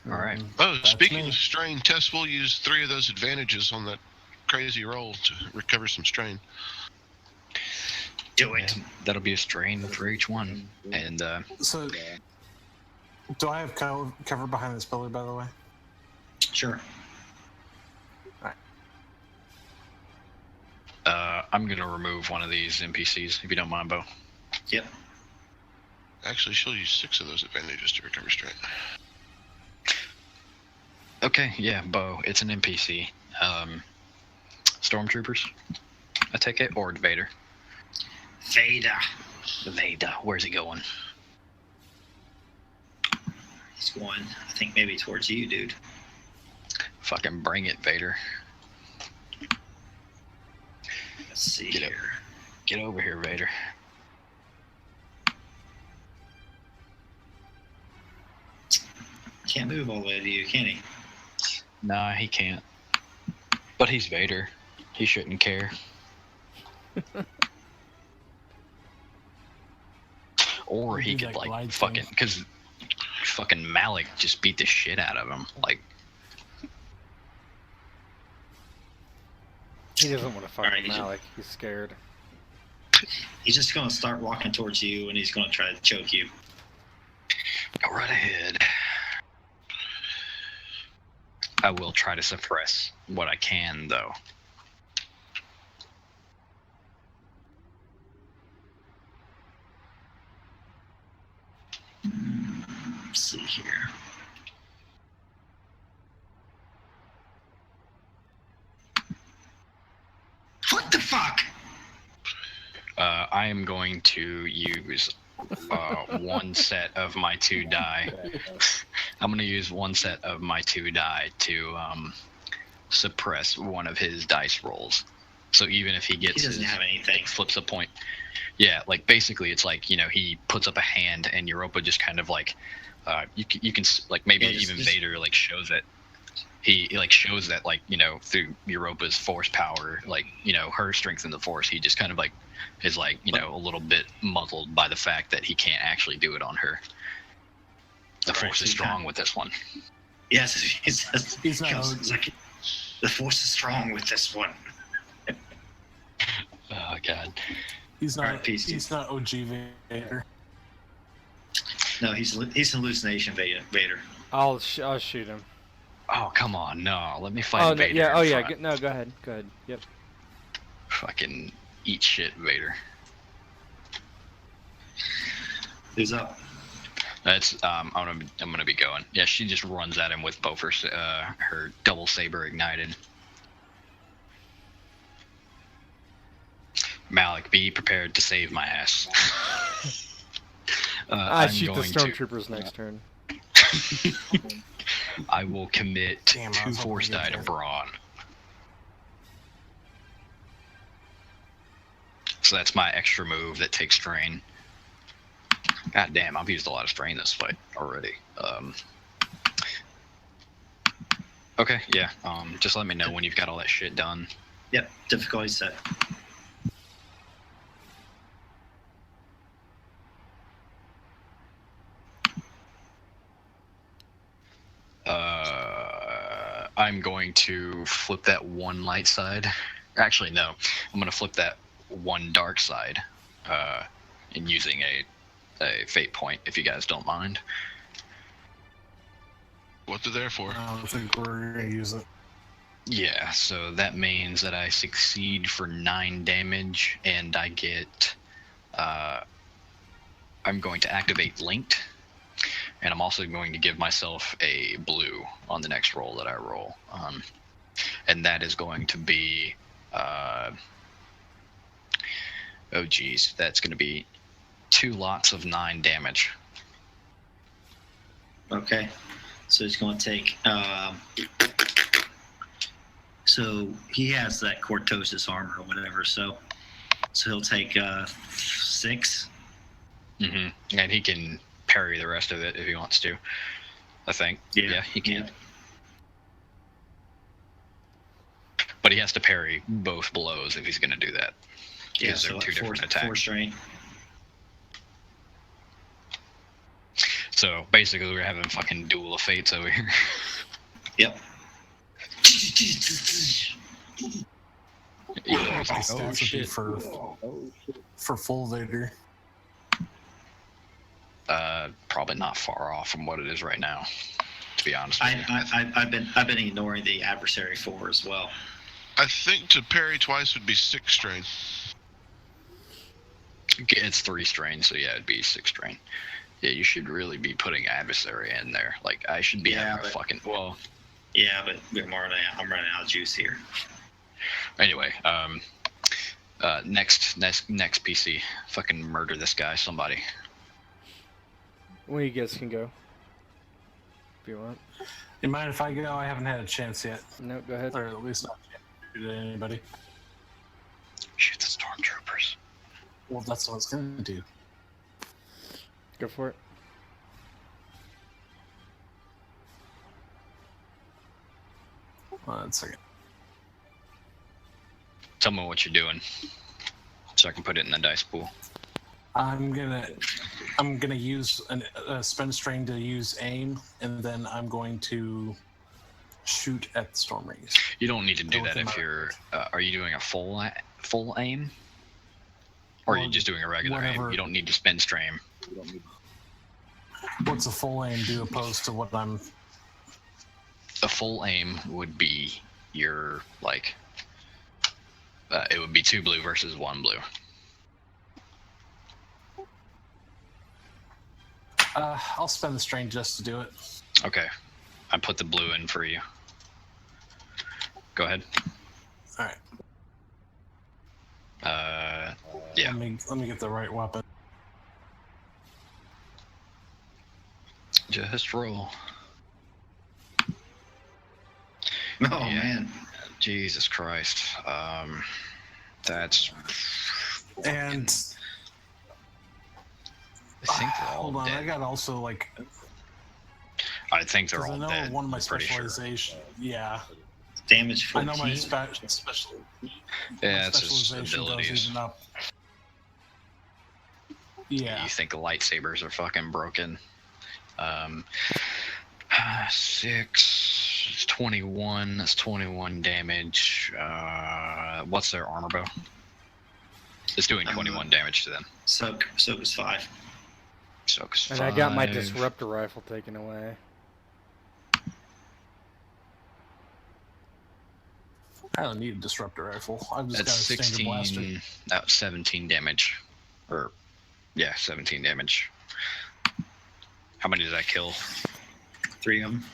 All right. Oh, That's speaking me. of strain, Tess will use 3 of those advantages on that crazy roll to recover some strain. Do it. Yeah, that'll be a strain for each one. And So, do I have cover behind this pillar, by the way? Sure. I'm gonna remove one of these NPCs if you don't mind, Bo. Yep. Actually, she'll use 6 of those advantages to recover strain. Okay, yeah, Bo. It's an NPC. Stormtroopers, I take it, or Vader. Vader. Where's he going? He's going, I think, maybe towards you, dude. Fucking bring it, Vader. Let's see Get here. Get over here, Vader. Can't move all the way to you, can he? Nah, he can't. But he's Vader. He shouldn't care. Or he Do could that like glide fucking, thing. because fucking Malik just beat the shit out of him. Like, He doesn't want to fuck Alright, with he's- Malik. He's scared. He's just going to start walking towards you, and he's going to try to choke you. go right ahead. I will try to suppress what I can, though. Let's see here. What the fuck? I am going to use one set of my 2 die. I'm going to use one set of my 2 die to suppress one of his dice rolls. So even if he He gets doesn't his, have anything. like, flips a point. Yeah, like basically it's like, he puts up a hand and Europa just kind of like, you can like maybe Yeah, just- even just- Vader like shows it. He like shows that like through Europa's force power, like her strength in the force, he just kind of like is like a little bit muzzled by the fact that he can't actually do it on her. The Alright, force so is you strong can't- with this one. Yes, he says. He's not Kels OG. is like, the force is strong with this one. Oh god. He's not. Alright, PC. He's not OG Vader. No, he's hallucination Vader. I'll shoot him. Oh come on, no, let me fight Oh no, Vader. yeah. in Oh yeah. front. No, go ahead. Go ahead. Yep. Fucking eat shit, Vader. Who's up? That's I'm gonna be going. Yeah, she just runs at him with both her double saber ignited. Malik, be prepared to save my ass. I I'm shoot the going to. stormtroopers next turn. I will commit Damn, I 2 was hoping force to get die to there. brawn. So that's my extra move that takes strain. God damn, I've used a lot of strain this fight already. Okay, yeah. Just let me know when you've got all that shit done. Yep, difficulty set. I'm going to flip that one light side. Actually, no. I'm going to flip that one dark side and using a fate point, if you guys don't mind. What they're there for. I don't think we're gonna use it. Yeah, so that means that I succeed for 9 damage, and I get... I'm going to activate Linked, and I'm also going to give myself a blue on the next roll that I roll. And that is going to be... oh geez, that's going to be 2 lots of 9 damage. Okay. So he's going to take. So he has that cortosis armor or whatever. So he'll take 6. Mm-hmm. And he can parry the rest of it if he wants to, I think. Yeah, he can. Yeah. But he has to parry both blows if he's going to do that. Yeah. Because So they're 2 different attacks. 4 strain. So basically, we're having fucking duel of fates over here. Yep. Yeah, What the stats would be shit. for full Vader? Probably not far off from what it is right now, to be honest with you. I've been ignoring the adversary 4 as well. I think to parry twice would be 6 strain. It's 3 strain, so yeah, it'd be 6 strain. Yeah, you should really be putting adversary in there. Like, I should be Yeah, having a fucking... Well, Yeah, but I'm running out of juice here. anyway, next PC. Fucking murder this guy, somebody. Well, you guys can go. If you want. You mind if I go? I haven't had a chance yet. No, go ahead. Or at least not yet to shoot at anybody. Shoot the stormtroopers. Well, that's what I was going to do. Go for it. One second. Tell me what you're doing, so I can put it in the dice pool. I'm gonna use a spin strain to use aim, and then I'm going to shoot at the storm rings. You don't need to do Go that with if my- you're... are you doing a full aim? Or are you Well, just doing a regular aim? whatever. You don't need to spend stream. What's a full aim do opposed to what I'm? A full aim would be your, like... it would be 2 blue versus 1 blue. I'll spend the strain just to do it. Okay. I put the blue in for you. Go ahead. All right. Yeah. Let me get the right weapon. Just roll. Oh Yeah. man. Jesus Christ. That's... And I think they're all hold on, dead. I got also like I think they're because I all know dead. one of my I'm pretty sure. specialization. Yeah, Damage I 14. know my special. Yeah, my it's just specialization goes abilities. even up. Yeah. You think the lightsabers are fucking broken. 6, it's 21, that's 21 damage. What's their armor bow? It's doing 21 damage to them. Soak is 5. So it's And I got my 5. disruptor rifle taken away. I don't need a disruptor rifle. I've just That's got a standard blaster. 16. That's 17 damage. Or, yeah, 17 damage. How many did I kill? 3 of them.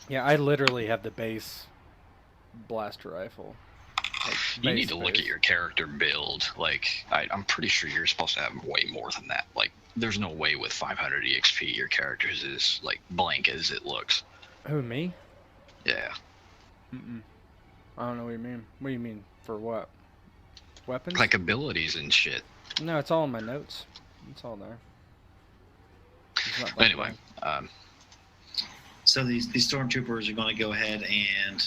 Yeah, I literally have the base blaster rifle. You need base to look base. at your character build. Like, I'm pretty sure you're supposed to have way more than that. Like, there's no way with 500 EXP your character is as like blank as it looks. Who, me? Yeah. Mm-mm. I don't know what you mean. What do you mean? For what? Weapons? Like abilities and shit. No, it's all in my notes. It's all there. It's not like Anyway, So these stormtroopers are going to go ahead and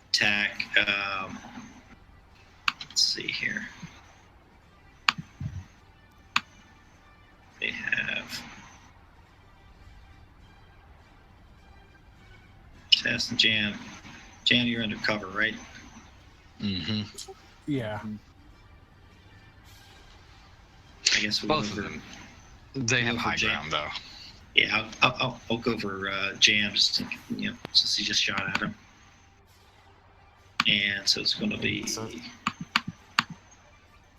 attack. Let's see here. They have Tess and Jan. Jan, you're undercover, right? mm-hmm. Yeah. I guess we'll Both go of for, them. They have Go for high Jan. ground though. Yeah, I'll go for Jan, just to, since he just shot at him. And so it's going to be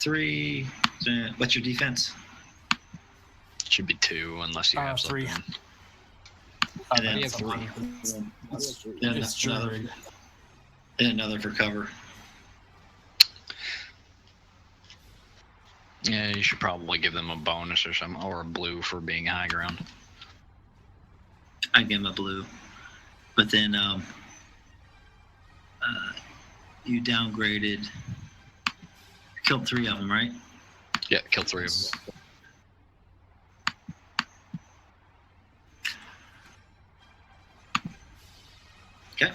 3. What's your defense? Should be 2 unless you have 3. something. And then you have 3. Then It's another, jury. then another for cover. Yeah, you should probably give them a bonus or something, or a blue for being high ground. I give him a blue. But then you downgraded. Killed 3 of them, right? Yeah, kill 3 of them. Okay.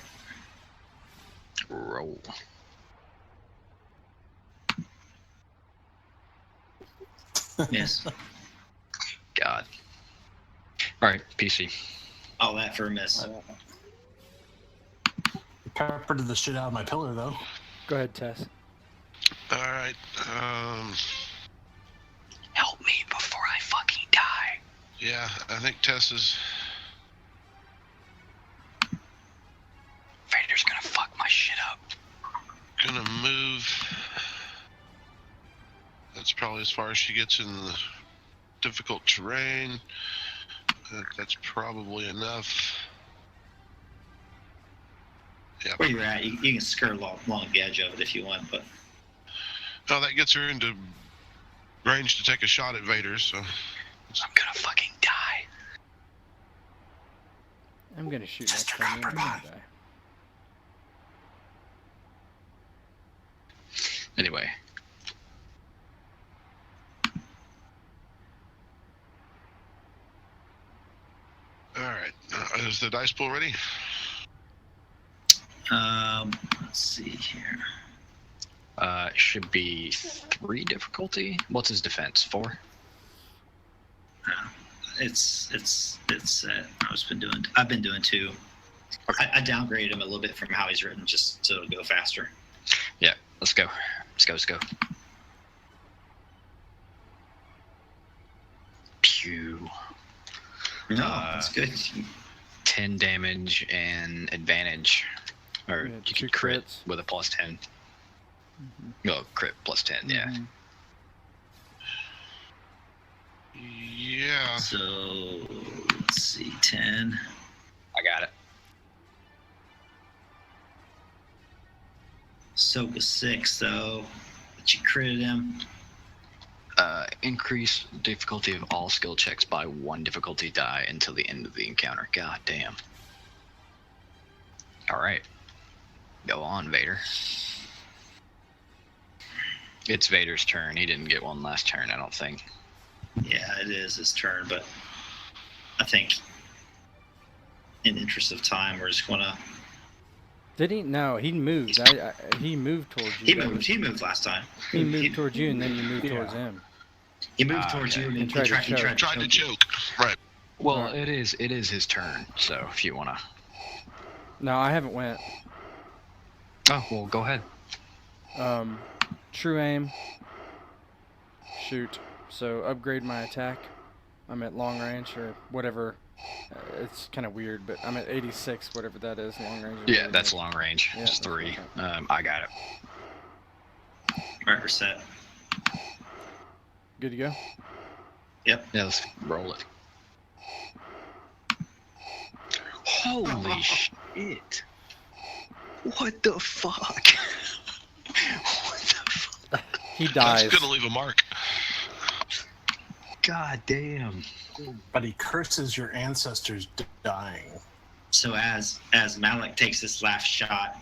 Roll. Yes. God. All right, PC. All that for a miss. Peppered the shit out of my pillar, though. Go ahead, Tess. All right. Help me before I fucking die. Yeah, I think Tess is. Vader's gonna fuck my shit up. Gonna move. That's probably as far as she gets in the difficult terrain. I think that's probably enough. Yeah. Where you're at, you can skirt along the edge of it if you want, but Oh, that gets her into range to take a shot at Vader, so. I'm gonna fucking die. I'm gonna shoot next Mr. time. I'm gonna Copperpot. die. Anyway. All right. Is the dice pool ready? let's see here. Should be 3 difficulty. What's his defense? 4? It's I've been doing 2. I downgraded him a little bit from how he's written just so it'll go faster. Yeah, let's go. Let's go. Pew. No, that's good. 10 damage and advantage. Or Yeah, you 2 could crit crits. with a plus 10. Mhm. No, crit plus 10, yeah. Mhm. Yeah. So let's see, 10. I got it. Soak a 6 though, but you critted him. Increase difficulty of all skill checks by 1 difficulty die until the end of the encounter. God damn. Alright. Go on, Vader. It's Vader's turn. He didn't get one last turn, I don't think. Yeah, it is his turn, but I think in the interest of time, we're just gonna. Did he? No, he moved. He moved towards He you. moved. He moved last time. He moved towards you, and then you moved Yeah. towards him. He moved Ah, towards okay. you and And he tried to tried choke. Tried to you. choke. Right. Well, Alright. it is his turn, so if you wanna... No, I haven't went. Oh, well, go ahead. True aim. Shoot. So upgrade my attack. I'm at long range or whatever. It's kind of weird, but I'm at 86, whatever that is, long range. or Yeah, whatever that's it is. long range. Yeah, It's that's 3. okay. I got it. Right, we're set. Good to go. Yeah, let's roll it. Holy shit. What the fuck? What the fuck? He dies. That's gonna leave a mark. God damn. But he curses your ancestors dying. So as Malik takes this last shot,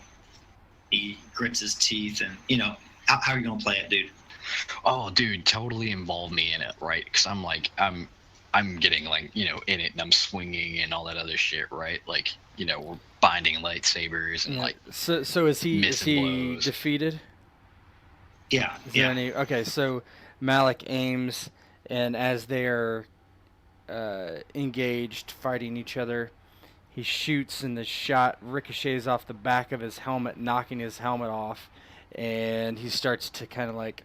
he grits his teeth, and how are you gonna play it, dude? Oh, dude, totally involve me in it, right? Because I'm getting like in it, and I'm swinging and all that other shit, right? Like we're binding lightsabers and Yeah. like So is he missing blows. defeated? Yeah, Is there yeah. any? Okay, so Malik aims, and as they're engaged, fighting each other, he shoots, and the shot ricochets off the back of his helmet, knocking his helmet off, and he starts to kind of like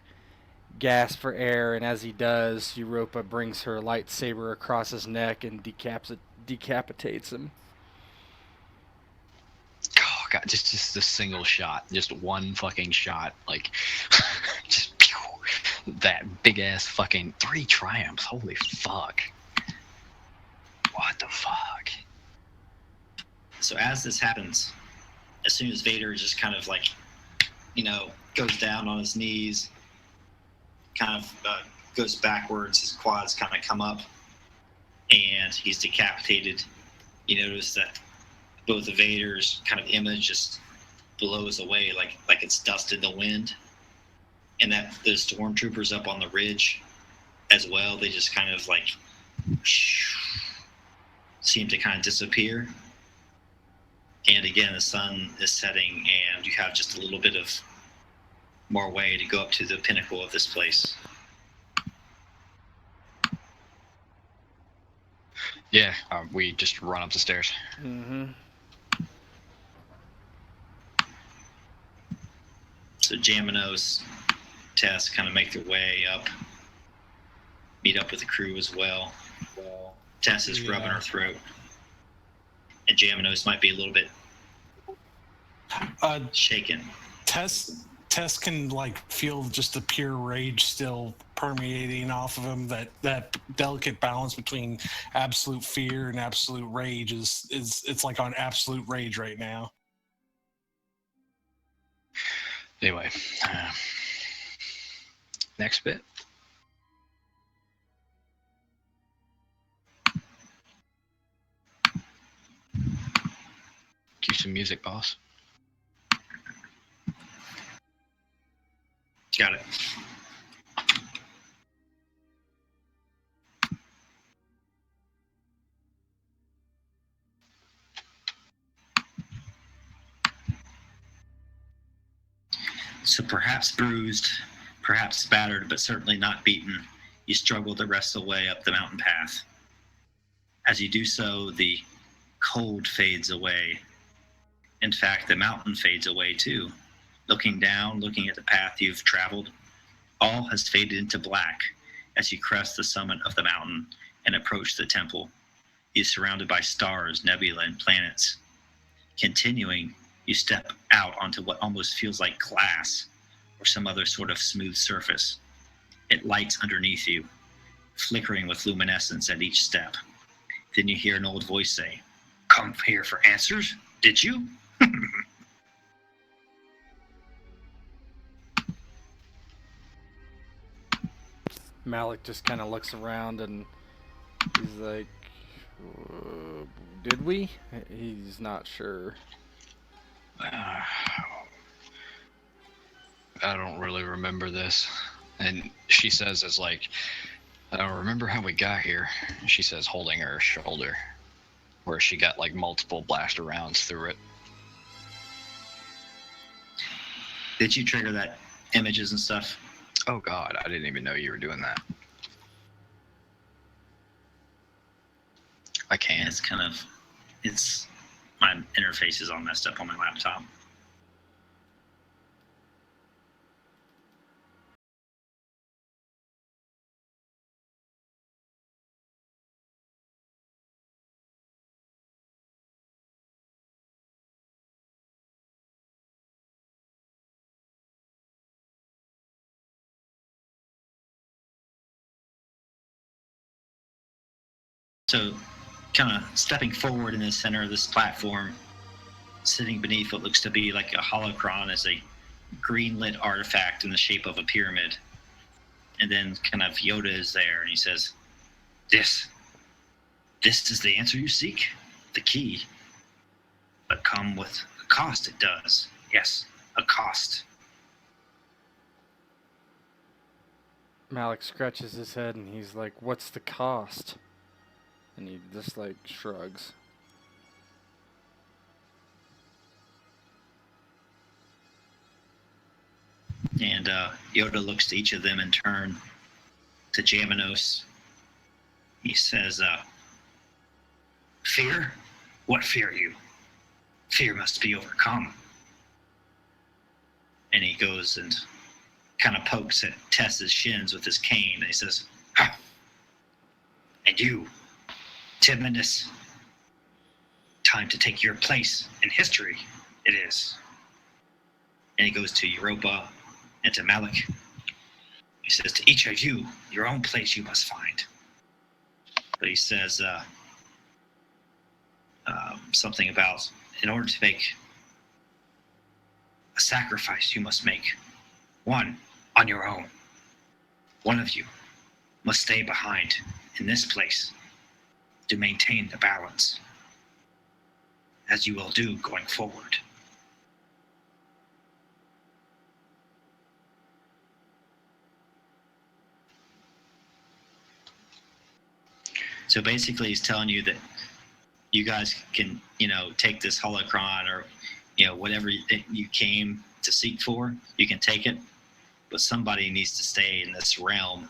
gasp for air, and as he does, Europa brings her lightsaber across his neck and decapitates him. Oh god, just a single shot, just one fucking shot, like just pew, that big ass fucking 3 triumphs. Holy fuck! What the fuck? So as this happens, as soon as Vader just kind of like, goes down on his knees, kind of goes backwards, his quads kind of come up, and he's decapitated. You notice that both of Vader's kind of image just blows away like it's dust in the wind, and that the stormtroopers up on the ridge as well, they just kind of like seem to kind of disappear. And again, the sun is setting, and you have just a little bit of more way to go up to the pinnacle of this place. Yeah, we just run up the stairs. Mm-hmm. So Jaminos, Tess kind of make their way up, meet up with the crew as well. Tess is rubbing her throat, and Jaminos might be a little bit shaken. Tess can like feel just the pure rage still permeating off of him. That delicate balance between absolute fear and absolute rage is it's like on absolute rage right now. Anyway, next bit. Cue some music, boss. Got it. So perhaps bruised, perhaps battered, but certainly not beaten, you struggle the rest of the way up the mountain path. As you do so, the cold fades away. In fact, the mountain fades away too. Looking down, looking at the path you've traveled, all has faded into black as you crest the summit of the mountain and approach the temple. You're surrounded by stars, nebula, and planets. Continuing, you step out onto what almost feels like glass or some other sort of smooth surface. It lights underneath you, flickering with luminescence at each step. Then you hear an old voice say, "Come here for answers, did you?" Malik just kind of looks around and he's like, "Did we?" He's not sure. I don't really remember this. And she says, "It's like, I don't remember how we got here." She says, holding her shoulder, where she got like multiple blaster rounds through it. Did you trigger that images and stuff? Oh god, I didn't even know you were doing that. I can. It's my interface is all messed up on my laptop. So, kind of stepping forward in the center of this platform, sitting beneath what looks to be like a holocron, is a green lit artifact in the shape of a pyramid. And then kind of Yoda is there, and he says, This is the answer you seek, the key. But come with a cost, it does. Yes, a cost. Malik scratches his head and he's like, "What's the cost?" And he just like shrugs. And Yoda looks to each of them in turn. To Jaminos, he says, Fear? What fear you? Fear must be overcome. and he goes and kind of pokes at Tess's shins with his cane. And he says, "Ha! And you, Timidus, time to take your place in history, it is. And he goes to Europa and to Malik. He says to each of you, your own place you must find. But he says something about, in order to make A sacrifice you must make. One on your own. One of you must stay behind in this place to maintain the balance, as you will do going forward. So basically, he's telling you that you guys can, take this holocron or, whatever you came to seek for, you can take it, but somebody needs to stay in this realm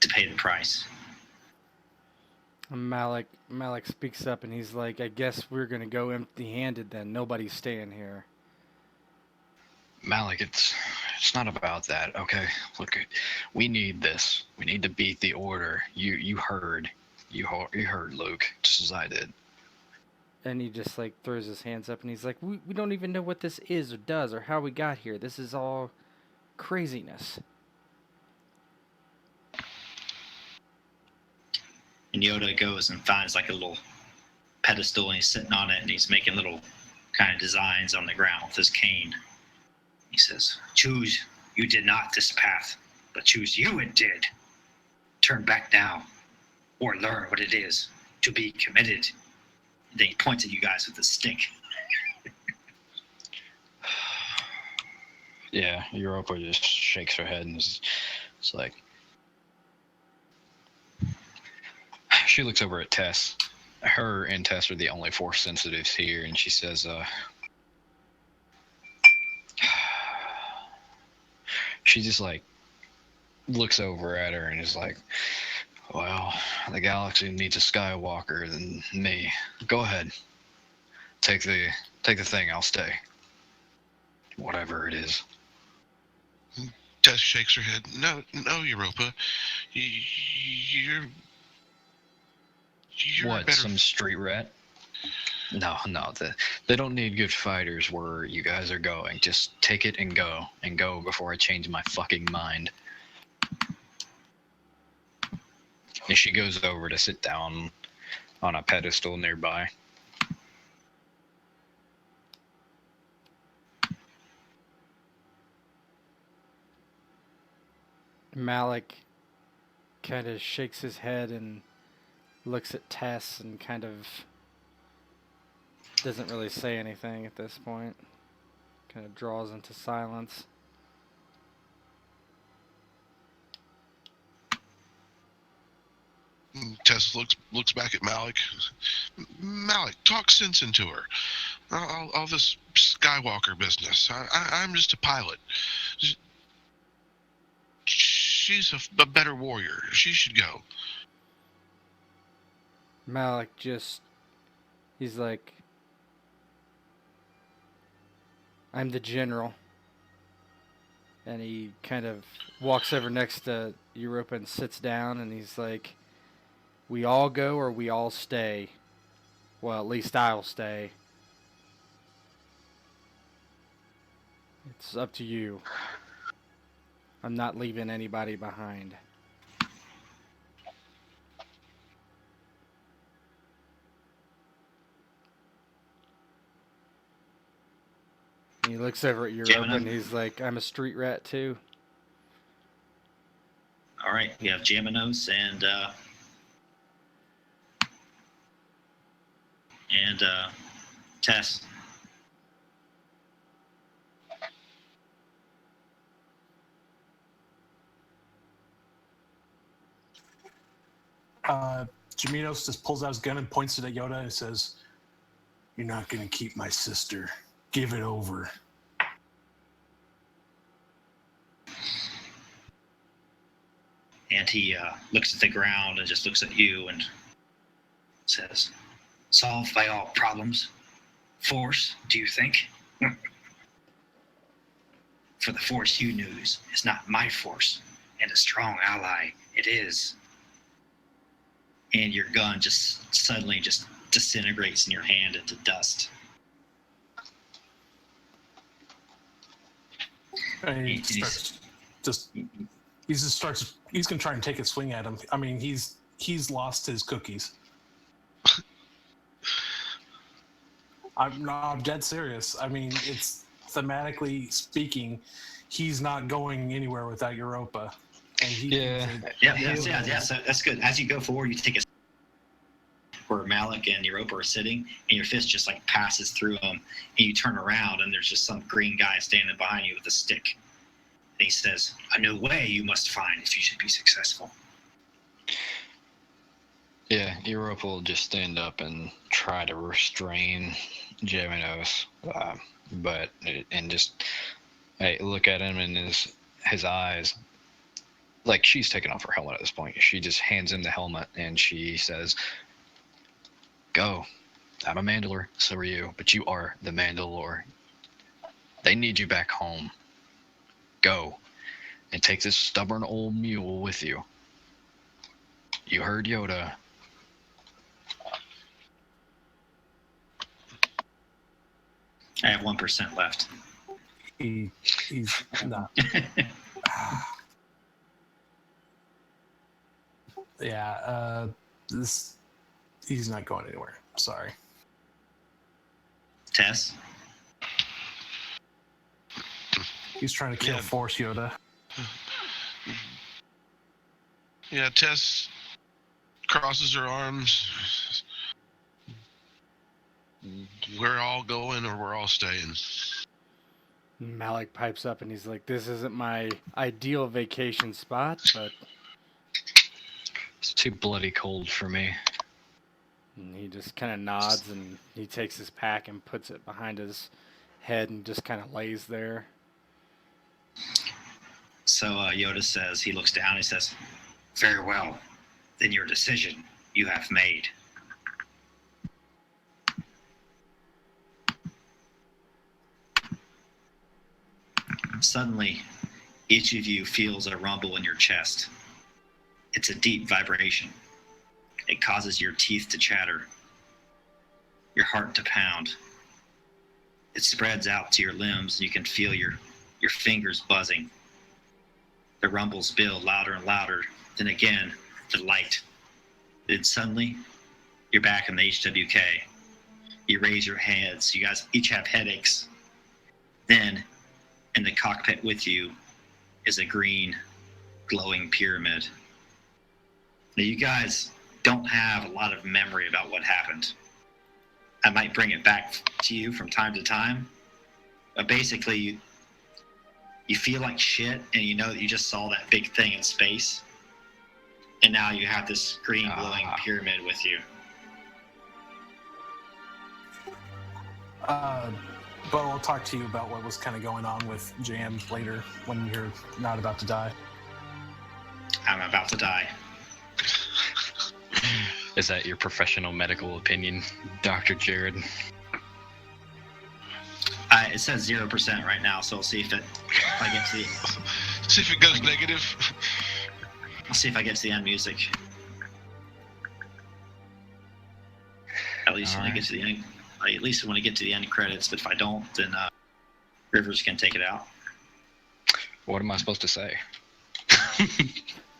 to pay the price. Malik speaks up and he's like, "I guess we're gonna go empty-handed then. Nobody's staying here." Malik, it's not about that, okay? Look, we need this. We need to beat the order. You heard Luke, just as I did. And he just like throws his hands up and he's like, we don't even know what this is or does or how we got here. This is all craziness." And Yoda goes and finds like a little pedestal, and he's sitting on it, and he's making little kind of designs on the ground with his cane. He says, choose you did not this path, but choose you it did. Turn back now, or learn what it is to be committed. And then he points at you guys with a stick. Yeah, Europa just shakes her head and it's like, she looks over at Tess. Her and Tess are the only force sensitives here, and she says, she just like looks over at her and is like, "Well, the galaxy needs a Skywalker than me. Go ahead, take the thing. I'll stay. Whatever it is." Tess shakes her head. No, Europa. You're What, better. some street rat? No, they don't need good fighters where you guys are going. Just take it and go before I change my fucking mind. And she goes over to sit down on a pedestal nearby. Malik kind of shakes his head and looks at Tess and kind of doesn't really say anything at this point. Kind of draws into silence. Tess looks back at Malik. Malik, talk sense into her. All this Skywalker business. I'm just a pilot. She's a better warrior. She should go. Malik he's like, "I'm the general." And he kind of walks over next to Europa and sits down and he's like, "We all go or we all stay. Well, at least I'll stay. It's up to you. I'm not leaving anybody behind." He looks over at Europa and he's like, I'm a street rat too. All right, we have Jaminos and Tess. Jaminos just pulls out his gun and points it at Yoda and says, "You're not going to keep my sister. Give it over." And he looks at the ground and just looks at you and says, "Solved by all problems. Force, do you think? For the force you use is not my force, and a strong ally it is." And your gun just suddenly just disintegrates in your hand into dust. And he he's gonna try and take a swing at him. I mean, he's lost his cookies. I'm dead serious. I mean, it's thematically speaking, he's not going anywhere without Europa. And Yeah, so that's good. As you go forward, you take a where Malik and Europa are sitting, and your fist just like passes through them, and you turn around, and there's just some green guy standing behind you with a stick. And he says, "A new way you must find if you should be successful." Yeah, Europa will just stand up and try to restrain Jaminos, look at him and his eyes. Like, she's taken off her helmet at this point. She just hands him the helmet and she says, "Go. I'm a Mandalore, so are you, but you are the Mandalore. They need you back home. Go. And take this stubborn old mule with you. You heard Yoda." I have 1% left. He's not. Yeah, he's not going anywhere. Sorry. Tess? He's trying to kill Force Yoda. Yeah, Tess crosses her arms. We're all going or we're all staying. Malik pipes up and he's like, "This isn't my ideal vacation spot, but..." It's too bloody cold for me. And he just kind of nods and he takes his pack and puts it behind his head and just kind of lays there. So Yoda says, he looks down, he says, "Very well. Then your decision you have made." Suddenly, each of you feels a rumble in your chest. It's a deep vibration. It causes your teeth to chatter, your heart to pound. It spreads out to your limbs, and you can feel your fingers buzzing. The rumbles build louder and louder. Then again, the light. Then suddenly, you're back in the HWK. You raise your heads. You guys each have headaches. Then, in the cockpit with you is a green, glowing pyramid. Now, you guys don't have a lot of memory about what happened. I might bring it back to you from time to time, but basically, you feel like shit, and you know that you just saw that big thing in space, and now you have this green, glowing pyramid with you. Bo, I'll talk to you about what was kind of going on with Jam later when you're not about to die. I'm about to die. Is that your professional medical opinion, Dr. Jared? It says 0% right now, so I'll see if I get to the. See if it goes negative. I'll see if I get to the end music. At least when I get to the end. At least when I get to the end credits, but if I don't, then Rivers can take it out. What am I supposed to say?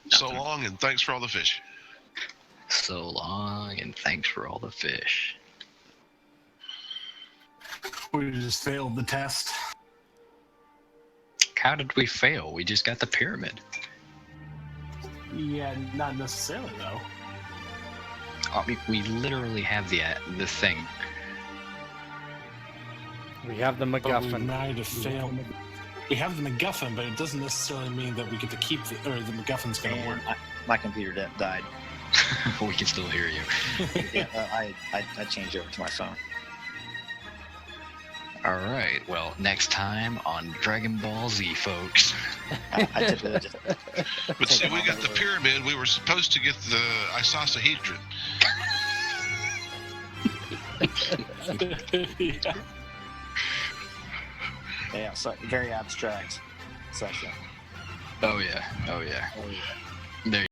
So long, and thanks for all the fish. So long, and thanks for all the fish. We just failed the test. How did we fail? We just got the pyramid. Yeah, not necessarily though. I mean, we literally have the thing. We have the But we MacGuffin. might have failed. We have the MacGuffin, but it doesn't necessarily mean that we get to keep the MacGuffin's going to work. And my computer died. We can still hear you. Yeah, I changed over to my phone. All right. Well, next time on Dragon Ball Z, folks. I typically just But see, we got the pyramid. We were supposed to get the icosahedron. Yeah. yeah, so very abstract session. Oh yeah. Oh yeah. Oh, yeah. There